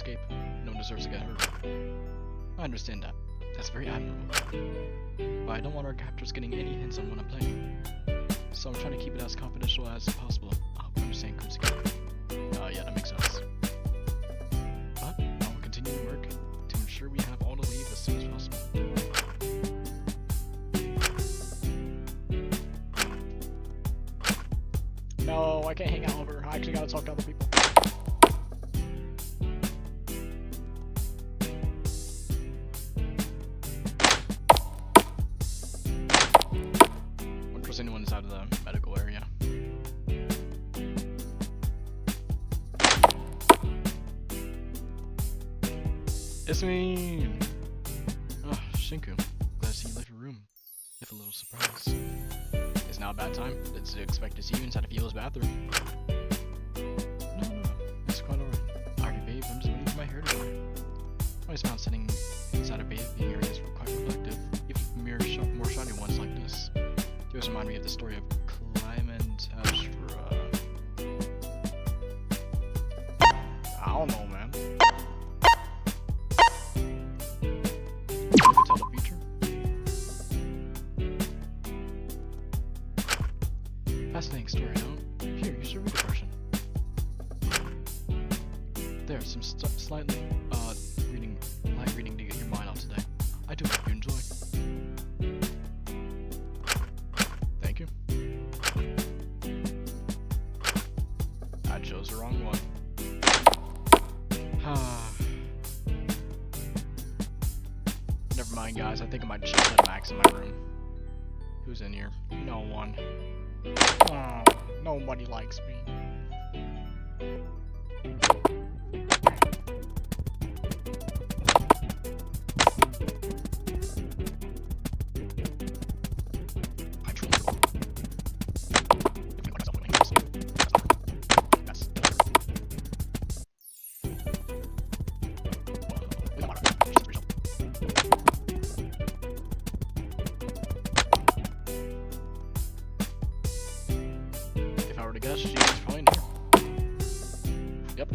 escape. No one deserves to get hurt. I understand that. That's very admirable. But I don't want our captors getting any hints on what I'm playing. So I'm trying to keep it as confidential as possible. I hope you understand, Kurzuki. Yeah, that makes sense. But I will continue to work to ensure we have all to leave as soon as possible. No, I can't hang out with her. I actually gotta talk to other people. Wonder if anyone inside of the medical area. It's me! Oh, Shinku. Glad to see you left your room. If a little surprised. It's now a bad time. Didn't expect to see you inside of Fio's bathroom. No. It's quite alright. Alright, babe, I'm just waiting for my hair to dry. I always found sitting inside of bathing areas were quite reflective, even more shiny ones like this. They always remind me of the story of Clementastra. I don't know, man. You can tell the future. Fascinating story, no? Here, you should read the version. There's some slightly, light reading to get your mind off today. I do hope you enjoy. Thank you. I chose the wrong one. Never mind, guys. I think I might just set Max in my room. Who's in here? No one. Oh, nobody likes me. If I were to guess, she's probably in here. Yep.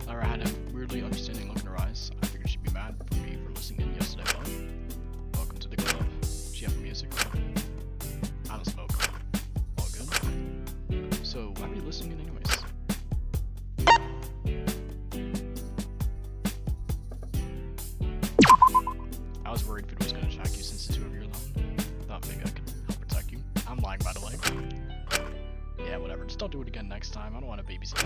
Lara had a weirdly understanding look in her eyes. I figured she'd be mad for me for listening in yesterday, but welcome to the club. She offered me a cigarette. I don't smoke. All good? So, why were you listening in anyways? I was worried Fiddle was gonna attack you since the two of you are alone. Thought maybe I could help protect you. I'm lying, by the way. Yeah, whatever. Just don't do it again next time. I don't want to babysit.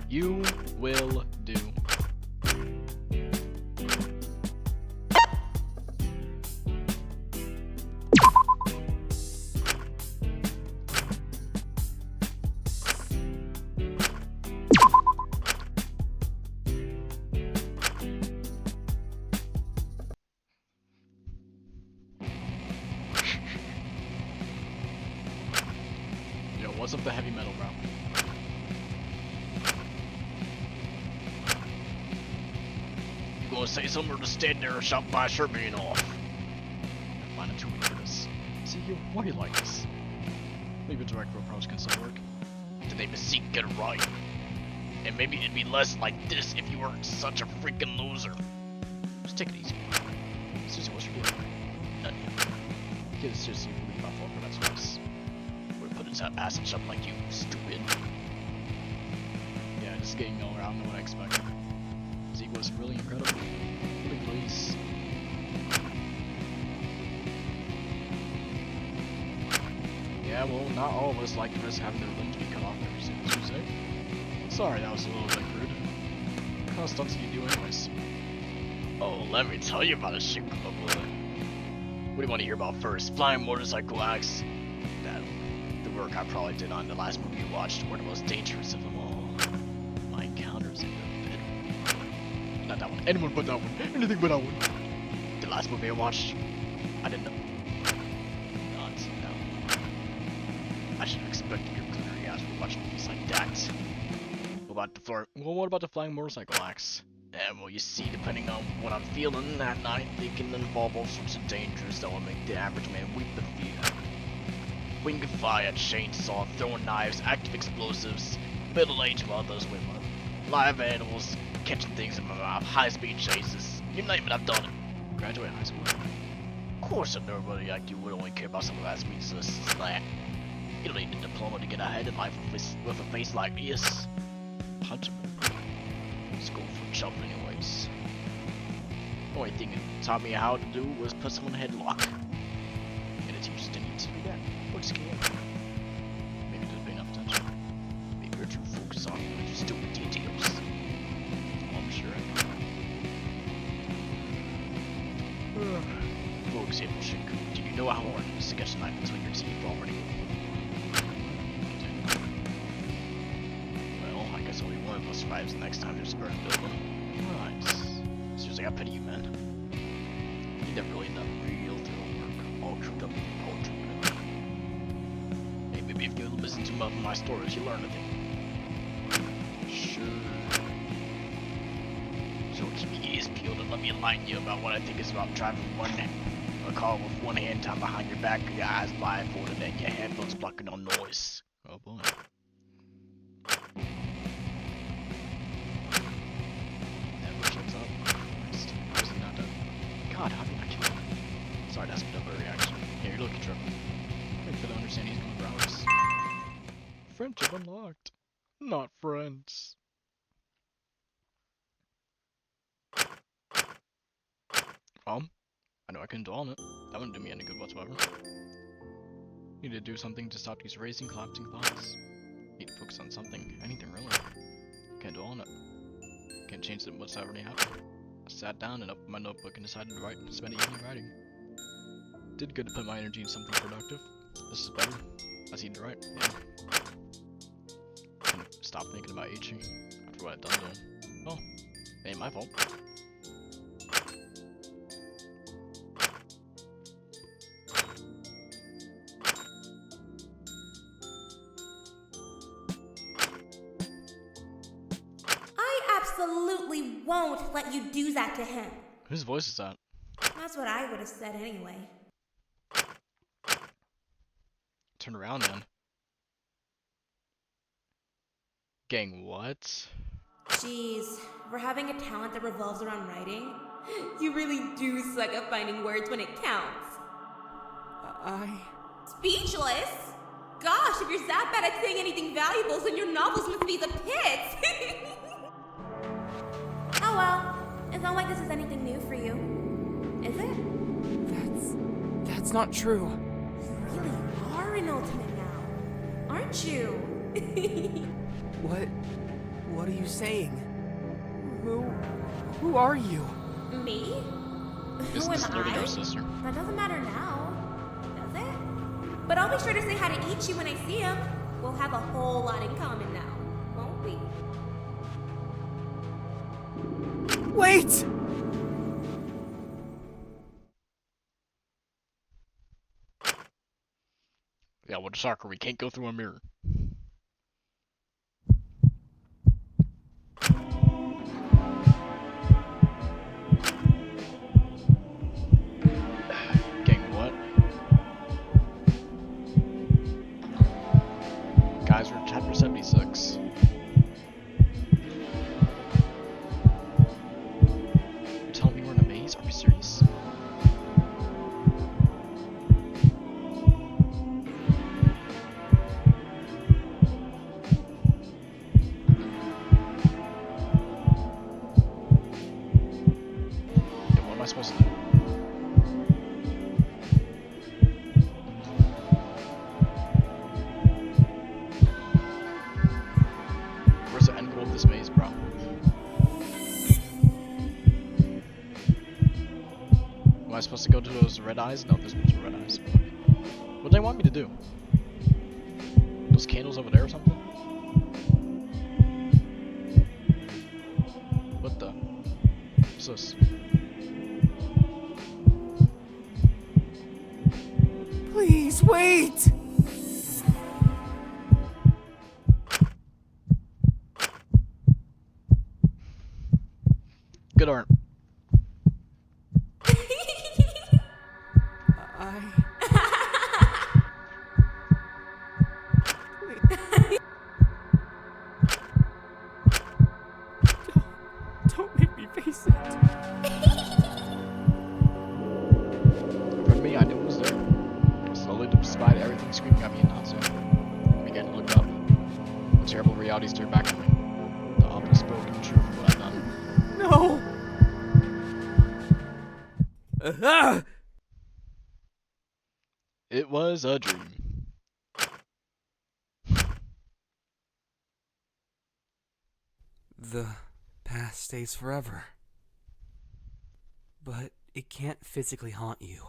You will do. Yo, what's up the heavy metal, bro? You gonna say something or just stand there and shout my shirt being off? I find it too weak for this. See, why are you like this? Maybe a direct approach can still work. The name is Zeke, get it right. And maybe it'd be less like this if you weren't such a freaking loser. Just take it easy. Susie, what's your deal? None yet. Kid is just really about fault for that stress. We're putting his ass in something like you, stupid. Yeah, just getting all around what I expected. Zeke was really incredible. Really please. Yeah, well, not all of us like to risk having their limbs be cut off every single Tuesday. Sorry, that was a little bit rude. What kind of stunts do you do anyways? Oh, let me tell you about a shit club. What do you want to hear about first? Flying motorcycle acts? The work I probably did on the last movie you watched were the most dangerous of them all. My encounters in the bedroom. Not that one. Anyone but that one. Anything but that one. The last movie I watched, I didn't know. Not no. I should have expected your clearing ass for watching movies like that. What about the flying motorcycle axe? And well, you see, depending on what I'm feeling that night, they can involve all sorts of dangers that will make the average man weep with fear. Wing of fire, chainsaw, throwing knives, active explosives, middle-aged mothers with live animals, catching things in my mouth, high-speed chases. You name it, I've done it. Graduate high school? Of course, a nobody like you would only care about some of that speed slack. You don't need a diploma to get ahead in life with a face like this. Punch him. School for chump anyways. Only thing it taught me how to do was put someone in a headlock. And it teaches didn't need to do that. Or scared. Maybe just pay enough attention. Maybe you're too focused on just stupid details. I'm sure I can. For example, Shinku, do you know how hard it is to catch a knife between your teeth already? Well, I guess only one of us survives the next time there's a burning building. Right. Seriously, I pity you, man. You never really done real thorough work, all cooked up with your poetry. Hey, maybe if you listen to my stories, you learn a thing. Sure. So keep your ears peeled and let me enlighten you about what I think is about driving a car with one hand tied behind your back, your eyes blindfolded, and your headphones blocking all noise. Oh boy. God, how did I kill him? Sorry, that's a double reaction. Here, look at Trevor. I could understand he's going to browse. Friendship unlocked. Not friends. I know I couldn't dwell on it. That wouldn't do me any good whatsoever. Need to do something to stop these racing, collapsing thoughts. Need to focus on something, anything really. Can't dwell on it. Can't change what's already happened. I sat down and opened my notebook and decided to spend the evening writing. Did good to put my energy into something productive. This is better. I seem to write, yeah. And stop thinking about Ichi after what I'd done to him. Oh, ain't my fault. Absolutely won't let you do that to him. Whose voice is that? That's what I would have said anyway. Turn around then. Gang, what? Jeez, for having a talent that revolves around writing, you really do suck at finding words when it counts. Speechless? Gosh, if you're that bad at saying anything valuable, then your novels must be the pits! Oh well, it's not like this is anything new for you, is it? That's not true. You really are an ultimate now, aren't you? What are you saying? Who are you? Me? This Who is am Dirty I? Ghost Sister. That doesn't matter now, does it? But I'll be sure to say hi to Ichi when I see him. We'll have a whole lot in common now, won't we? Wait! Yeah, with soccer, we can't go through a mirror. Gang, what? Guys, we're in chapter 76. You're telling me we're in a maze? Are you serious? What am I supposed to do? Where's the end goal of this maze, bro? Am I supposed to go to those red eyes? No, this one's red eyes. What do they want me to do? Those candles over there or something? What the? this? Please wait! Good art. Don't make me face it. For me, I knew it was there. Slowly, despite everything screaming at me and not so, I began to look up. The terrible reality stared back at me. The opposite spoken truth of what I'd done. No! It was a dream. The past stays forever. But it can't physically haunt you.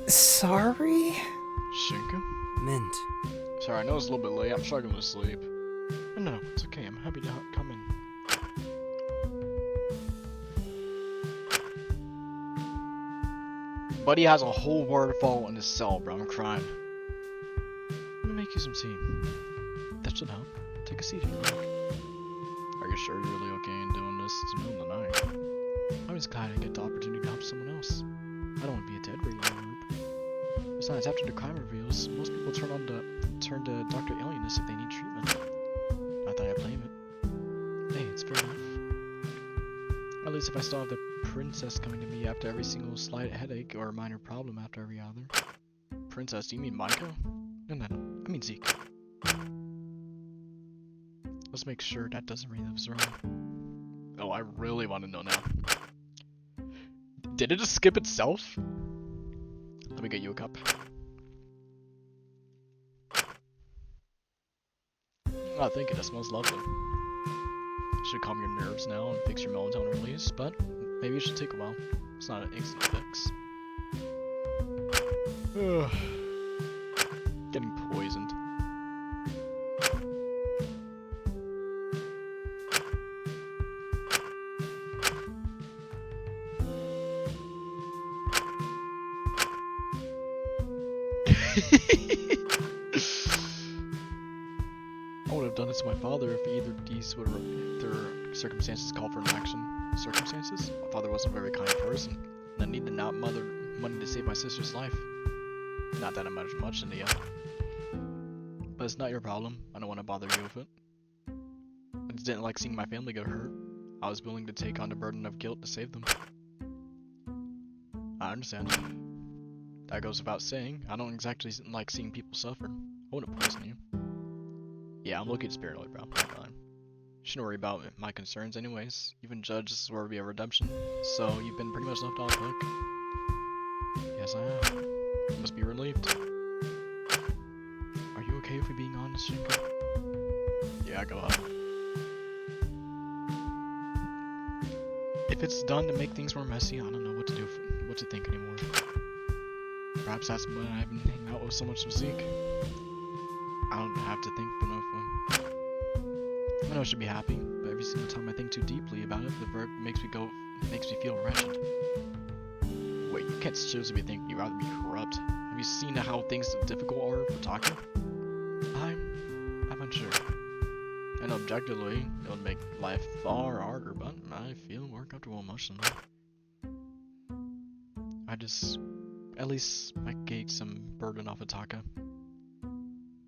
Sorry? Shinka? Mint. Sorry, I know it's a little bit late. I'm struggling to sleep. But no, it's okay. I'm happy to come in. Buddy has a whole waterfall in his cell, bro. I'm crying. Let me make you some tea. That should help. Take a seat if you like. Are you sure you're really okay in doing this? It's the middle of the night. I'm just glad I get the opportunity to help someone else. I don't want to be a dead regular group. Besides, after the crime reveals, most people turn to Dr. Alienness if they need treatment. Not that I blame it. Hey, it's fair enough. At least if I still have the princess coming to me after every single slight headache or minor problem after every other. Princess, do you mean Micah? No, I mean Zeke. Let's make sure that doesn't ring the wrong. Oh, I really want to know now. Did it just skip itself? Let me get you a cup. Oh, thank you, that smells lovely. Should calm your nerves now and fix your melatonin release, but maybe it should take a while. It's not an instant fix. Ugh. Getting poisoned. I would have done it to my father if either of these would have, their circumstances called for an action. Circumstances? My father wasn't a very kind person, and I needed not money to save my sister's life. Not that it mattered much in the end. But it's not your problem. I don't want to bother you with it. I just didn't like seeing my family get hurt. I was willing to take on the burden of guilt to save them. I understand. That goes without saying. I don't exactly like seeing people suffer. I wouldn't poison you. Yeah, I'm looking paranoid, bro. Shouldn't worry about my concerns anyways. Even Judge, this is where we have redemption. So you've been pretty much left off the hook. Yes, I have. You must be relieved. Are you okay with me being honest, Shinka? Yeah, go ahead. If it's done to make things more messy, I don't know what to do, what to think anymore. Perhaps that's why I've been hanging out with so much with Zeke. I don't have to think enough of him. I know I should be happy, but every single time I think too deeply about it, the verb makes me feel wretched. Wait, you can't seriously be thinking you'd rather be corrupt. Have you seen how things difficult are for talking? I'm unsure. And objectively, it would make life far harder, but I feel more comfortable emotionally. At least I gave some burden off of Taka.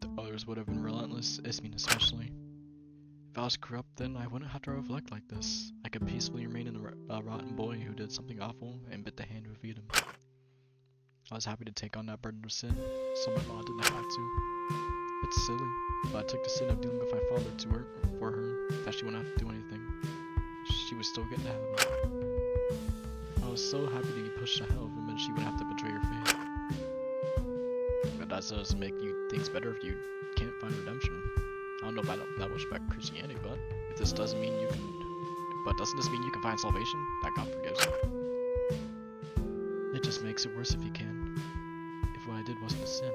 The others would have been relentless, Ismin especially. If I was corrupt, then I wouldn't have to reflect like this. I could peacefully remain in a rotten boy who did something awful and bit the hand who feed him. I was happy to take on that burden of sin, so my mom didn't have to. It's silly, but I took the sin of dealing with my father to her for her, that she wouldn't have to do anything. She would still get to heaven. I was so happy to be pushed to hell, and then she would have to betray her faith. But that doesn't make you things better if you can't find redemption. I don't know about that much about Christianity, but if this doesn't mean you can, doesn't this mean you can find salvation? That God forgives you. It just makes it worse if you can. If what I did wasn't a sin,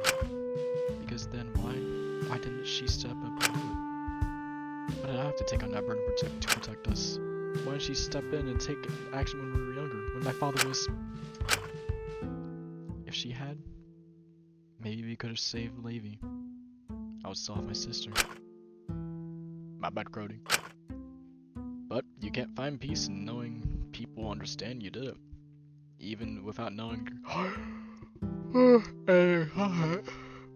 because then why didn't she step up and do it? Why did I have to take on that burden to protect us? Why didn't she step in and take action when we were younger, when my father was? If she had, maybe we could have saved Levi. I would still have my sister. My bad, Crody. But you can't find peace in knowing people understand you did it, even without knowing.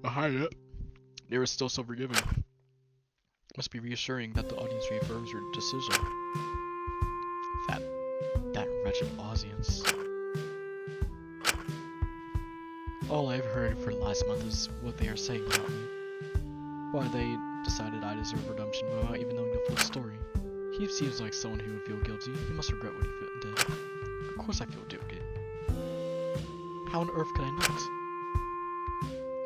Behind it, they were still so forgiving. It must be reassuring that the audience reaffirms your decision. That wretched audience. All I've heard for the last month is what they are saying about me. Why they decided I deserve redemption without even knowing the full story. He seems like someone who would feel guilty. He must regret what he did. Of course I feel guilty. How on earth could I not?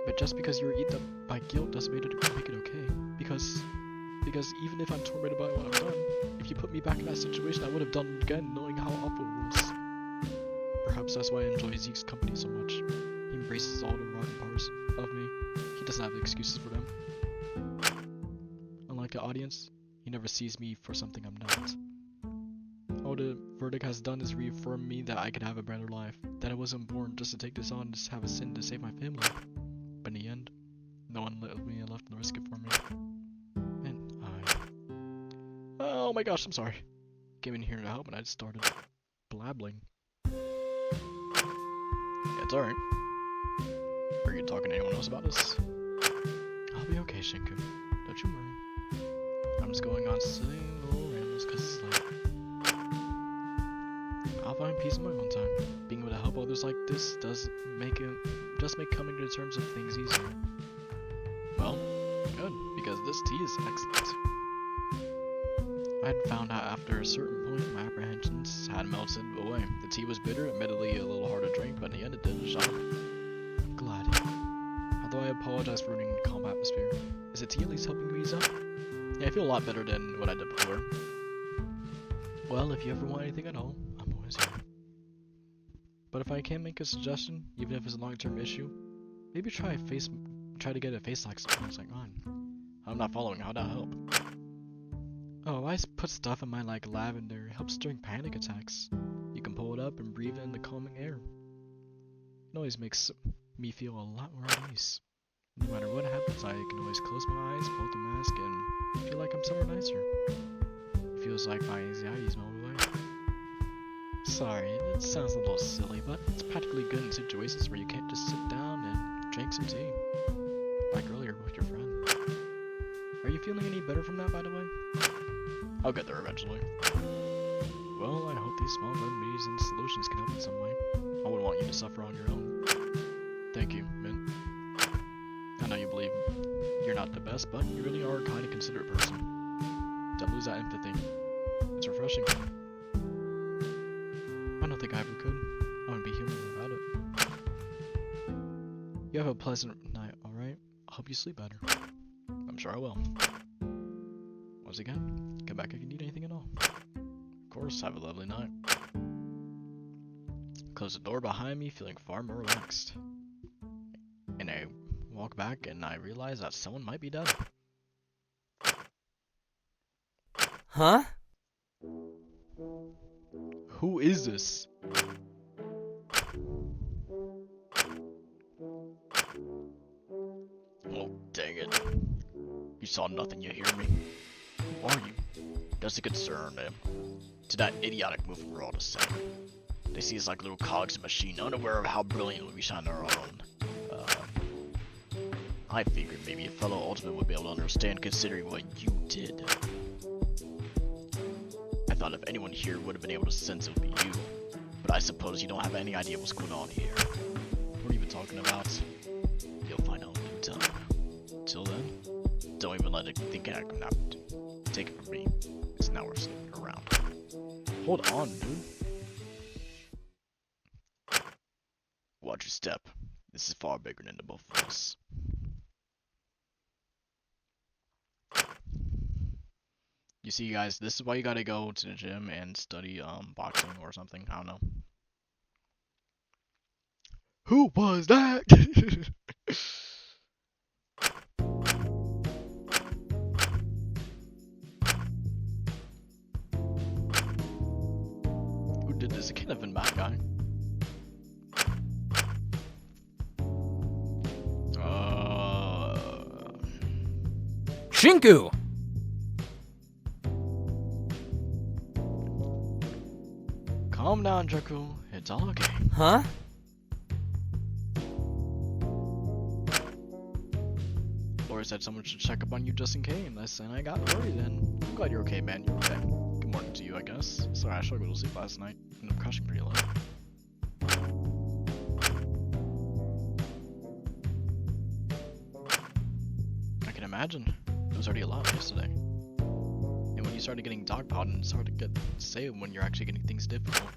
But just because you were eaten up by guilt doesn't make it okay. Because even if I'm tormented by what I've done, if you put me back in that situation, I would have done it again, knowing how awful it was. Perhaps that's why I enjoy Zeke's company so much. He embraces all the rotten parts of me. He doesn't have excuses for them. Unlike the audience, he never sees me for something I'm not. All the verdict has done is reaffirm me that I could have a better life, that I wasn't born just to take this on, just have a sin to save my family. But in the end, no one let me left to risk it for me. And oh my gosh, I'm sorry. Came in here to help and I just started blabbling. Yeah, it's alright. Are you talking to anyone else about this? I'll be okay, Shinku. Don't you worry. I'm just going on silly little rambles because it's like I'll find peace in my own time. Being able to help others like this does make coming to terms of things easier. Well, good, because this tea is excellent. I had found out after a certain point my apprehensions had melted away. The tea was bitter, admittedly a little hard to drink, but in the end it did the job. I'm glad. Although I apologize for ruining the calm atmosphere. Is the tea at least helping you ease up? Yeah, I feel a lot better than what I did before. Well, if you ever want anything at all, I'm always here. But if I can make a suggestion, even if it's a long-term issue, maybe try to get a face like on. I'm not following. How'd that help? Oh, I put stuff in my lavender. It helps during panic attacks. You can pull it up and breathe in the calming air. It always makes me feel a lot more at ease. No matter what happens, I can always close my eyes, pull up the mask, and feel like I'm somewhere nicer. It feels like my anxiety's melted away. Sorry, it sounds a little silly, but it's practically good in situations where you can't just sit down and drink some tea. Like earlier with your friend. Are you feeling any better from that, by the way? I'll get there eventually. Well, I hope these small remedies and solutions can help in some way. I wouldn't want you to suffer on your own. Thank you, Mint. I know you believe you're not the best, but you really are a kind and considerate person. Don't lose that empathy. It's refreshing. I don't think I ever could. I wouldn't be human without it. You have a pleasant night, alright? I hope you sleep better. I'm sure I will. Once again, come back if you need anything at all. Of course, have a lovely night. Close the door behind me, feeling far more relaxed. And I walk back and I realize that someone might be dead. Huh? Who is this? Oh, dang it. You saw nothing, you hear me? Who are you? Does it concern them? To that idiotic move, we're all the same. They see us like little cogs in a machine, unaware of how brilliantly we shine our own. I figured maybe a fellow Ultimate would be able to understand considering what you did. I thought if anyone here would have been able to sense it would be you. But I suppose you don't have any idea what's going on here. What are you even talking about? You'll find out in due time. Till then, don't even let it think I can not take it from me. It's now we're slipping around. Hold on, dude. Watch your step. This is far bigger than the both of us. You see, guys, this is why you gotta go to the gym and study boxing or something. I don't know. Who was that? Who did this? It can't have been that guy. Shinku! Calm down, Draco. It's all okay. Huh? Laura said someone should check up on you just in case, and I got worried then. I'm glad you're okay, man. You're okay. Good morning to you, I guess. Sorry, I struggled to sleep last night. Ended up crashing pretty late. I can imagine. It was already a lot yesterday. And when you started getting dogpiled, it's hard to get say when you're actually getting things difficult.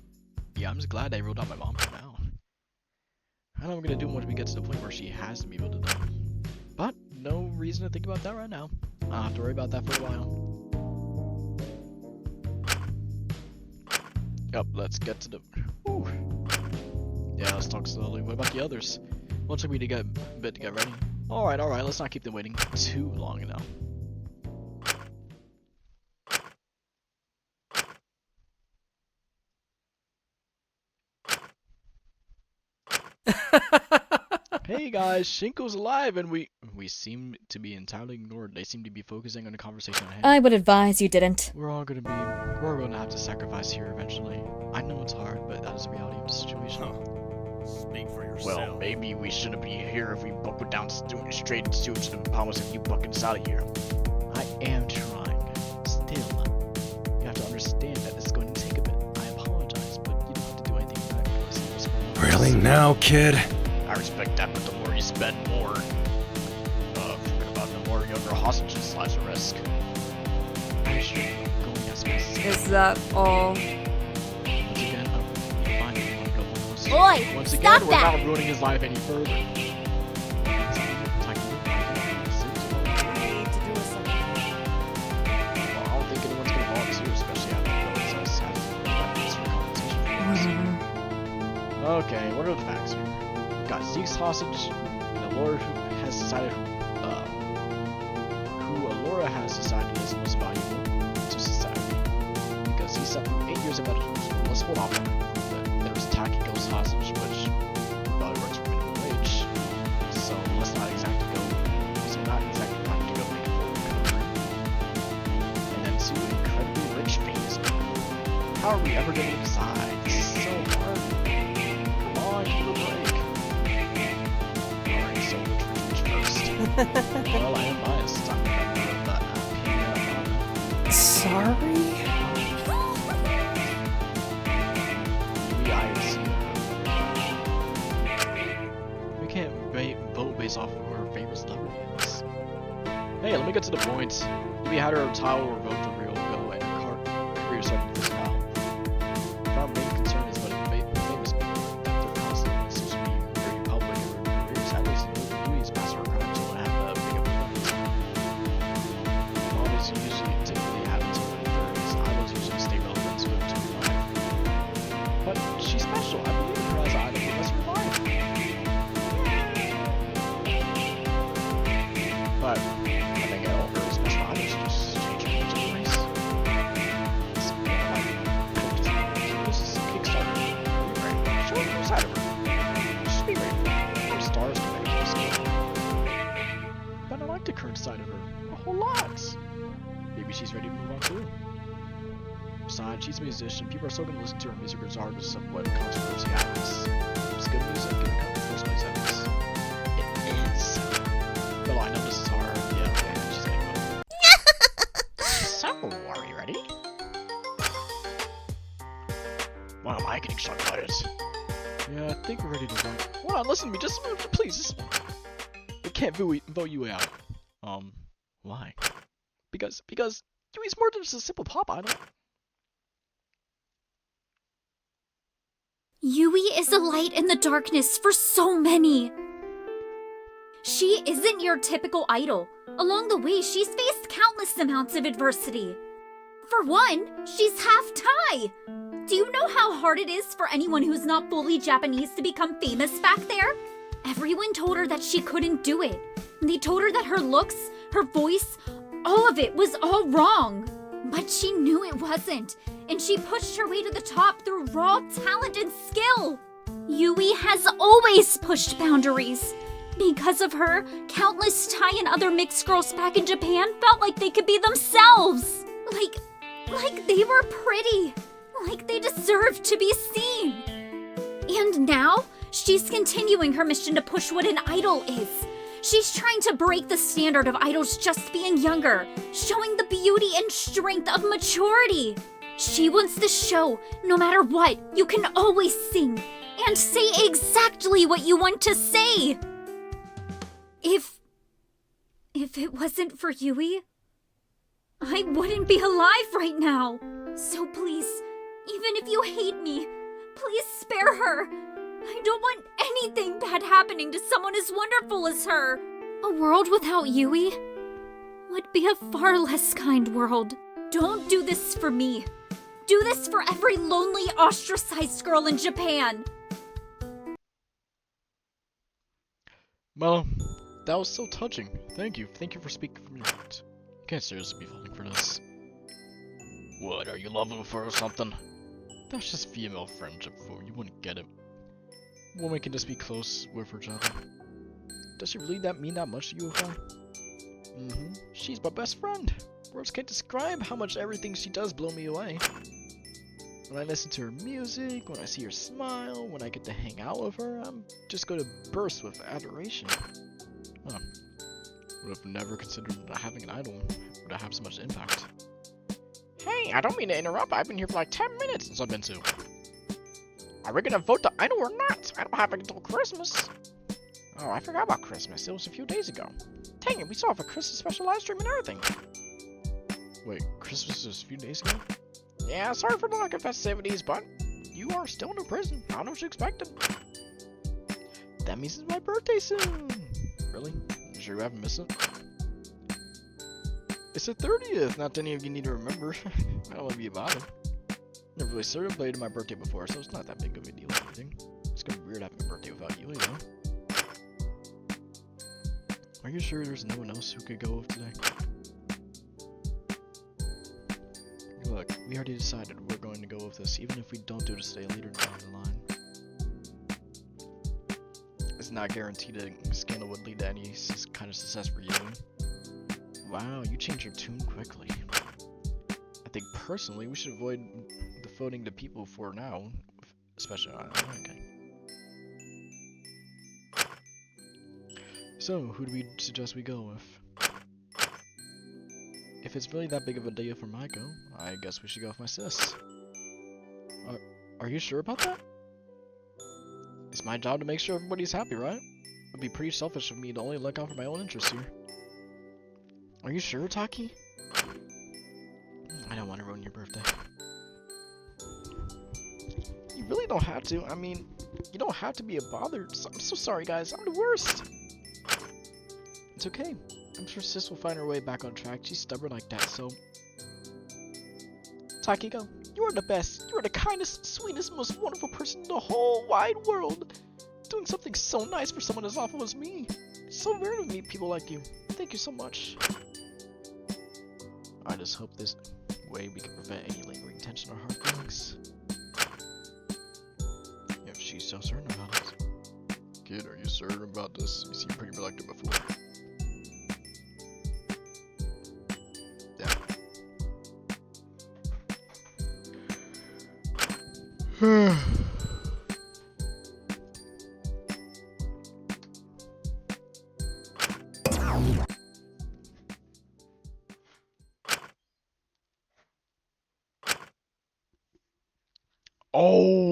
Yeah, I'm just glad I ruled out my mom for now. I don't know what I'm gonna do once we get to the point where she has to be able to die. But no reason to think about that right now. I'll have to worry about that for a while. Yep, let's get to the... Whew. Yeah, let's talk slowly. What about the others? Looks like we need to get a bit to get ready. Alright, let's not keep them waiting too long now. Hey guys, Shinko's alive and we seem to be entirely ignored. They seem to be focusing on the conversation at hand. I would advise you didn't. We're gonna have to sacrifice here eventually. I know it's hard, but that is the reality of the situation. Speak for yourself. Well, maybe we shouldn't be here if we buckled down straight into sewage and promise if you buck us out of here. I am trying. Still, you have to understand that this is going to take a bit. I apologize, but you don't have to do anything back. Really now, kid? I respect that, but the more you spend, the more younger hostages lives at risk. I should go and ask myself. Is that all? Once again, fine, you want to go home. Boy, Once stop again, we're that! not ruining his life any further. Well, I don't think anyone's gonna volunteer, especially after the us having Okay, what are the facts here? We've got Zeke's hostage, and Alora who has decided is most valuable to society. Because he suffered 8 years of medical school. Let's hold off on that. There's Takiko's hostage, which probably works for minimum wage. So let's not exactly have to go make a full recovery. And then two incredibly rich famous people. How are we ever going to decide? This is so hard. Come on, give a break. Alright, so which first? Well, I am biased. I'm Sorry? We can't vote based off of our favorite celebrities. Hey, let me get to the point. Yubi had her tile or vote the real go and her career started to now. Our main concern is letting famous people that they're constantly seems to be very public in their careers. At least Yubi's master crimes don't have a big of a models usually typically have until their 30s. Idols usually stay relevant to their 25. But she's special. I believe in her as an idol for the rest of her life. But I think all her special idols just change her into the race. It's this is a Kickstarter. Show her side of her. Just be ready. Her stars can make her skin. But I like the current side of her a whole lot. Maybe she's ready to move on too. Besides, she's a musician. People are still going to listen to her music regardless of what controversy happens. It's good music and it comes first place evidence. It is. Well, I know this is hard. Yeah, okay, she's gonna go. So, are you ready? Why am I getting shocked by this? Yeah, I think we're ready to go. Hold on, listen to me, just please. We can't vote you out. Why? Because Yui's more than just a simple pop idol. Yui is a light in the darkness for so many. She isn't your typical idol. Along the way, she's faced countless amounts of adversity. For one, she's half Thai. Do you know how hard it is for anyone who's not fully Japanese to become famous back there? Everyone told her that she couldn't do it. They told her that her looks, her voice, all of it was all wrong. But she knew it wasn't, and she pushed her way to the top through raw talent and skill. Yui has always pushed boundaries. Because of her, countless Thai and other mixed girls back in Japan felt like they could be themselves. Like they were pretty. Like they deserved to be seen. And now, she's continuing her mission to push what an idol is. She's trying to break the standard of idols just being younger, showing the beauty and strength of maturity. She wants to show, no matter what, you can always sing and say exactly what you want to say. If it wasn't for Yui, I wouldn't be alive right now. So please, even if you hate me, please spare her. I don't want anything bad happening to someone as wonderful as her. A world without Yui would be a far less kind world. Don't do this for me. Do this for every lonely, ostracized girl in Japan. Well, that was so touching. Thank you. Thank you for speaking from your heart. You can't seriously be falling for this. What, are you loving her or something? That's just female friendship for you wouldn't get it. Women can just be close with each other. Does she really mean that much to you, if I? She's my best friend. Words can't describe how much everything she does blow me away. When I listen to her music, when I see her smile, when I get to hang out with her, I'm just going to burst with adoration. Huh. Would have never considered that having an idol would have so much impact. Hey, I don't mean to interrupt. I've been here for like 10 minutes since I've been to. Are we gonna vote the idol or not? I don't have it until Christmas. Oh, I forgot about Christmas. It was a few days ago. Dang it, we still have a Christmas special live stream and everything. Wait, Christmas was a few days ago? Yeah, sorry for the lack of festivities, but you are still in prison. I don't know what you expected. That means it's my birthday soon. Really? You sure you haven't missed it? It's the 30th. Not any of you need to remember. I don't want to be about it. Never really celebrated my birthday before, so it's not that big of a deal or anything. It's gonna be weird having a birthday without you, though. Are you sure there's no one else who could go with today? Look, we already decided we're going to go with this, even if we don't do this today later down the line. It's not guaranteed a scandal would lead to any kind of success for you. Wow, you changed your tune quickly. I think personally we should avoid devoting to people for now, especially okay. So, who do we suggest we go with? If it's really that big of a deal for Maiko, I guess we should go with my sis. Are you sure about that? It's my job to make sure everybody's happy, right? It'd be pretty selfish of me to only look out for my own interests here. Are you sure, Taki? I don't want to ruin your birthday. You really don't have to. I mean, you don't have to be a bother. I'm so sorry, guys. I'm the worst. It's okay. I'm sure Sis will find her way back on track. She's stubborn like that, so... Taki, go. You are the best. You are the kindest, sweetest, most wonderful person in the whole wide world. Doing something so nice for someone as awful as me. It's so rare to meet people like you. Thank you so much. I just hope this way we can prevent any lingering tension or hard feelings. If she's so certain about it. Kid, are you certain about this? You seem pretty reluctant before. Yeah. Oh.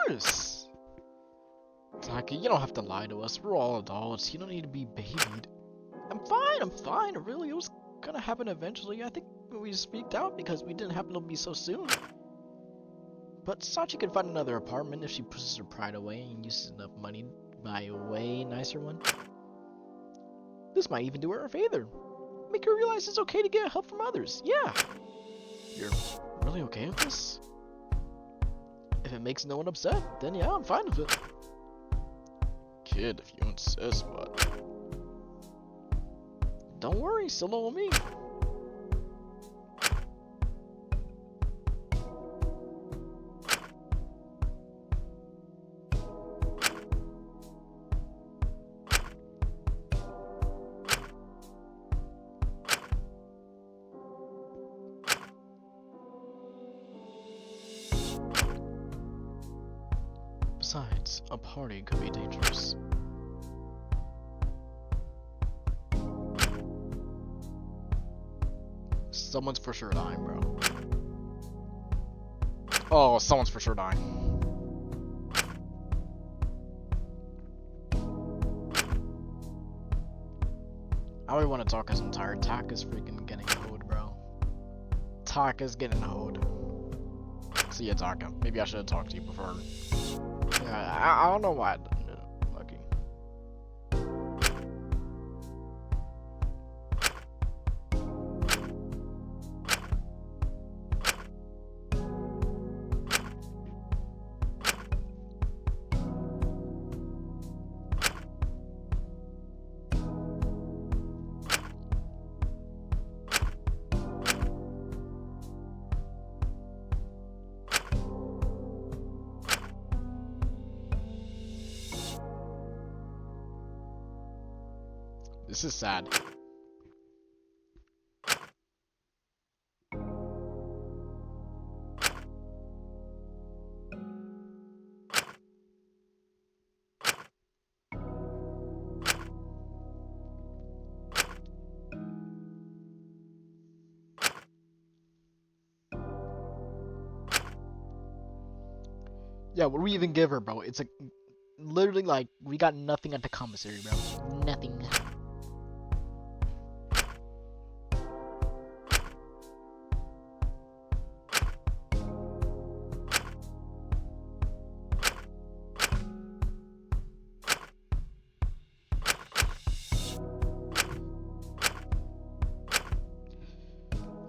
course. Taki, you don't have to lie to us. We're all adults. You don't need to be babied. I'm fine. Really, it was gonna happen eventually. I think we just freaked out because we didn't happen to be so soon. But Sachi can find another apartment if she pushes her pride away and uses enough money to buy a way nicer one. This might even do her a favor. Make her realize it's okay to get help from others. Yeah. You're really okay with this? If it makes no one upset, then yeah, I'm fine with it. Kid, if you insist, but... Don't worry, solo me. Besides, a party could be dangerous. Someone's for sure dying, bro. Oh, someone's for sure dying. I don't even want to talk because I'm tired. Taka's freaking getting hoed, bro. Taka's getting hoed. See ya, Taka. Maybe I should have talked to you before. Yeah, I don't know why. Lucky. This is sad. Yeah, what do we even give her, bro? It's a literally like we got nothing at the commissary, bro. Nothing.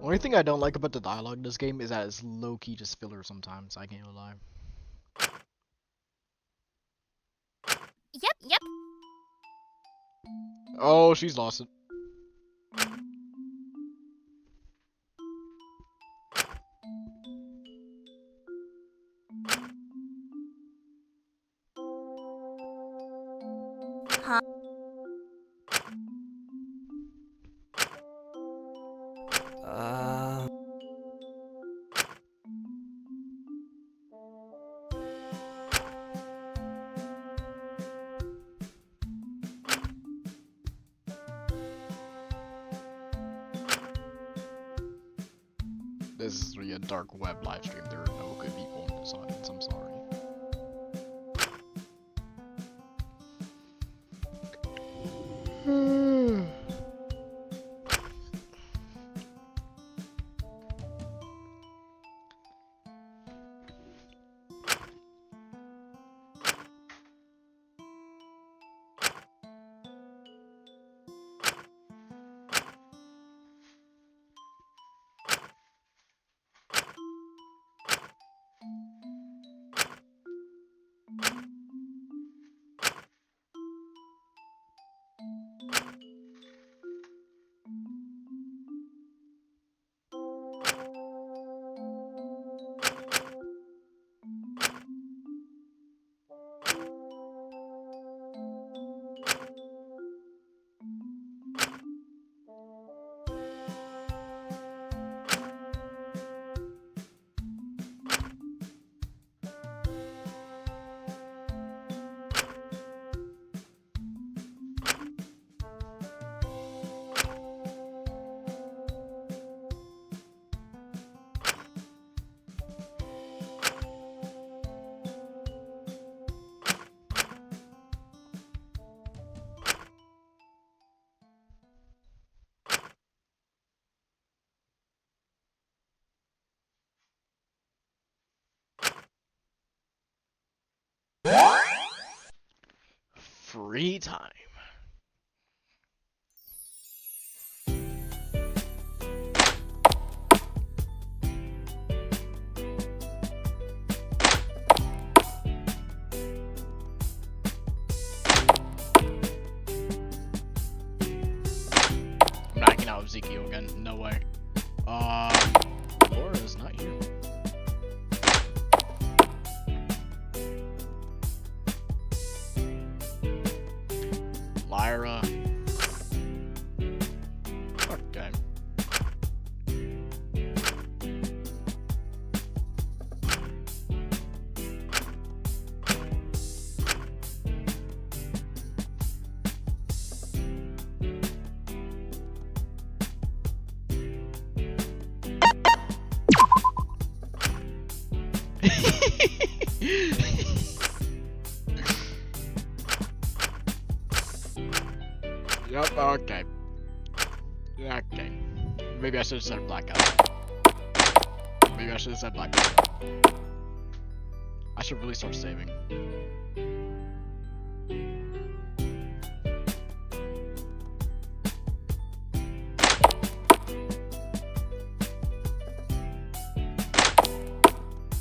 Only thing I don't like about the dialogue in this game is that it's low-key just filler sometimes, I can't lie. Yep. Oh, she's lost it. Huh? This is really a dark web live stream. There are no good people in this audience, I'm sorry. free time. I'm not hanging out with Ezekiel again. No way. Laura's not here. Lyra. Okay. Yep, okay. Okay. Maybe I should have said blackout. Maybe I should have said blackout. I should really start saving.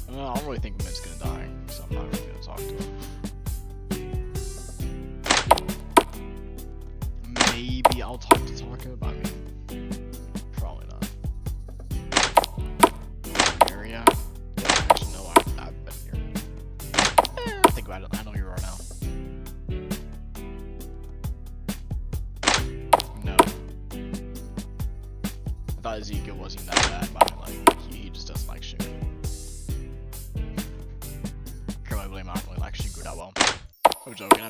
I don't really think Mint's gonna die, so I'm not really gonna talk to him. Maybe I'll talk to Taka, but I mean, probably not. Area? Yeah, actually, no, I've been here. Think about it, I know you are now. No. I thought Ezekiel wasn't that bad, but I mean, like, he just doesn't like Shingu. Can't blame him, I don't really like Shingu that well. I'm joking.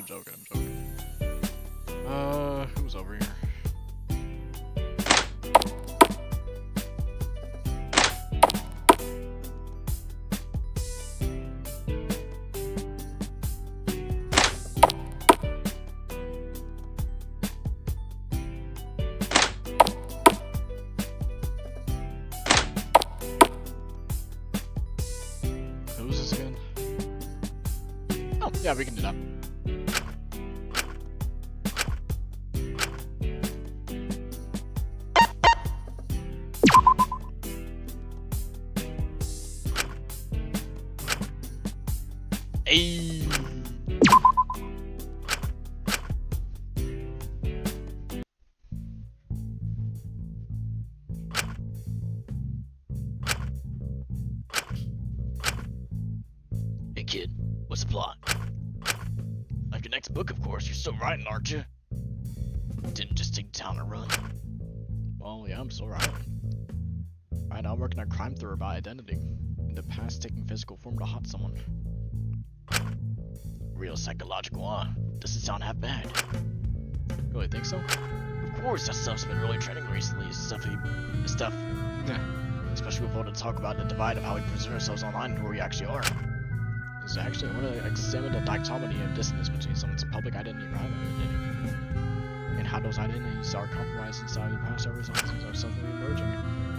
Who's over here? Who's this again? Oh, yeah, we can do that. Hey. Hey kid, what's the plot? Like your next book, of course. You're still writing, aren't you? Didn't just take town and run. Well, yeah, I'm still writing. Right now I'm working on a crime thriller about identity. In the past, taking physical form to haunt someone. Real psychological, huh? Doesn't sound half bad. Really think so? Of course, that stuff's been really trending recently. Yeah. Especially with all the talk about the divide of how we present ourselves online and who we actually are. Actually, I want to examine the dichotomy of dissonance between someone's public identity and private identity. And how those identities are compromised inside the past ever since are suddenly emerging.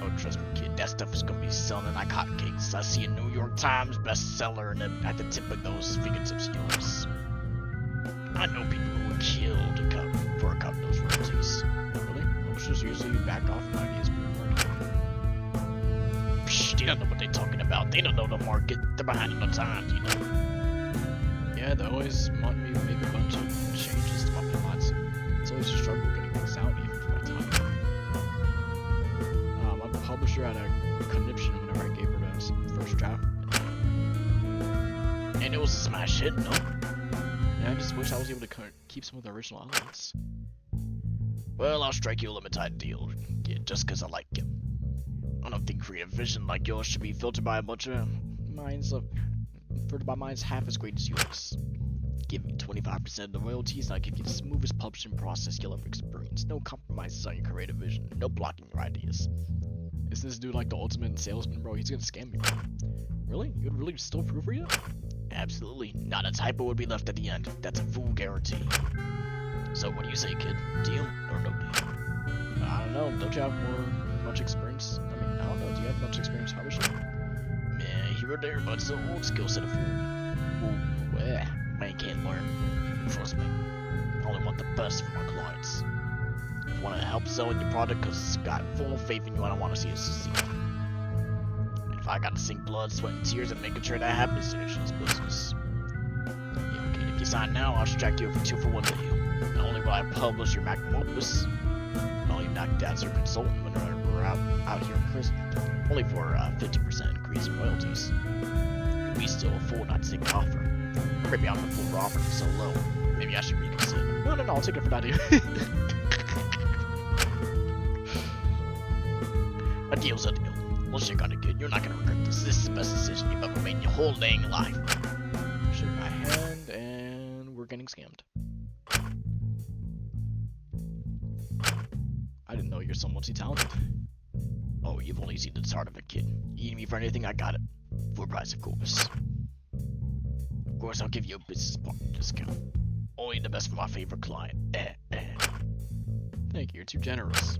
Oh, trust me, kid, that stuff is gonna be selling like hotcakes. I see a New York Times bestseller at the tip of those fingertips of yours. I know people who were killed for a couple of those royalties. Really? Publishers usually back off from ideas being heard. Psh, they don't know what they're talking about. They don't know the market. They're behind on the times, you know. Yeah, they always want me to make a bunch of changes to my plots. It's always a struggle getting things out, even for my time. My publisher had a conniption whenever I gave her the first draft. And it was a smash hit, no? Yeah, I just wish I was able to keep some of the original elements. Well, I'll strike you a limited deal, kid, just because I like you. I don't think creative vision like yours should be filtered by a bunch of minds half as great as yours. Give me 25% of the royalties and I'll give you the smoothest publishing process you'll ever experience. No compromises on your creative vision. No blocking your ideas. Is this dude like the ultimate salesman, bro? He's gonna scam me, bro. Really? You would really still proofread it? Absolutely. Not a typo would be left at the end. That's a full guarantee. So what do you say, kid? Deal or no deal? I don't know. Don't you have much experience? I mean, I don't know. Do you have much experience publishing? Man, here or there, but it's an old skill set of fool. Man can't learn. Trust me. only want the best for my clients. If you want to help selling your product because it's got full faith in you, I don't want to see it succeed. And if I gotta sink blood, sweat, and tears and making sure that happens, finish this business. Yeah, okay, if you sign now, I'll strike you for 2-for-1 video. Not only will I publish your magnum opus, but I'll even act as your consultant when we're out here in prison. Only for 50% increase in royalties. We still afford not to take the offer. Or maybe I'm the fool for offering so low. Maybe I should reconsider. No, I'll take it for that deal. A deal's a deal. We'll shake on it good. You're not gonna regret this. This is the best decision you've ever made in your whole dang life. Shake my hand, and we're getting scammed. I didn't know you're so multi talented. Oh, you've only seen the start of a kid. You need me for anything, I got it. For a price, of course. Of course, I'll give you a business partner discount. Only the best for my favorite client. Thank you, you're too generous.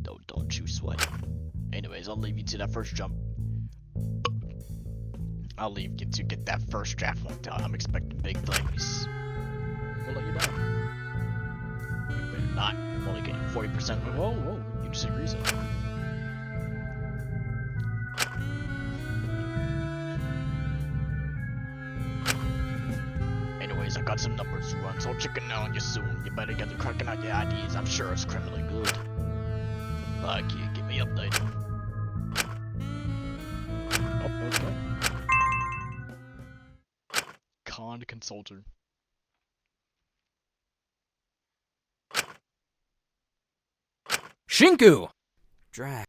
Don't you sweat. Anyways, I'll leave you to that first jump. I'll leave you to get that first draft one done. I'm expecting big things. We'll let you down. You better not. I'm only getting 40%. Whoa, you just agreed so. Anyways, I got some numbers to run, so I'll check in on you soon. You better get to cracking out your ideas. I'm sure it's criminally good. Kid, get me updated. Oh, okay. Con consultant. Shinku! Drag.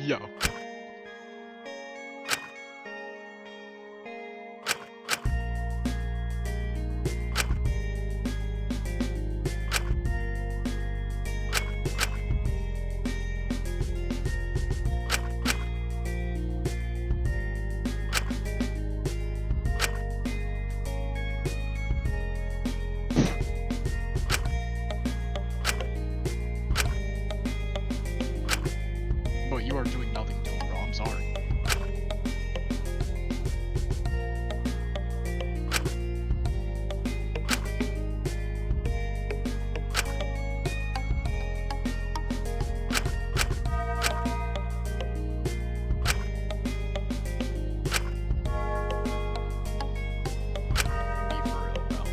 Yo. But you are doing nothing to him, bro. I'm sorry. Be for real, bro.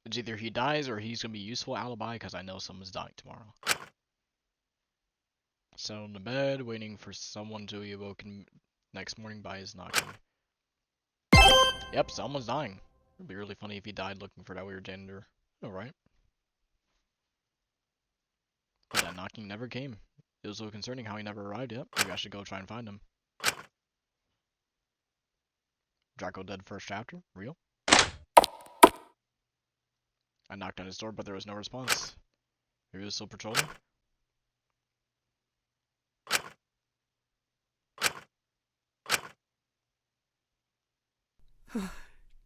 It's either he dies or he's gonna be a useful alibi because I know someone's dying tomorrow. Settled in the bed, waiting for someone to be awoken next morning by his knocking. Yep, someone's dying. It'd be really funny if he died looking for that weird janitor. Alright. But that knocking never came. It was so concerning how he never arrived yet. Maybe I should go try and find him. Draco dead first chapter? Real? I knocked on his door, but there was no response. Maybe he was still patrolling?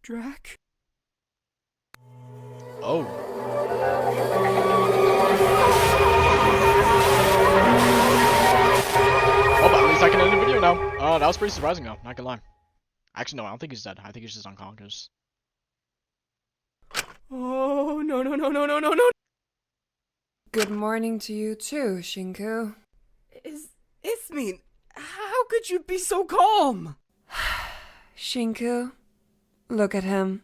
Drac? Oh. Oh, but at least I can end the video now. That was pretty surprising though, not gonna lie. Actually, no, I don't think he's dead. I think he's just unconscious. Oh, no. Good morning to you too, Shinku. Ismene, how could you be so calm? Shinku, look at him.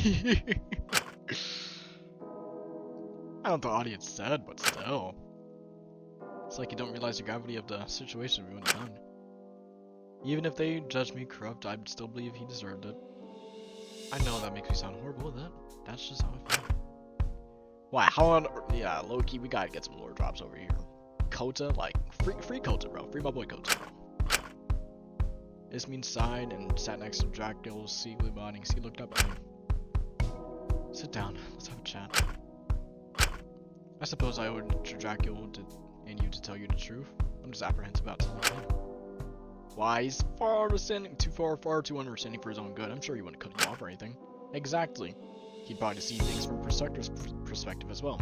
I don't know what the audience said, but still. It's like you don't realize the gravity of the situation we went down. Even if they judged me corrupt, I'd still believe he deserved it. I know that makes me sound horrible, that's just how I feel. Wow, how on yeah, low-key, we gotta get some lore drops over here. Kota, like, free Kota, bro. Free my boy Kota, bro. This means sighed and sat next to Dracula, secretly nodding. He looked up at me. Sit down, let's have a chat. I suppose I owe it to Dracula and you to tell you the truth. I'm just apprehensive about telling him. Why, he's far too understanding for his own good. I'm sure he wouldn't cut you off or anything. Exactly. He'd probably see things from a perspective as well.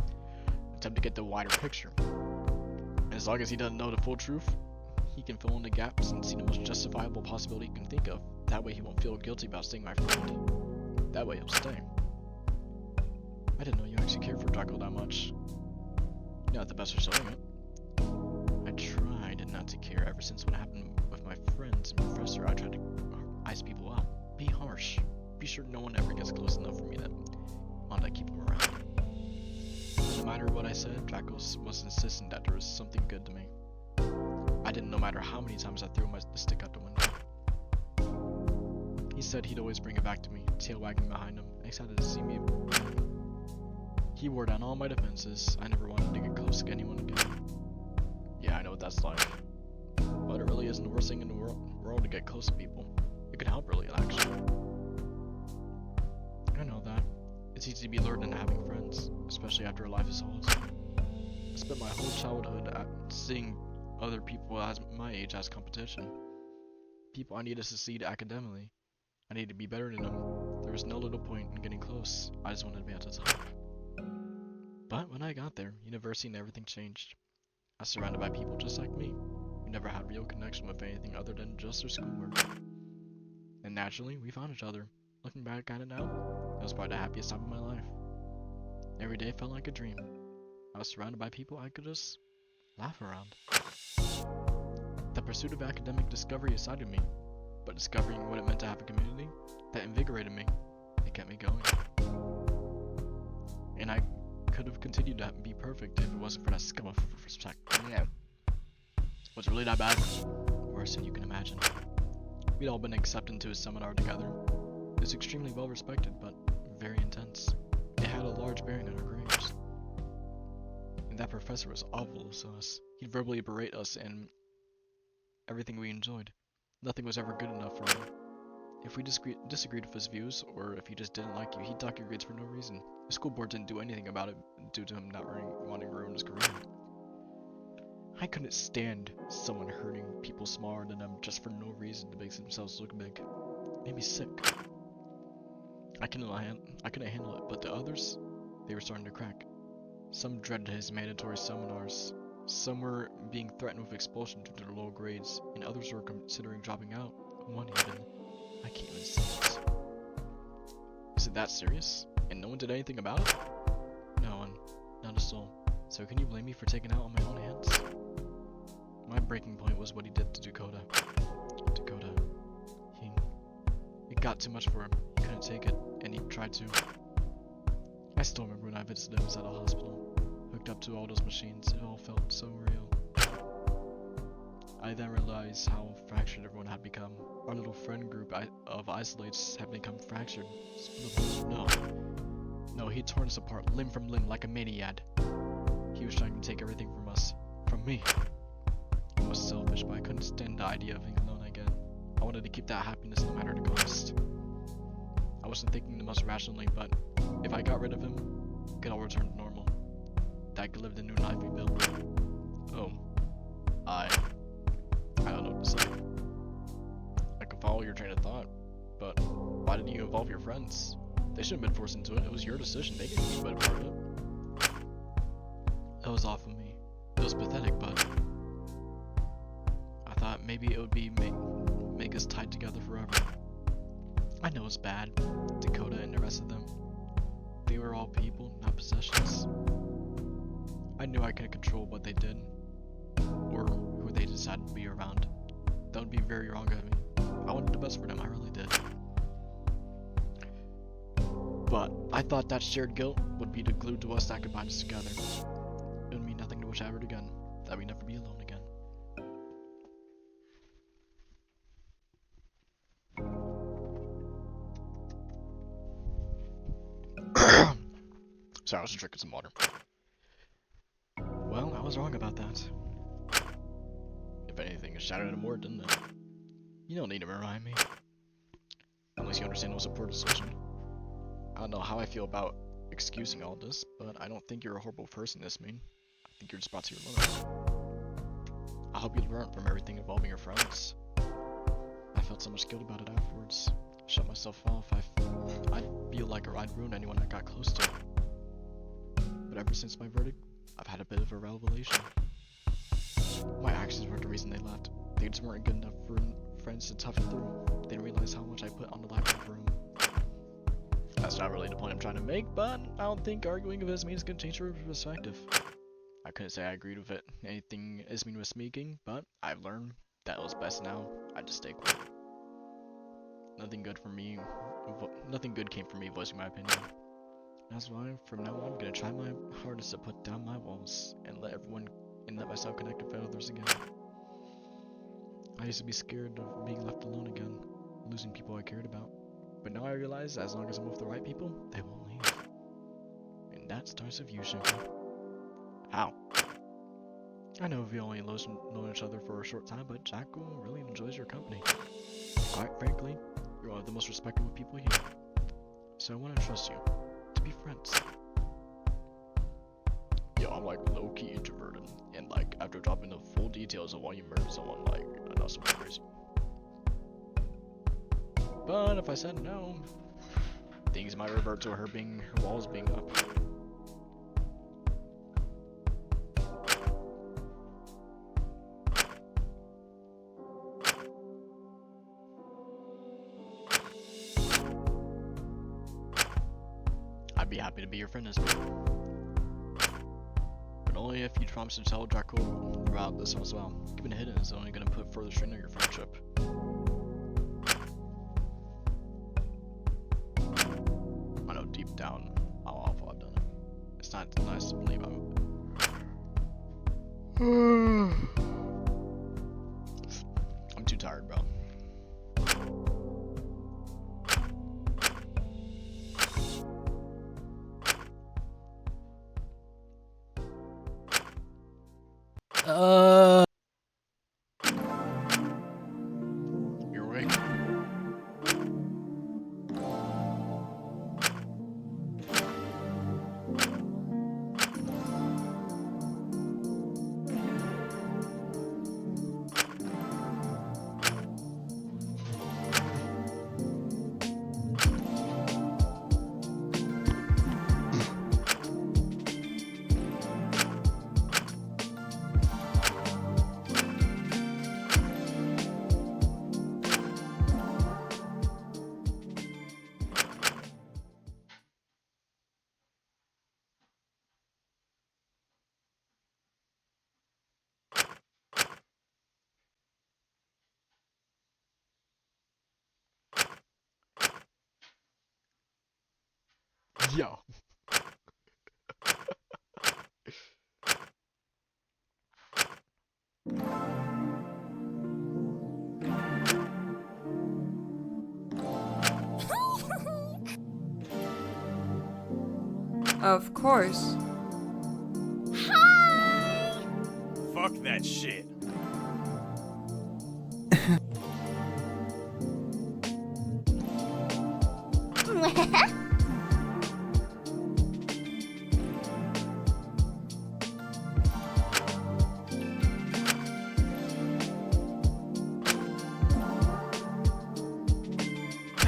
Attempt to get the wider picture. And as long as he doesn't know the full truth, he can fill in the gaps and see the most justifiable possibility he can think of. That way he won't feel guilty about staying my friend. That way he'll stay. I didn't know you actually cared for Dracula that much. You're not the best for showing it. I tried not to care ever since what happened with my friends and professor. I tried to ice people out. Be harsh. Be sure no one ever gets close enough for me that I keep them around. No matter what I said, Dracula was insistent that there was something good to me. I didn't no matter how many times I threw the stick out the window. He said he'd always bring it back to me, tail wagging behind him, excited to see me. He wore down all my defenses. I never wanted to get close to anyone again. Yeah, I know what that's like. But it really isn't the worst thing in the world to get close to people. It can help really, actually. I know that. It's easy to be lured into having friends, especially after a life as whole. I spent my whole childhood seeing other people as my age as competition. People I needed to succeed academically. I needed to be better than them. There was no little point in getting close. I just wanted to be at the top. But when I got there, university and everything changed. I was surrounded by people just like me, who never had real connection with anything other than just their schoolwork. And naturally, we found each other. Looking back at it now, it was probably the happiest time of my life. Every day felt like a dream. I was surrounded by people I could just laugh around. The pursuit of academic discovery excited me, but discovering what it meant to have a community, that invigorated me. It kept me going. And I could have continued to be perfect if it wasn't for that scum of was it really that bad? Worse than you can imagine. We'd all been accepted into a seminar together. It was extremely well respected, but very intense. It had a large bearing on our grades. And that professor was awful to us. He'd verbally berate us and everything we enjoyed. Nothing was ever good enough for him. If we disagreed with his views, or if he just didn't like you, he'd dock your grades for no reason. The school board didn't do anything about it due to him not wanting to ruin his career. I couldn't stand someone hurting people smaller than them just for no reason to make themselves look big. It made me sick. I couldn't handle it, but the others, they were starting to crack. Some dreaded his mandatory seminars. Some were being threatened with expulsion due to their low grades, and others were considering dropping out. One even. I can't even say it. Is it that serious? And no one did anything about it? No one. Not a soul. So can you blame me for taking out on my own hands? My breaking point was what he did to Dakota. It got too much for him. He couldn't take it, and he tried to. I still remember when I visited him at a hospital. Hooked up to all those machines, it all felt so real. I then realized how fractured everyone had become. Our little friend group of isolates had become fractured. No, he torn us apart limb from limb like a maniac. He was trying to take everything from us. From me. It was selfish, but I couldn't stand the idea of being alone again. I wanted to keep that happiness no matter the cost. I wasn't thinking the most rationally, but if I got rid of him, it could all return to normal. That I could live the new life we built. Oh. I don't know what to say. I could follow your train of thought, but why didn't you involve your friends? They shouldn't have been forced into it. It was your decision. They didn't be a part of it. That was off of me. It was pathetic, but I thought maybe it would be make us tied together forever. I know it's bad. Dakota and the rest of them. They were all people, not possessions. I knew I could control what they did. Or who they decided to be around. That would be very wrong of me. I wanted the best for them, I really did. But I thought that shared guilt would be the glue to us that could bind us together. It would mean nothing to wish I ever again, that we'd never be alone again. Sorry, I was just drinking some water. Well, I was wrong about that. If anything, it shattered it more, didn't it? You don't need to remind me. Unless you understand it was a poor decision. I don't know how I feel about excusing all this, but I don't think you're a horrible person, Ismene. I think you're just brought to your limits. I hope you learn from everything involving your friends. I felt so much guilt about it afterwards. Shut myself off. I feel like I'd ruined anyone I got close to. But ever since my verdict, I've had a bit of a revelation. My actions weren't the reason they left. They just weren't good enough for friends to tough it through. They didn't realize how much I put on the lack of room. That's not really the point I'm trying to make, but I don't think arguing with Ismene is going to change her perspective. I couldn't say I agreed with anything Ismene was speaking, but I've learned that it was best now. I just stay quiet. Nothing good came from me voicing my opinion. That's why, from now on, I'm gonna try my hardest to put down my walls and let myself connect with others again. I used to be scared of being left alone again, losing people I cared about. But now I realize, as long as I'm with the right people, they won't leave. And that starts with you, Shinka. How? I know we only known each other for a short time, but Jackal really enjoys your company. Quite frankly, you're one of the most respectable people here. So I want to trust you. To be friends. Yo, I'm like low-key introverted, and like after dropping the full details of why you murdered someone, like I know something crazy. But if I said no, things might revert to her walls being up. I'd be happy to be your friend as well. But only if you promise to tell Dracul about this one as well. Keeping it hidden is only going to put further strain on your friendship. I know deep down how awful I've done it. It's not nice to believe I'm too tired, bro. You're awake. Yo. Of course. Fuck that shit.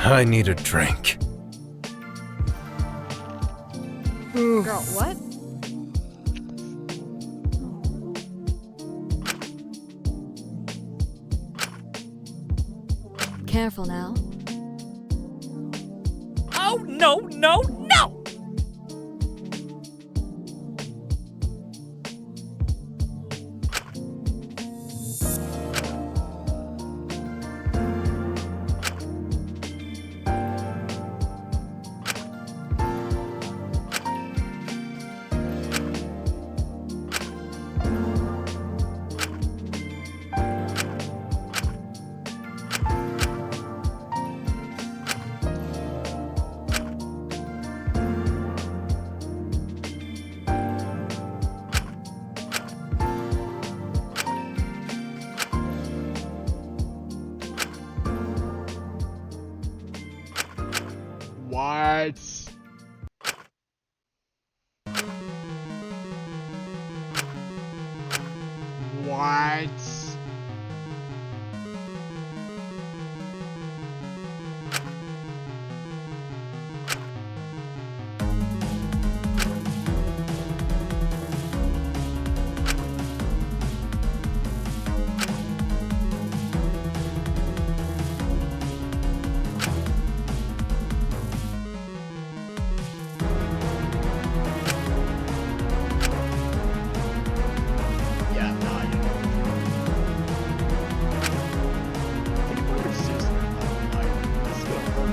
I need a drink. Girl, what? Careful now. Oh, no, no, no! What? What? Yeah, nah, you know. Think about your sister. Like, this is gonna hurt.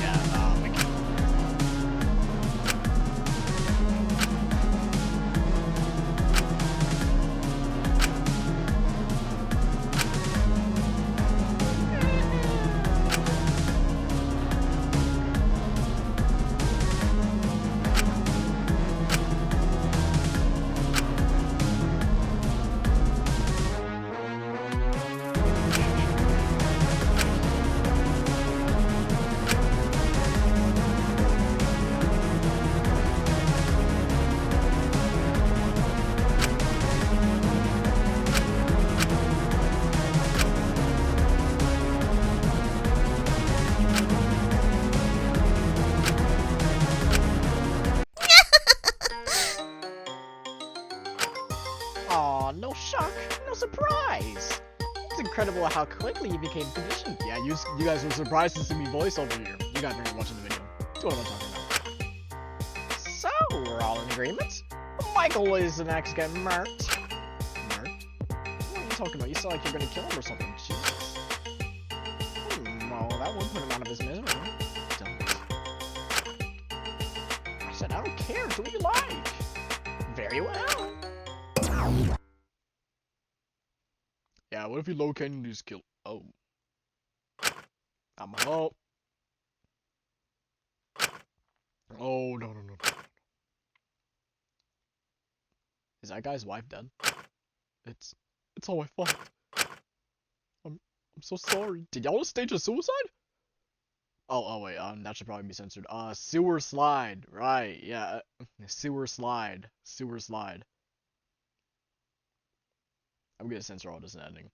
Yeah, nah, we can't. Aw, no shock, no surprise. It's incredible how quickly you became conditioned. Yeah, you guys were surprised to see me voice over here. You guys aren't watching the video. That's what I'm talking about. So, we're all in agreement? Michael is the next to get murked. Murk? What are you talking about? You sound like you're gonna kill him or something. Jesus. Well, that would put him out of his misery. Don't. I said, I don't care, do what you like. Very well. Yeah, what if you locate and just kill? Oh. I'm up. Oh, no. Is that guy's wife dead? It's all my fault. I'm so sorry. Did y'all stage a suicide? Oh wait, that should probably be censored. Sewer slide. Right, yeah. Sewer slide. I'm gonna censor all this in editing.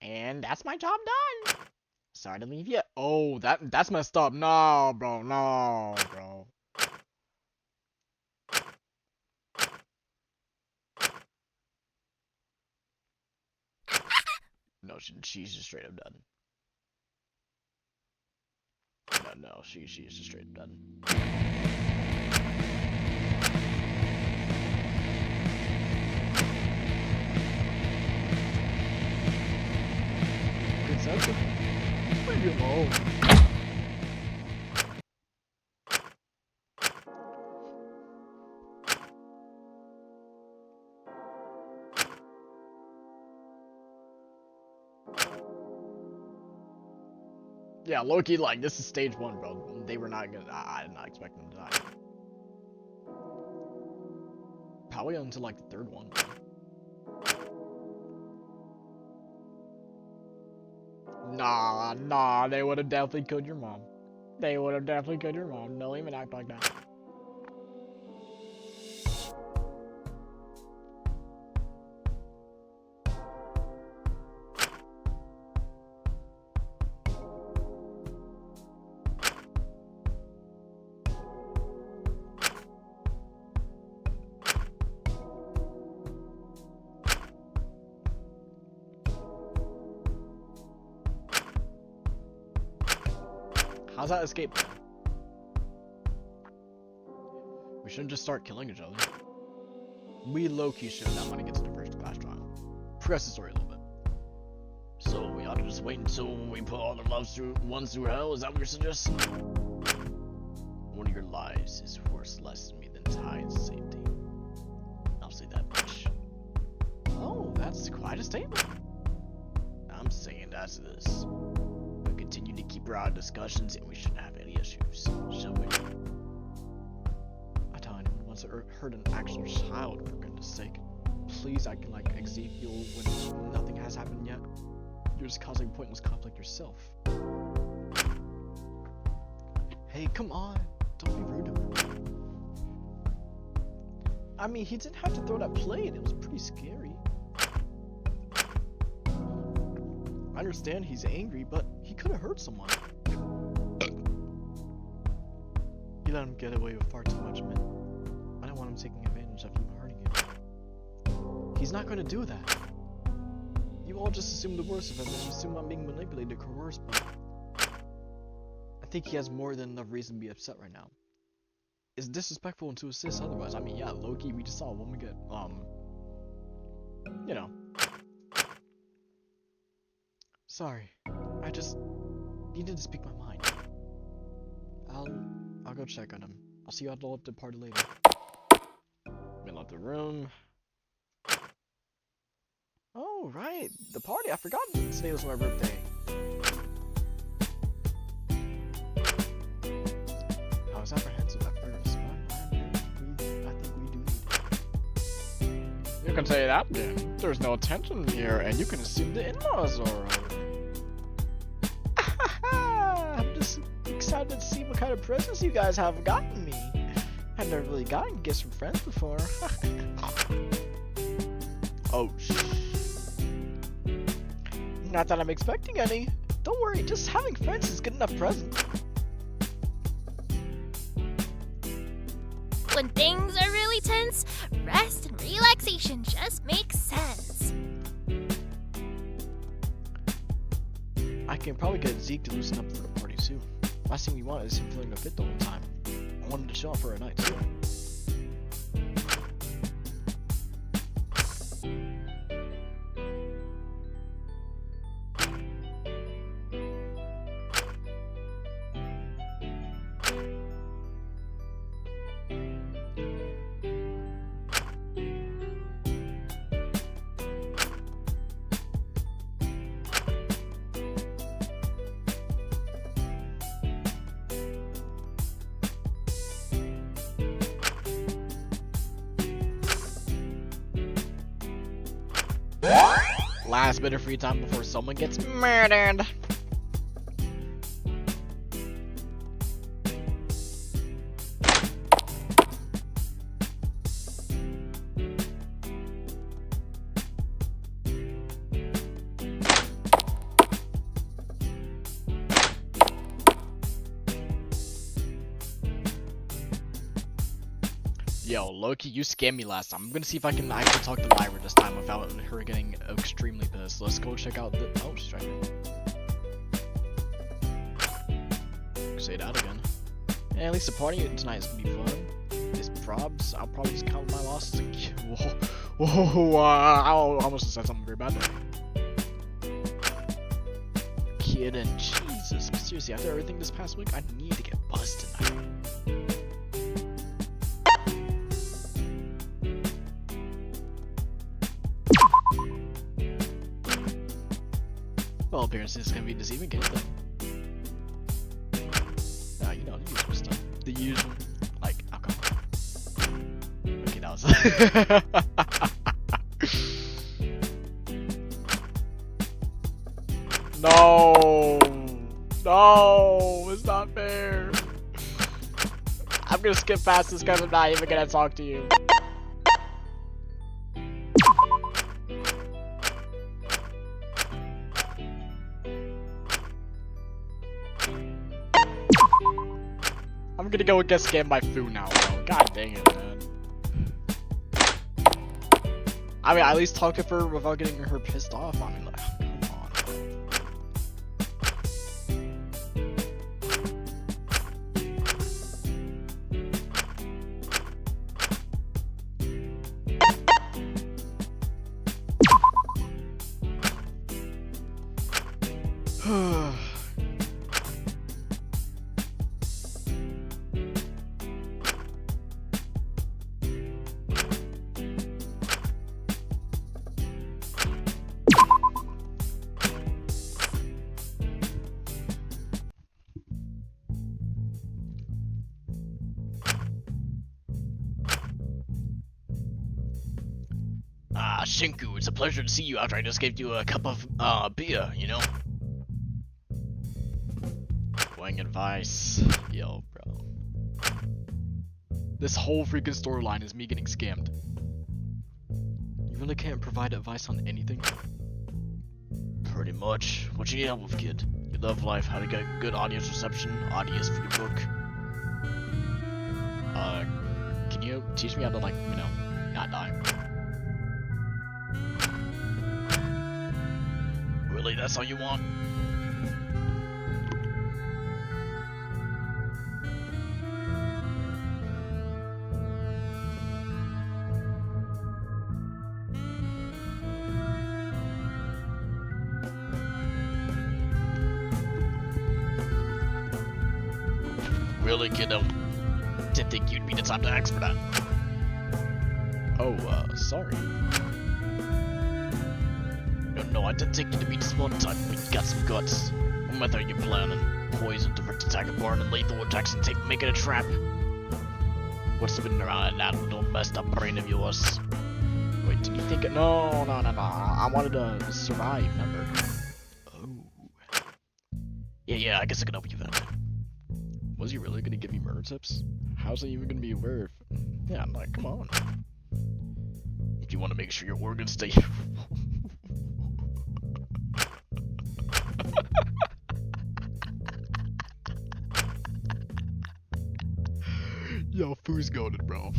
And that's my job done. Sorry to leave you. Oh, that's messed up. No, bro. No, she's just straight up done. No, she's just straight up done. Princess, leave me alone. Yeah, Loki, like, this is stage 1, bro. They were not gonna. I did not expect them to die. Probably until, like, the 3rd one. Nah, they would have definitely killed your mom. Don't even act like that. How's that escape plan? We shouldn't just start killing each other. We low-key should not want to get to the first class trial. Progress the story a little bit. So we ought to just wait until we put all the ones through hell? Is that what you're suggesting? One of your lives is worth less to me than Ty's safety. I'll say that much. Oh, that's quite a statement. I'm saying that's this. We'll continue to keep our discussions and we shouldn't have any issues, shall we? I tell anyone once I hurt an actual child, for goodness sake. Please act like Ezekiel when nothing has happened yet. You're just causing pointless conflict yourself. Hey, come on. Don't be rude to him. I mean, he didn't have to throw that plate. It was pretty scary. I understand he's angry, but he could have hurt someone. You let him get away with far too much, man. I don't want him taking advantage of you and hurting you. He's not going to do that. You all just assume the worst of him and assume I'm being manipulated or coerced, but I think he has more than enough reason to be upset right now. It's disrespectful and to assist otherwise. I mean, yeah, low-key, we just saw a woman get, you know. Sorry, I just needed to speak my mind. I'll go check on him. I'll see you all at the party later. We left the room. Oh, right, the party. I forgot today was my birthday. I was apprehensive at first, but I think we do need it. You can say that again. There's no tension here, and you can assume the in-laws are over. I'm just excited to see what kind of presents you guys have gotten me. I've never really gotten gifts from friends before. Oh, not that I'm expecting any. Don't worry, just having friends is good enough present. When things are really tense, rest and relaxation just makes sense. I can probably get Zeke to loosen up for the party too. Last thing we want is him feeling a fit the whole time. I wanted to show off for a night too. Last bit of free time before someone gets murdered. Yo, Loki, you scammed me last time. I'm gonna see if I can actually talk to Lyra this time without her getting extremely pissed. Let's go check out the. Oh, she's right here. Say that again. Yeah, at least the party tonight is gonna be fun. This probs, I'll probably just count my losses. Whoa, I almost just said something very bad there. Kidding, Jesus. But seriously, after everything this past week, I need to get buzzed tonight. Well, appearances can be deceiving, can't they? Nah, you know, the usual stuff. The usual, like, alcohol. Okay, that was... No! No! It's not fair! I'm gonna skip past this because I'm not even gonna talk to you. I'm gonna go and get scammed by Fu now, bro. God dang it, man. I mean, at least talk to her without getting her pissed off. I mean, like, come on. Shinku, it's a pleasure to see you after I just gave you a cup of, beer, you know? Wang advice. Yo, bro. This whole freaking storyline is me getting scammed. You really can't provide advice on anything? Pretty much. What you need help with, kid? You love life, how to get good audience reception, audience for your book. Can you teach me how to, like, you know, not die? Really, that's all you want? Really, kiddo? Didn't think you'd be the type to ask for that. Oh, sorry. No, I didn't take you to be this one type, but you got some guts. What method are you planning? Poison, direct attack, burn, and lethal attacks, and make it a trap. What's been around in that little messed up brain of yours? Wait, did you think it? No. I wanted to survive, remember? Oh. Yeah, I guess I can help you then. Was he really gonna give me murder tips? How's he even gonna be aware of? Yeah, I'm like, come on. If you want to make sure your organs stay. Yo, Foo's goated, bro.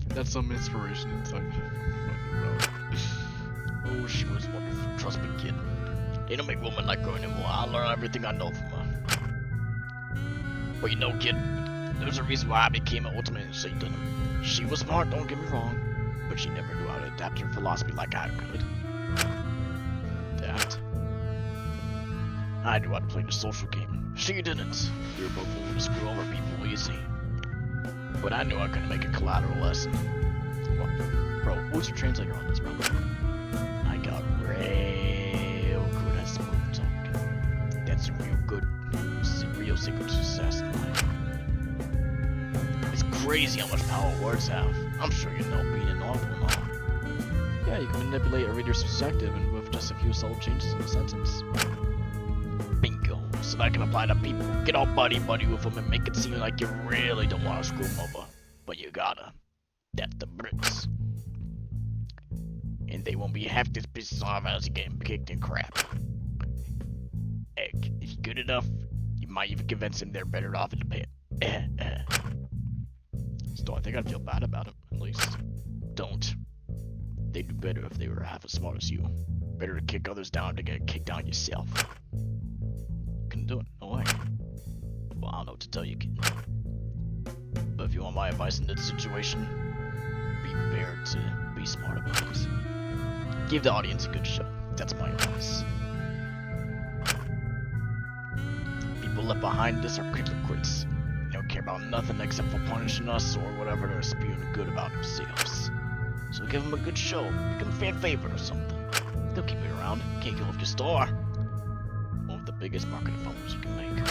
That's some inspiration inside. Bro. Oh, she was wonderful. Trust me, kid. They don't make women like her anymore. I'll learn everything I know from her. But you know, kid, there's a reason why I became an ultimate Satan. She was smart, don't get me wrong, but she never knew how to adapt her philosophy like I could. That. I knew how to play the social game. She didn't. We were both willing to screw over people easy. But I knew I couldn't make a collateral lesson. What? Bro, who's your translator on this, bro? I got real good at smooth talking. That's a real secret to success in life. It's crazy how much power words have. I'm sure you know being an novel and all. Yeah, you can manipulate a reader's perspective and with just a few subtle changes in the sentence. Bingo. So that can apply to people. Get all buddy with them and make it seem like you really don't want to screw them over. But you gotta. That's the bricks. And they won't be half this pissed off as you getting kicked in crap. Heck, if you're good enough, you might even convince them they're better off in the pit. Still, I think I'd feel bad about it, at least. Don't. They'd do better if they were half as smart as you. Better to kick others down to get kicked down yourself. Couldn't do it, no way. Well, I don't know what to tell you, kid. But if you want my advice in this situation, be prepared to be smart about it. Give the audience a good show. That's my advice. People left behind this are hypocrites. They don't care about nothing except for punishing us or whatever they're spewing good about themselves. So give them a good show. Become a fan favorite or something. They'll keep you around. Can't kill off your star. One of the biggest marketing fumbles you can make.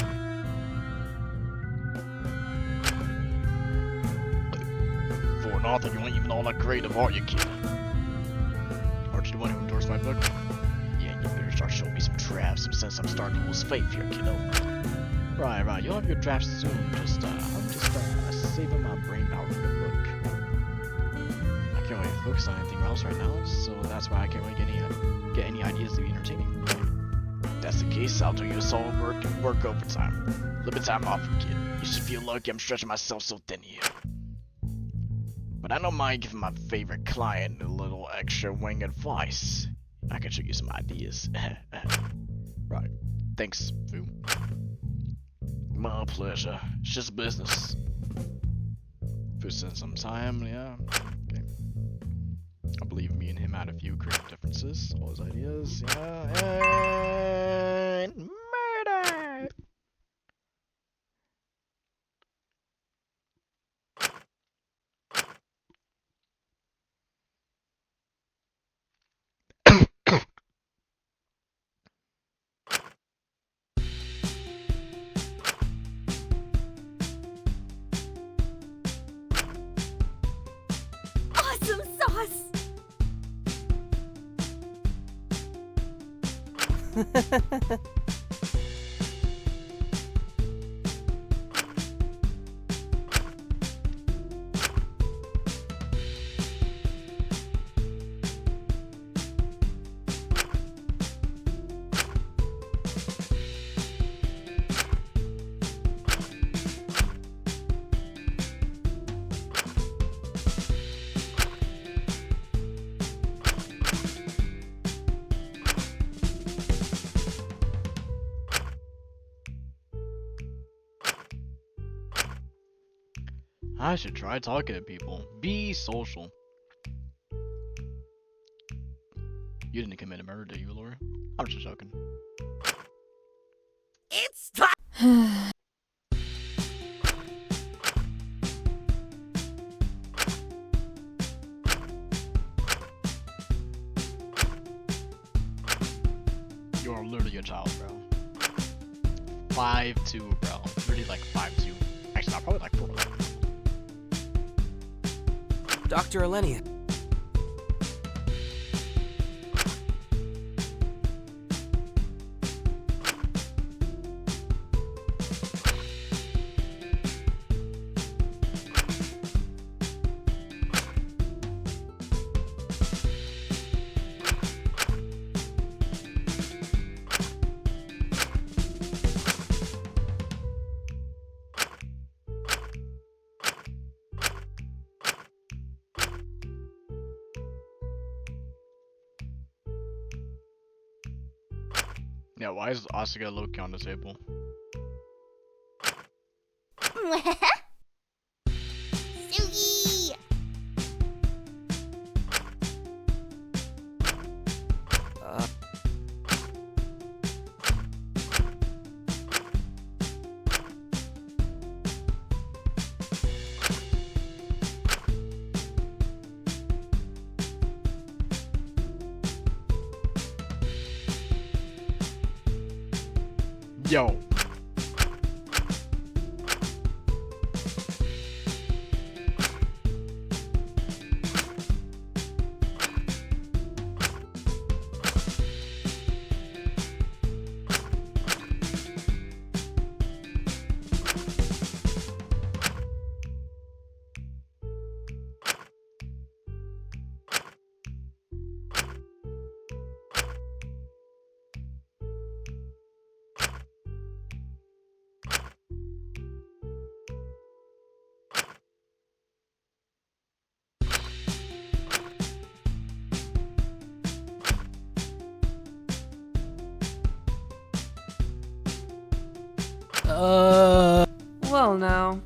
For an author, you ain't even all that creative, are you, kid? Aren't you the one who endorsed my book? Yeah, you better start showing me some drafts since I'm starting to lose faith here, kiddo. Right. You'll have your drafts soon. I'm just saving my brain power for the book. I can't really focus on anything else right now, so that's why I can't really get any ideas to be entertaining. If that's the case, I'll do you a solid work overtime. Limit time off, kid. You should feel lucky I'm stretching myself so thin here. But I don't mind giving my favorite client a little extra wing advice. I can show you some ideas. Right. Thanks, Fu. My pleasure. It's just business. Fu spent some time, yeah. Okay. I believe me and him had a few creative differences. All his ideas, yeah, and murder! Awesome sauce! I should try talking to people. Be social. You didn't commit a murder, did you, Laura? I'm just joking. It's time! You are literally a child, bro. 5'2", bro. Literally like 5'2". Actually, not probably like 4'11". Dr. Elenia. Yeah, why is Asuka Loki on the table? Sugi! Yo. Well, now.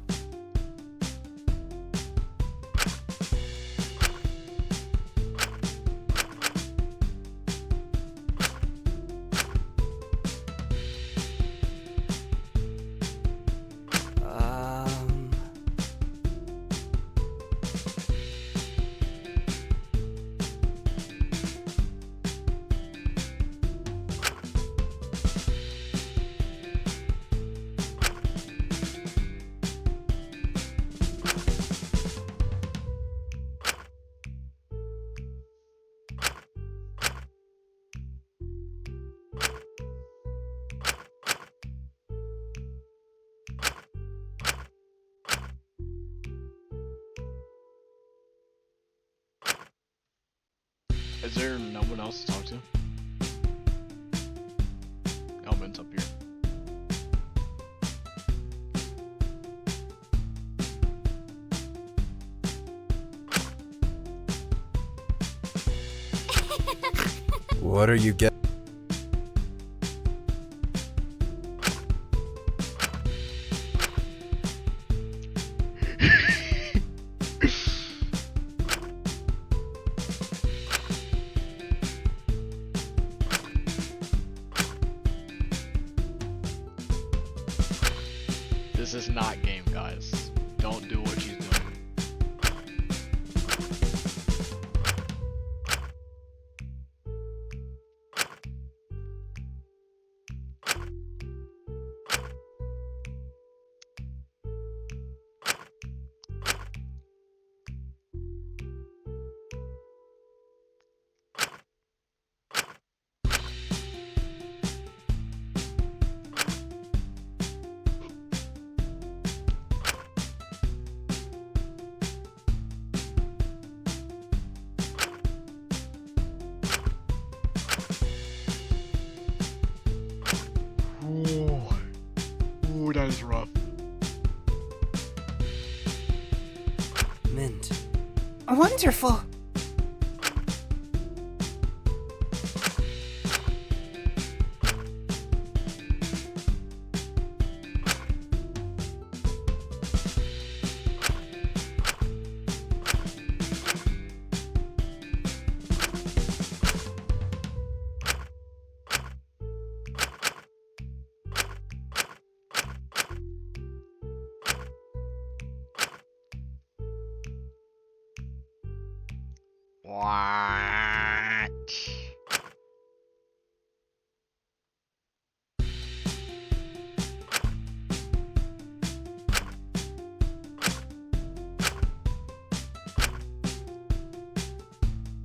Is there no one else to talk to? Element's up here. What are you getting? Wonderful. What?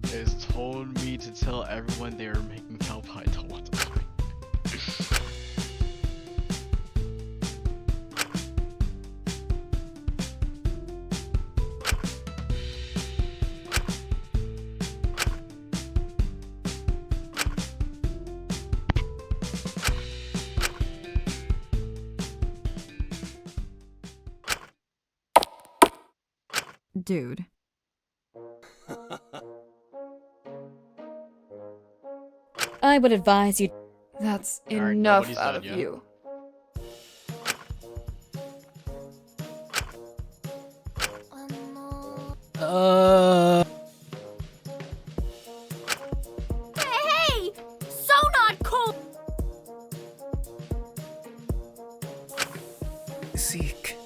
It has told me to tell everyone they are making help. I don't want to. Dude. I would advise you. That's Alright, enough nobody's out dead of yet. you. Hey! So not cool! Zeke.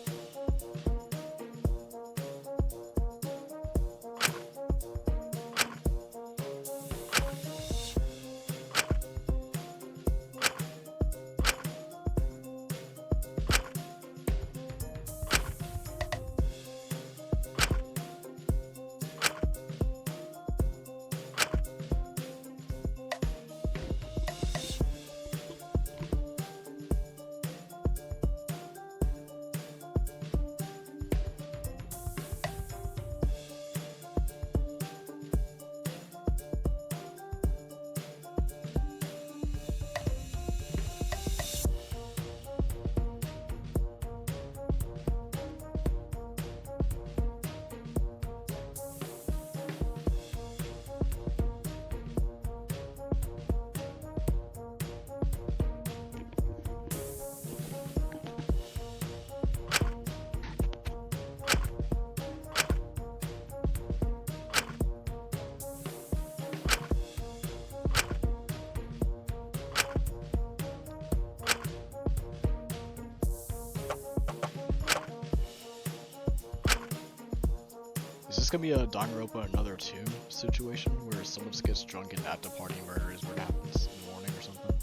Is this gonna be a Danganronpa Another 2 situation where someone just gets drunk and at the party murder is what happens in the morning or something?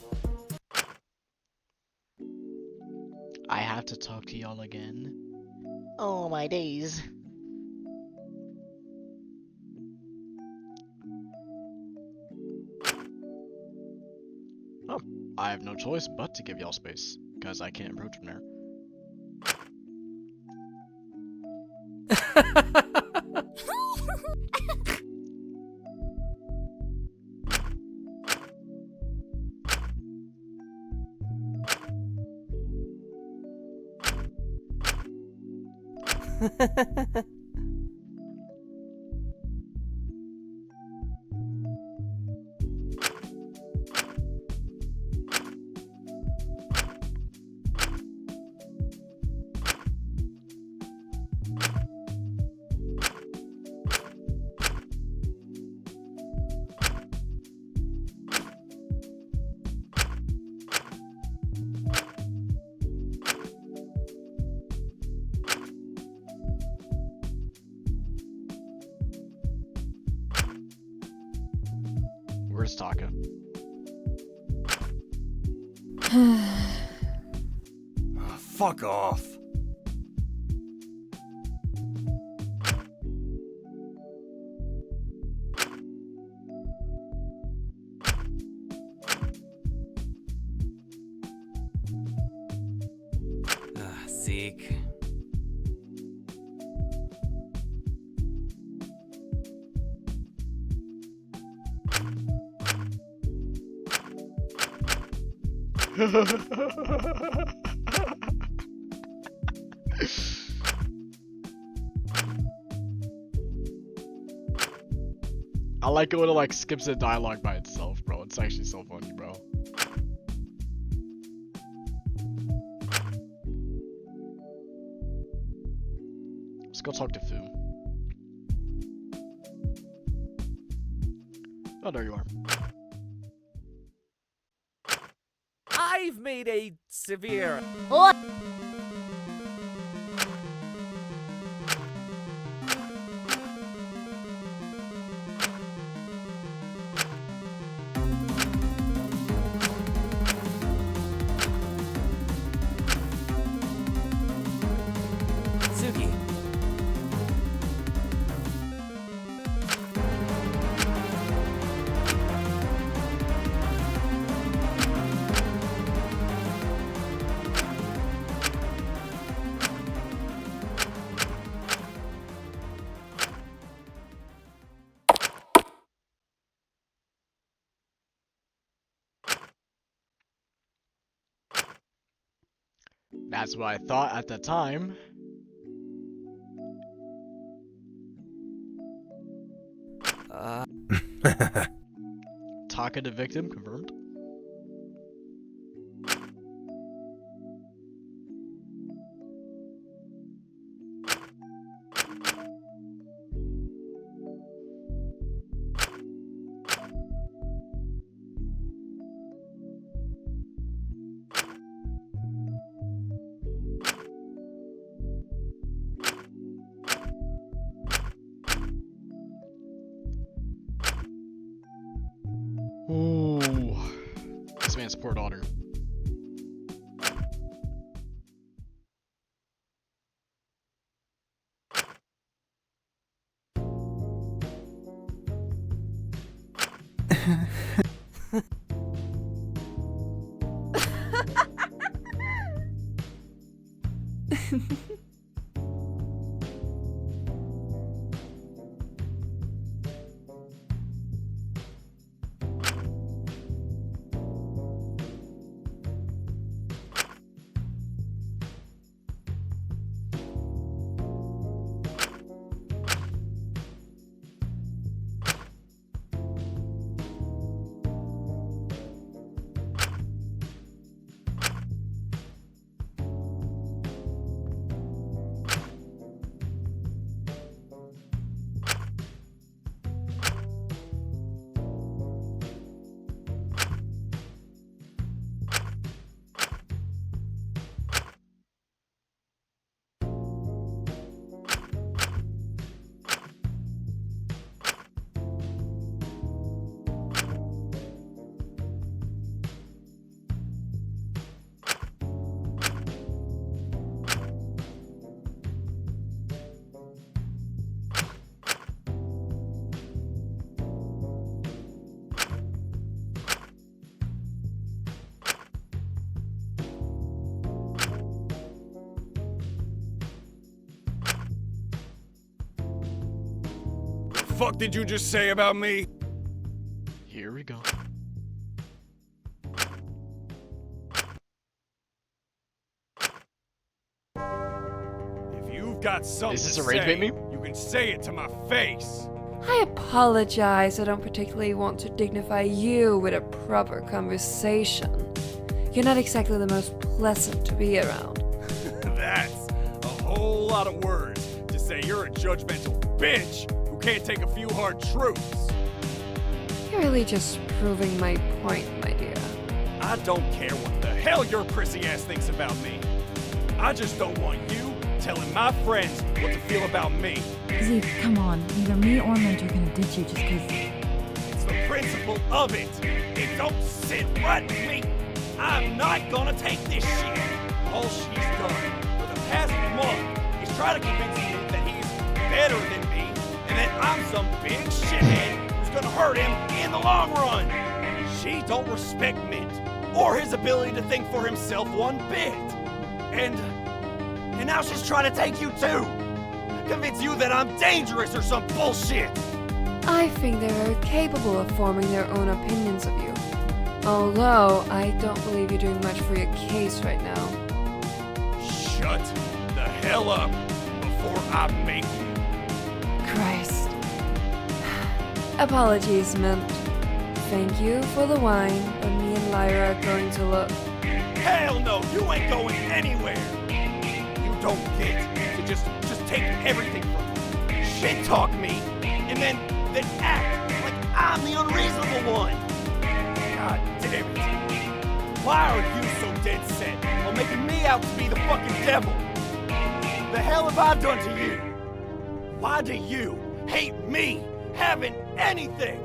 I have to talk to y'all again. Oh my days. Oh, I have no choice but to give y'all space, because I can't approach from there. Where's Taka? Fuck off. Zeke. I like it when it like skips the dialogue by itself, bro. It's actually so funny, bro. Let's go talk to Fu. Oh, there you are. I've made a severe. Suki. That's what I thought at the time. Taka the victim, confirmed. Ooh, this man's poor daughter. Fuck did you just say about me? Here we go. If you've got something Is this to a rage say, bait me? you can say it to my face. I apologize. I don't particularly want to dignify you with a proper conversation. You're not exactly the most pleasant to be around. That's a whole lot of words to say you're a judgmental bitch who can't take a few hard truths. You're really just proving my point, my dear. I don't care what the hell your prissy ass thinks about me. I just don't want you telling my friends what to feel about me. Zeke, come on. Neither me or Mint are gonna ditch you just because. It's the principle of it. It don't sit right with me. I'm not gonna take this shit. All she's done for the past month is try to convince me that he's better than me and that I'm some big shithead who's gonna hurt him in the long run. She don't respect Mint or his ability to think for himself one bit. And now she's trying to take you too. Convince you that I'm dangerous or some bullshit. I think they are capable of forming their own opinions of you. Although, I don't believe you're doing much for your case right now. Shut the hell up before I make you. Christ. Apologies, Mint. Thank you for the wine, but me and Lyra are going to look. Hell no, you ain't going anywhere. You don't get to just take everything from me, shit talk me, and then act like I'm the unreasonable one. God damn it. Why are you so dead set on making me out to be the fucking devil? The hell have I done to you? Why do you hate me having anything?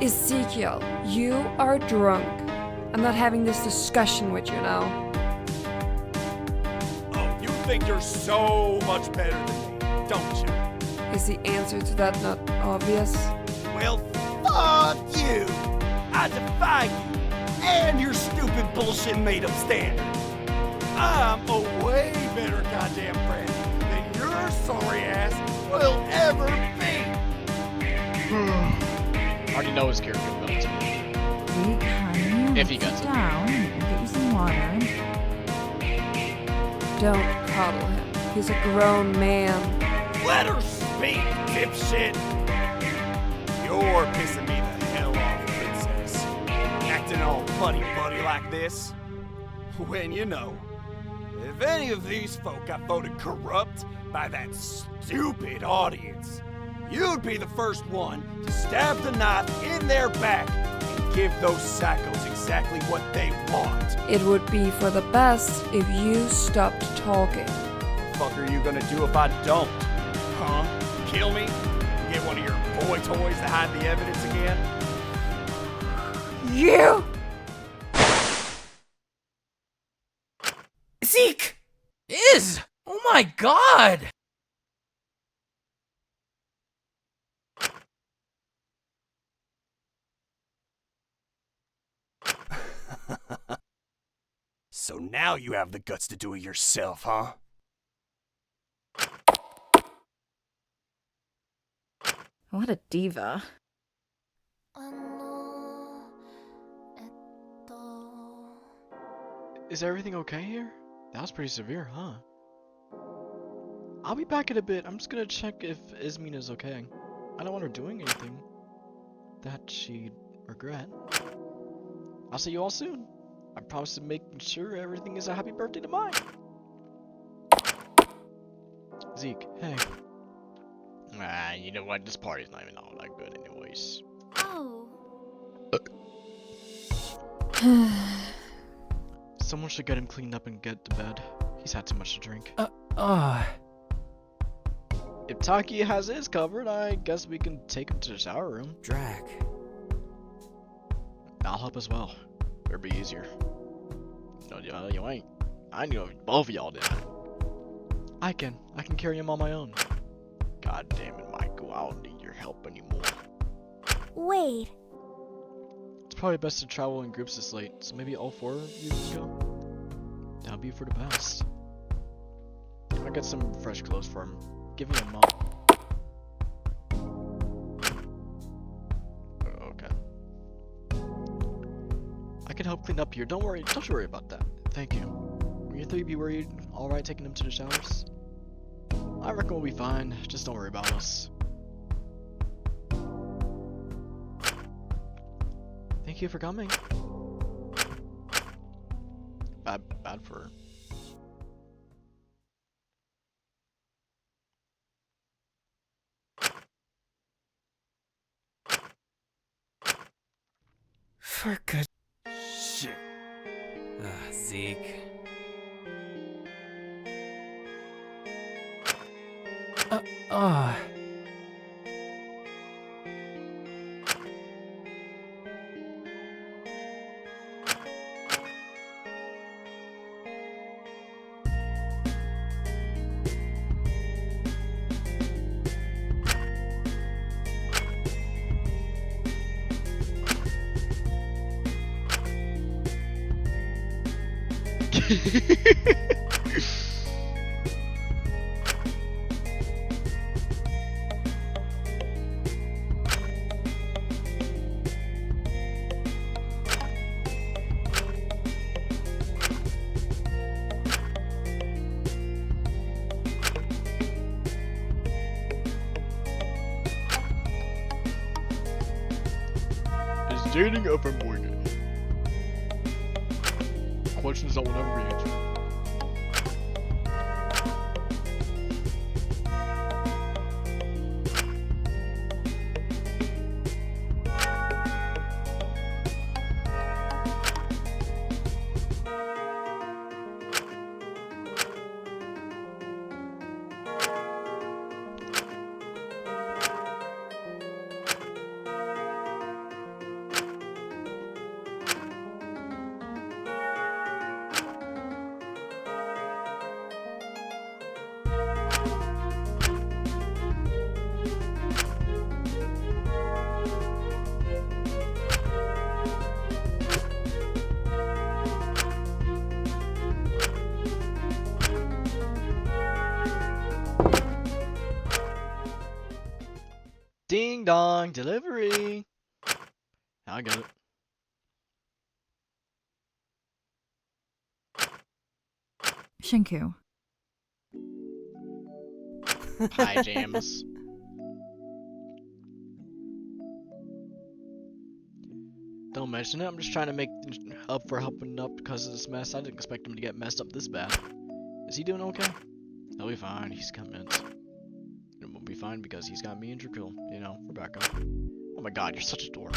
Ezekiel, you are drunk. I'm not having this discussion with you now. Oh, you think you're so much better than me, don't you? Is the answer to that not obvious? Well, fuck you! I defy you and your stupid bullshit made-up standard. I'm a way better goddamn friend than your sorry ass will ever be. I already know his character ability. Zeke, honey, If he gets sit it. down and get you some water. Don't coddle him. He's a grown man. Let her speak, dipshit! You're pissing me the hell off, princess. Acting all buddy-buddy like this. When you know, if any of these folk got voted corrupt by that stupid audience, you'd be the first one to stab the knife in their back and give those psychos exactly what they want. It would be for the best if you stopped talking. What the fuck are you gonna do if I don't? Huh? Kill me? Get one of your boy toys to hide the evidence again? You! Zeke! Is! Oh my god! So now you have the guts to do it yourself, huh? What a diva. Is everything okay here? That was pretty severe, huh? I'll be back in a bit. I'm just gonna check if Ismina's okay. I don't want her doing anything that she'd regret. I'll see you all soon. I promise to make sure everything is a happy birthday to mine. Zeke, hey. You know what? This party's not even all that good anyways. Oh. Someone should get him cleaned up and get to bed. He's had too much to drink. If Taki has his covered, I guess we can take him to the shower room. Drag. I'll help as well. It'll be easier. No, you ain't. I knew both of y'all did. I can carry him on my own. God damn it, Michael. I don't need your help anymore. Wait. It's probably best to travel in groups this late, so maybe all four of you can go. That'll be for the best. I'll get some fresh clothes for him. Give me a moment. Okay. I can help clean up here. Don't you worry about that. Thank you. Will you three be worried? Alright taking him to the showers? I reckon we'll be fine. Just don't worry about us. Thank you for coming. Bad for her. For good shit. Zeke. Dating a fangame. Questions that will never be answered. Ding dong, delivery. I got it. Shinku. Pie jams. Don't mention it. I'm just trying to make up for helping up because of this mess. I didn't expect him to get messed up this bad. Is he doing okay? He'll be fine. He's convinced. It won't be fine because he's got me and Dracul, you know, for backup. Oh my god, you're such a dork.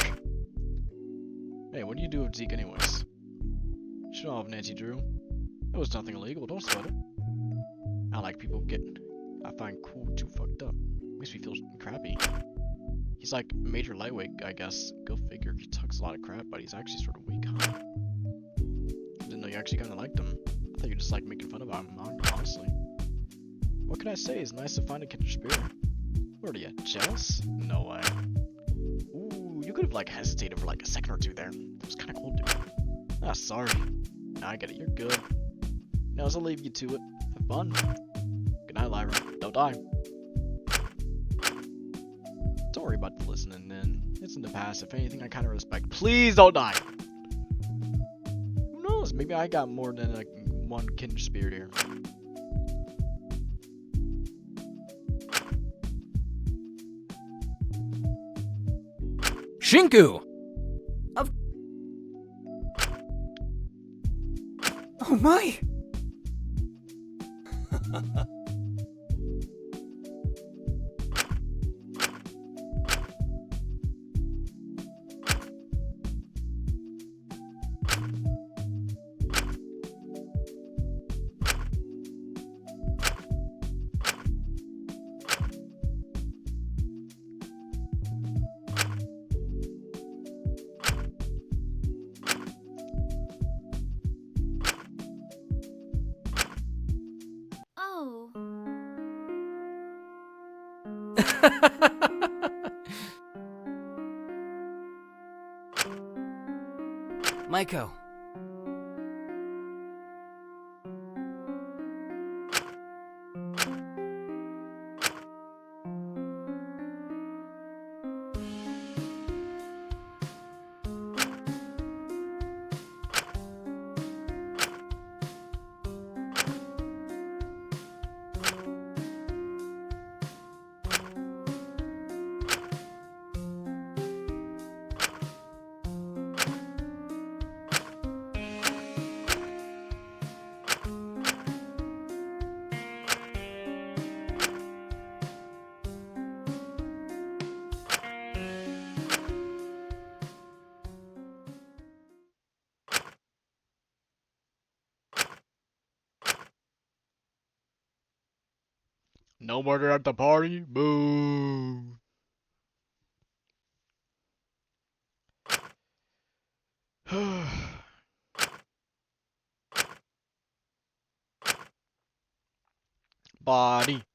Hey, what do you do with Zeke anyways? You should have Nancy Drew. It was nothing illegal, don't sweat it. I like people getting, I find cool too fucked up. Makes me feel crappy. He's like major lightweight, I guess. Go figure. He talks a lot of crap, but he's actually sort of weak, huh? Didn't know you actually kind of liked him. I thought you just like making fun of him, honestly. What can I say? It's nice to find a kindred spirit. What are you, jealous? No way. Ooh, you could have like hesitated for like a second or two there. That was kind of cool, dude. Ah, sorry. Nah, I get it. You're good. Now I'll leave you to it. Have fun. Good night, Lyra. Don't die. Don't worry about the listening then. It's in the past. If anything, I kind of respect. Please don't die. Who knows? Maybe I got more than like one kindred spirit here. Shinku! Oh my! Oh. Maiko. No murder at the party? Boo!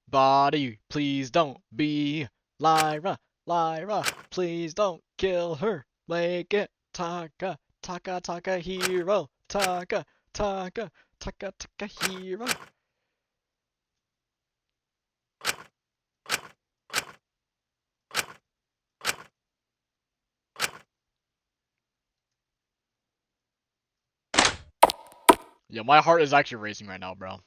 Body, please don't be Lyra, please don't kill her. Make it Taka hero, Taka hero. Yeah, my heart is actually racing right now, bro.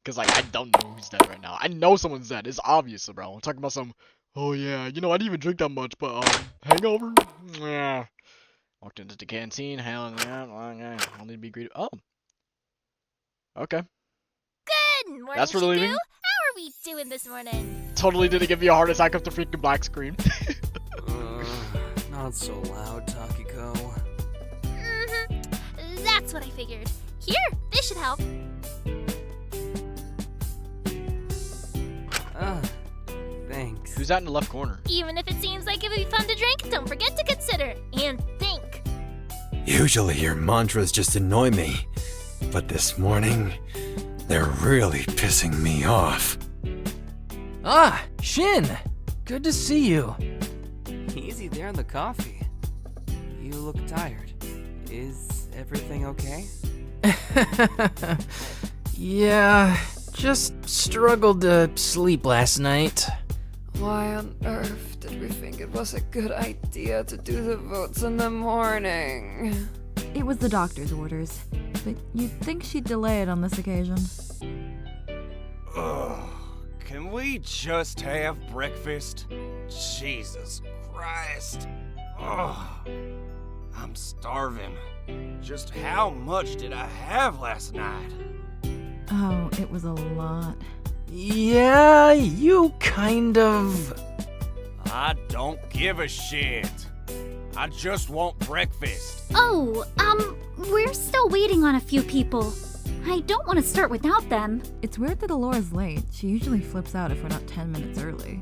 Cause like I don't know who's dead right now. I know someone's dead. It's obvious, bro. I'm talking about some. Oh yeah, you know I didn't even drink that much, but hangover. Yeah. Walked into the canteen, hell yeah, I'll need to be greeted. Oh. Okay. Good morning, That's Shiku. relieving. How are we doing this morning? Totally didn't give you a heart attack off the freaking black screen. Not so loud, Takiko. That's what I figured. Here, this should help. Thanks. Who's that in the left corner? Even if it seems like it would be fun to drink, don't forget to consider and think. Usually your mantras just annoy me, but this morning, they're really pissing me off. Ah, Shin! Good to see you. Easy there on the coffee. You look tired. Is everything okay? Yeah, just struggled to sleep last night. Why on earth did we think it was a good idea to do the votes in the morning? It was the doctor's orders, but you'd think she'd delay it on this occasion. Ugh. Can we just have breakfast? Jesus Christ. Ugh. I'm starving. Just how much did I have last night? Oh, it was a lot. Yeah, you kind of... I don't give a shit. I just want breakfast. Oh, we're still waiting on a few people. I don't want to start without them. It's weird that Alora's late. She usually flips out if we're not 10 minutes early.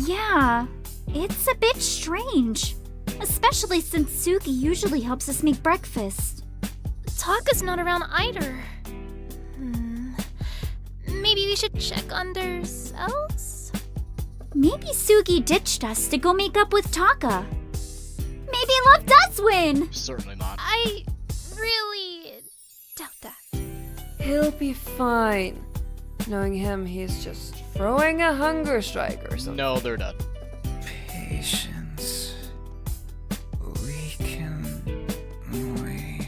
Yeah, it's a bit strange. Especially since Suki usually helps us make breakfast. Taka's not around either. Maybe we should check on their cells? Maybe Sugi ditched us to go make up with Taka. Maybe love does win! Certainly not. I really doubt that. He'll be fine. Knowing him, he's just throwing a hunger strike or something. No, they're dead. Patience. We can wait.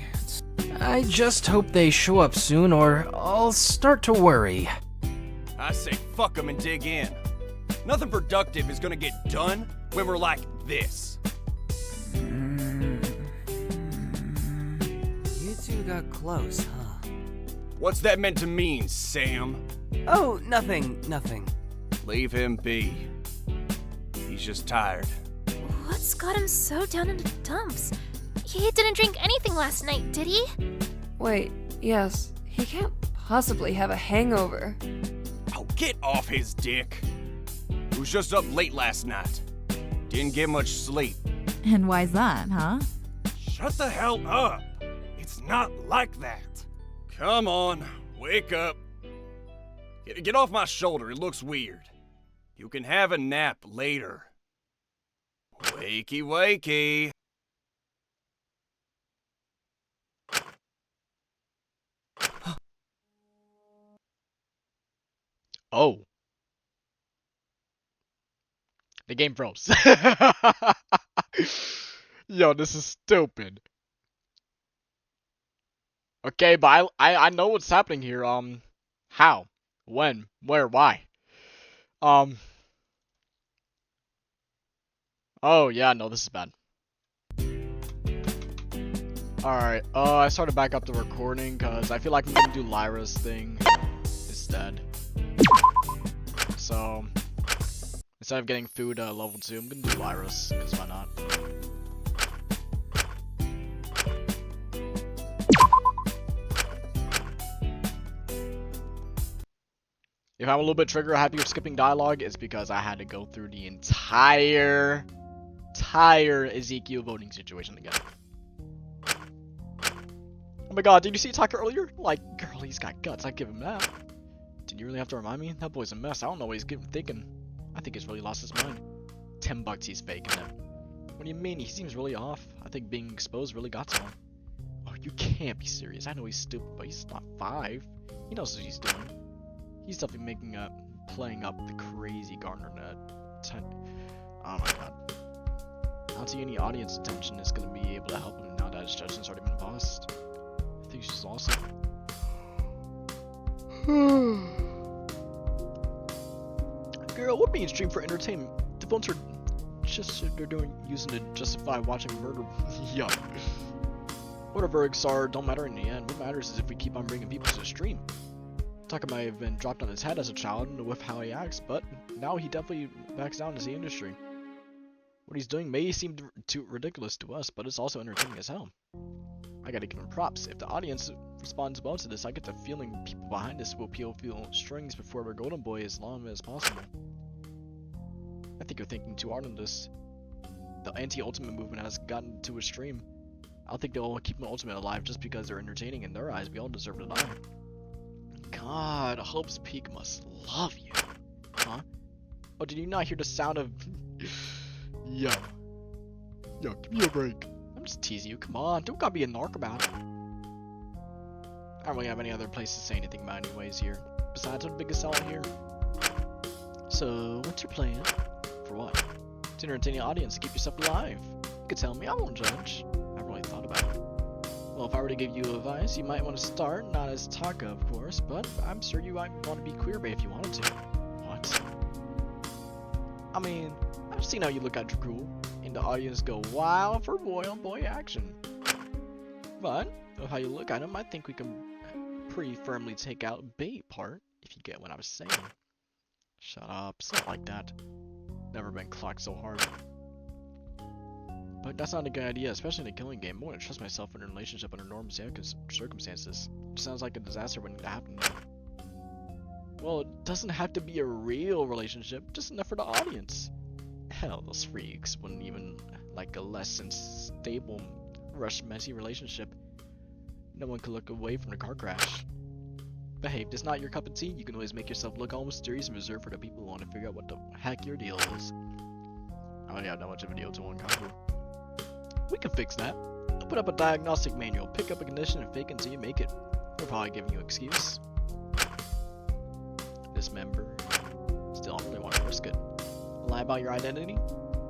I just hope they show up soon or I'll start to worry. I say fuck them and dig in. Nothing productive is gonna get done when we're like this. You two got close, huh? What's that meant to mean, Sam? Oh, nothing. Leave him be. He's just tired. What's got him so down in the dumps? He didn't drink anything last night, did he? Wait, yes. He can't possibly have a hangover. Oh, get off his dick. He was just up late last night. Didn't get much sleep. And why's that, huh? Shut the hell up. It's not like that. Come on, wake up. Get off my shoulder, it looks weird. You can have a nap later. Wakey, wakey. Oh. The game froze. Yo, this is stupid. Okay, but I know what's happening here. How? When? Where? Why? Oh, yeah, no, this is bad. Alright, I started back up the recording because I feel like I'm gonna do Lyra's thing instead. So, instead of getting food level 2, I'm gonna do Lyra's, because why not? If I'm a little bit trigger happy with skipping dialogue, it's because I had to go through the entire Ezekiel voting situation again. Oh my god, did you see Taka earlier? Like, girl, he's got guts, I give him that. Did you really have to remind me? That boy's a mess, I don't know what he's thinking. I think he's really lost his mind. $10 he's faking it. What do you mean? He seems really off. I think being exposed really got to him. Oh, you can't be serious. I know he's stupid, but he's not 5. He knows what he's doing. He's definitely playing up the crazy Gardner net. Oh my god. I don't see any audience attention is gonna be able to help him now that his judgment's already been passed. I think she's awesome. Girl, what mainstream for entertainment devotes her It's just shit they're using to justify watching murder. Yeah. Whatever verdicts are don't matter in the end. What matters is if we keep on bringing people to the stream. Taka might have been dropped on his head as a child with how he acts, but now he definitely backs down to the industry. What he's doing may seem too ridiculous to us, but it's also entertaining as hell. I gotta give him props. If the audience responds well to this, I get the feeling people behind this will feel strings before our golden boy as long as possible. I think you're thinking too hard on this. The anti-ultimate movement has gotten to a stream. I don't think they'll keep an ultimate alive just because they're entertaining in their eyes. We all deserve to die. God, Hope's Peak must love you. Huh? Oh, did you not hear the sound of... Yo, give me a break. I'm just teasing you. Come on, don't gotta be a narc about it. I don't really have any other place to say anything about anyways here. Besides, I'm the biggest seller here. So, what's your plan? For what? To entertain the audience, to keep yourself alive. You could tell me, I won't judge. I haven't really thought about it. Well, if I were to give you advice, you might want to start, not as Taka, of course, but I'm sure you might want to be queerbait if you wanted to. What? I mean, I've seen how you look at Dracul, and the audience go wild for boy-on-boy action. But, of how you look at him, I think we can pretty firmly take out bait part, if you get what I was saying. Shut up, it's not like that. Never been clocked so hard. But that's not a good idea, especially in a killing game. I wouldn't trust myself in a relationship under normal circumstances. It sounds like a disaster waiting to happen. Well, it doesn't have to be a real relationship, just enough for the audience. Hell, those freaks wouldn't even like a less than stable, rushed, messy relationship. No one could look away from the car crash. But hey, if it's not your cup of tea, you can always make yourself look all mysterious and reserved for the people who want to figure out what the heck your deal is. I don't have that much of a deal to uncover. We can fix that. I'll put up a diagnostic manual, pick up a condition, and fake it until you make it. We're probably giving you an excuse. Dismember. Still, I don't really want to risk it. Lie about your identity?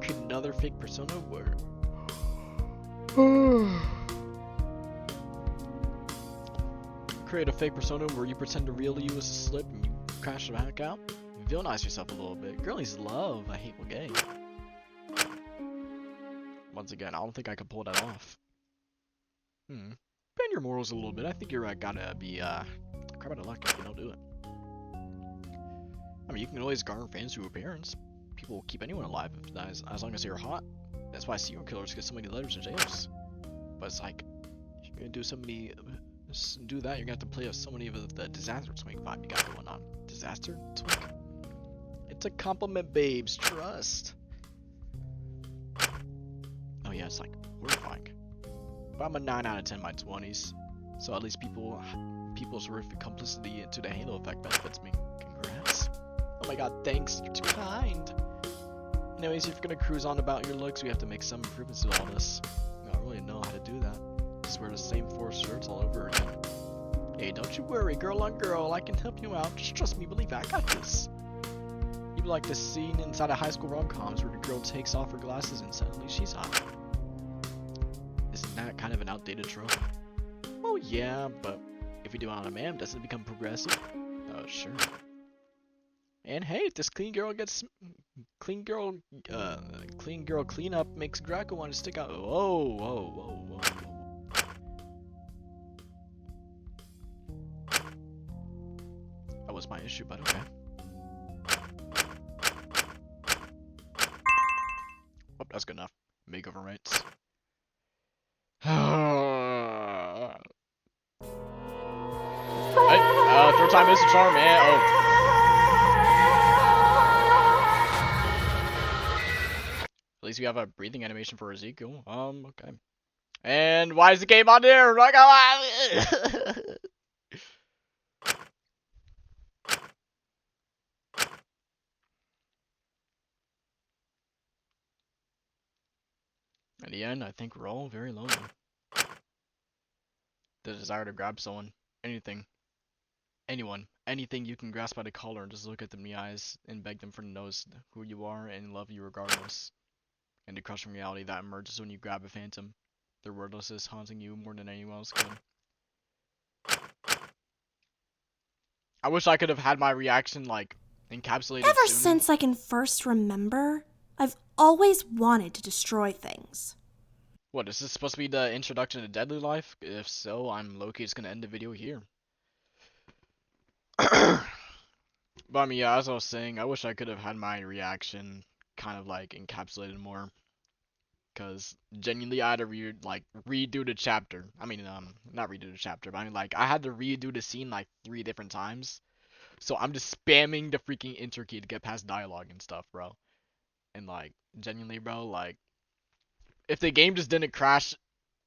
Create another fake persona where... Create a fake persona where you pretend the real you is a slip and you crash the heck out? Villainize yourself a little bit. Girlies love a hateful gay. Once again, I don't think I could pull that off. Bend your morals a little bit. I think you're gotta be crap out of luck if you don't do it. I mean, you can always garner fans through appearance. People will keep anyone alive as long as you're hot. That's why serial killers get so many letters in jails. But it's like, if you're gonna do that, you're gonna have to play with so many of the disaster twink vibe you got going on. Disaster twink? It's a compliment, babes. Trust. Oh yeah, it's like horrifying. But I'm a 9 out of 10 in my 20s, so at least people's horrific complicity to the halo effect benefits me. Congrats. Oh my god, thanks. You're too kind. Anyways, if you're gonna cruise on about your looks, we have to make some improvements to all this. I don't really know how to do that. Just wear the same 4 shirts all over again. Hey, don't you worry, girl on girl. I can help you out. Just trust me, believe I got this. You'd be like the scene inside of high school rom-coms where the girl takes off her glasses and suddenly she's hot. Isn't that kind of an outdated trope? Oh yeah, but if we do it on a man, doesn't it become progressive? Oh sure. And hey, if this clean girl cleanup makes Draco want to stick out. Whoa. That was my issue, but okay. Oh, that's good enough. Makeover rights. Hey, third time is the charm, man. Oh. At least we have a breathing animation for Ezekiel. Okay. And why is the game on there? Like, in the end, I think we're all very lonely. The desire to grab someone, anything, anyone, anything you can grasp by the collar and just look at them in the eyes and beg them for to know who you are and love you regardless. And the crushing reality that emerges when you grab a phantom. Their wordlessness haunting you more than anyone else could. I wish I could have had my reaction, like, encapsulated Ever sooner. since I can first remember, I've always wanted to destroy things. What, is this supposed to be the introduction to Deadly Life? If so, I'm low-key just gonna end the video here. But I mean, yeah, as I was saying, I wish I could have had my reaction kind of like encapsulated more. Cause genuinely I had to redo the chapter. I mean, not redo the chapter, but I mean like I had to redo the scene like 3 different times. So I'm just spamming the freaking enter key to get past dialogue and stuff, bro. And like, genuinely, bro, like, if the game just didn't crash,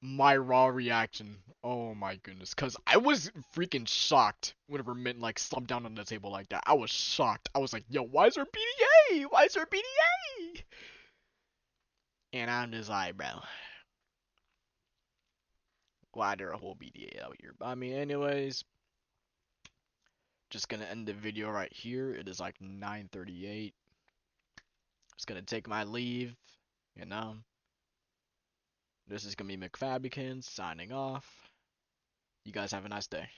my raw reaction, oh my goodness, cause I was freaking shocked whenever Mint like slumped down on the table like that. I was shocked. I was like, yo, why is there BDA? Why is there BDA? And I'm just like, bro, why there a whole BDA out here? But I mean, anyways, just gonna end the video right here. It is like 9:38. Just gonna take my leave, you know. This is gonna be McFabikins signing off. You guys have a nice day.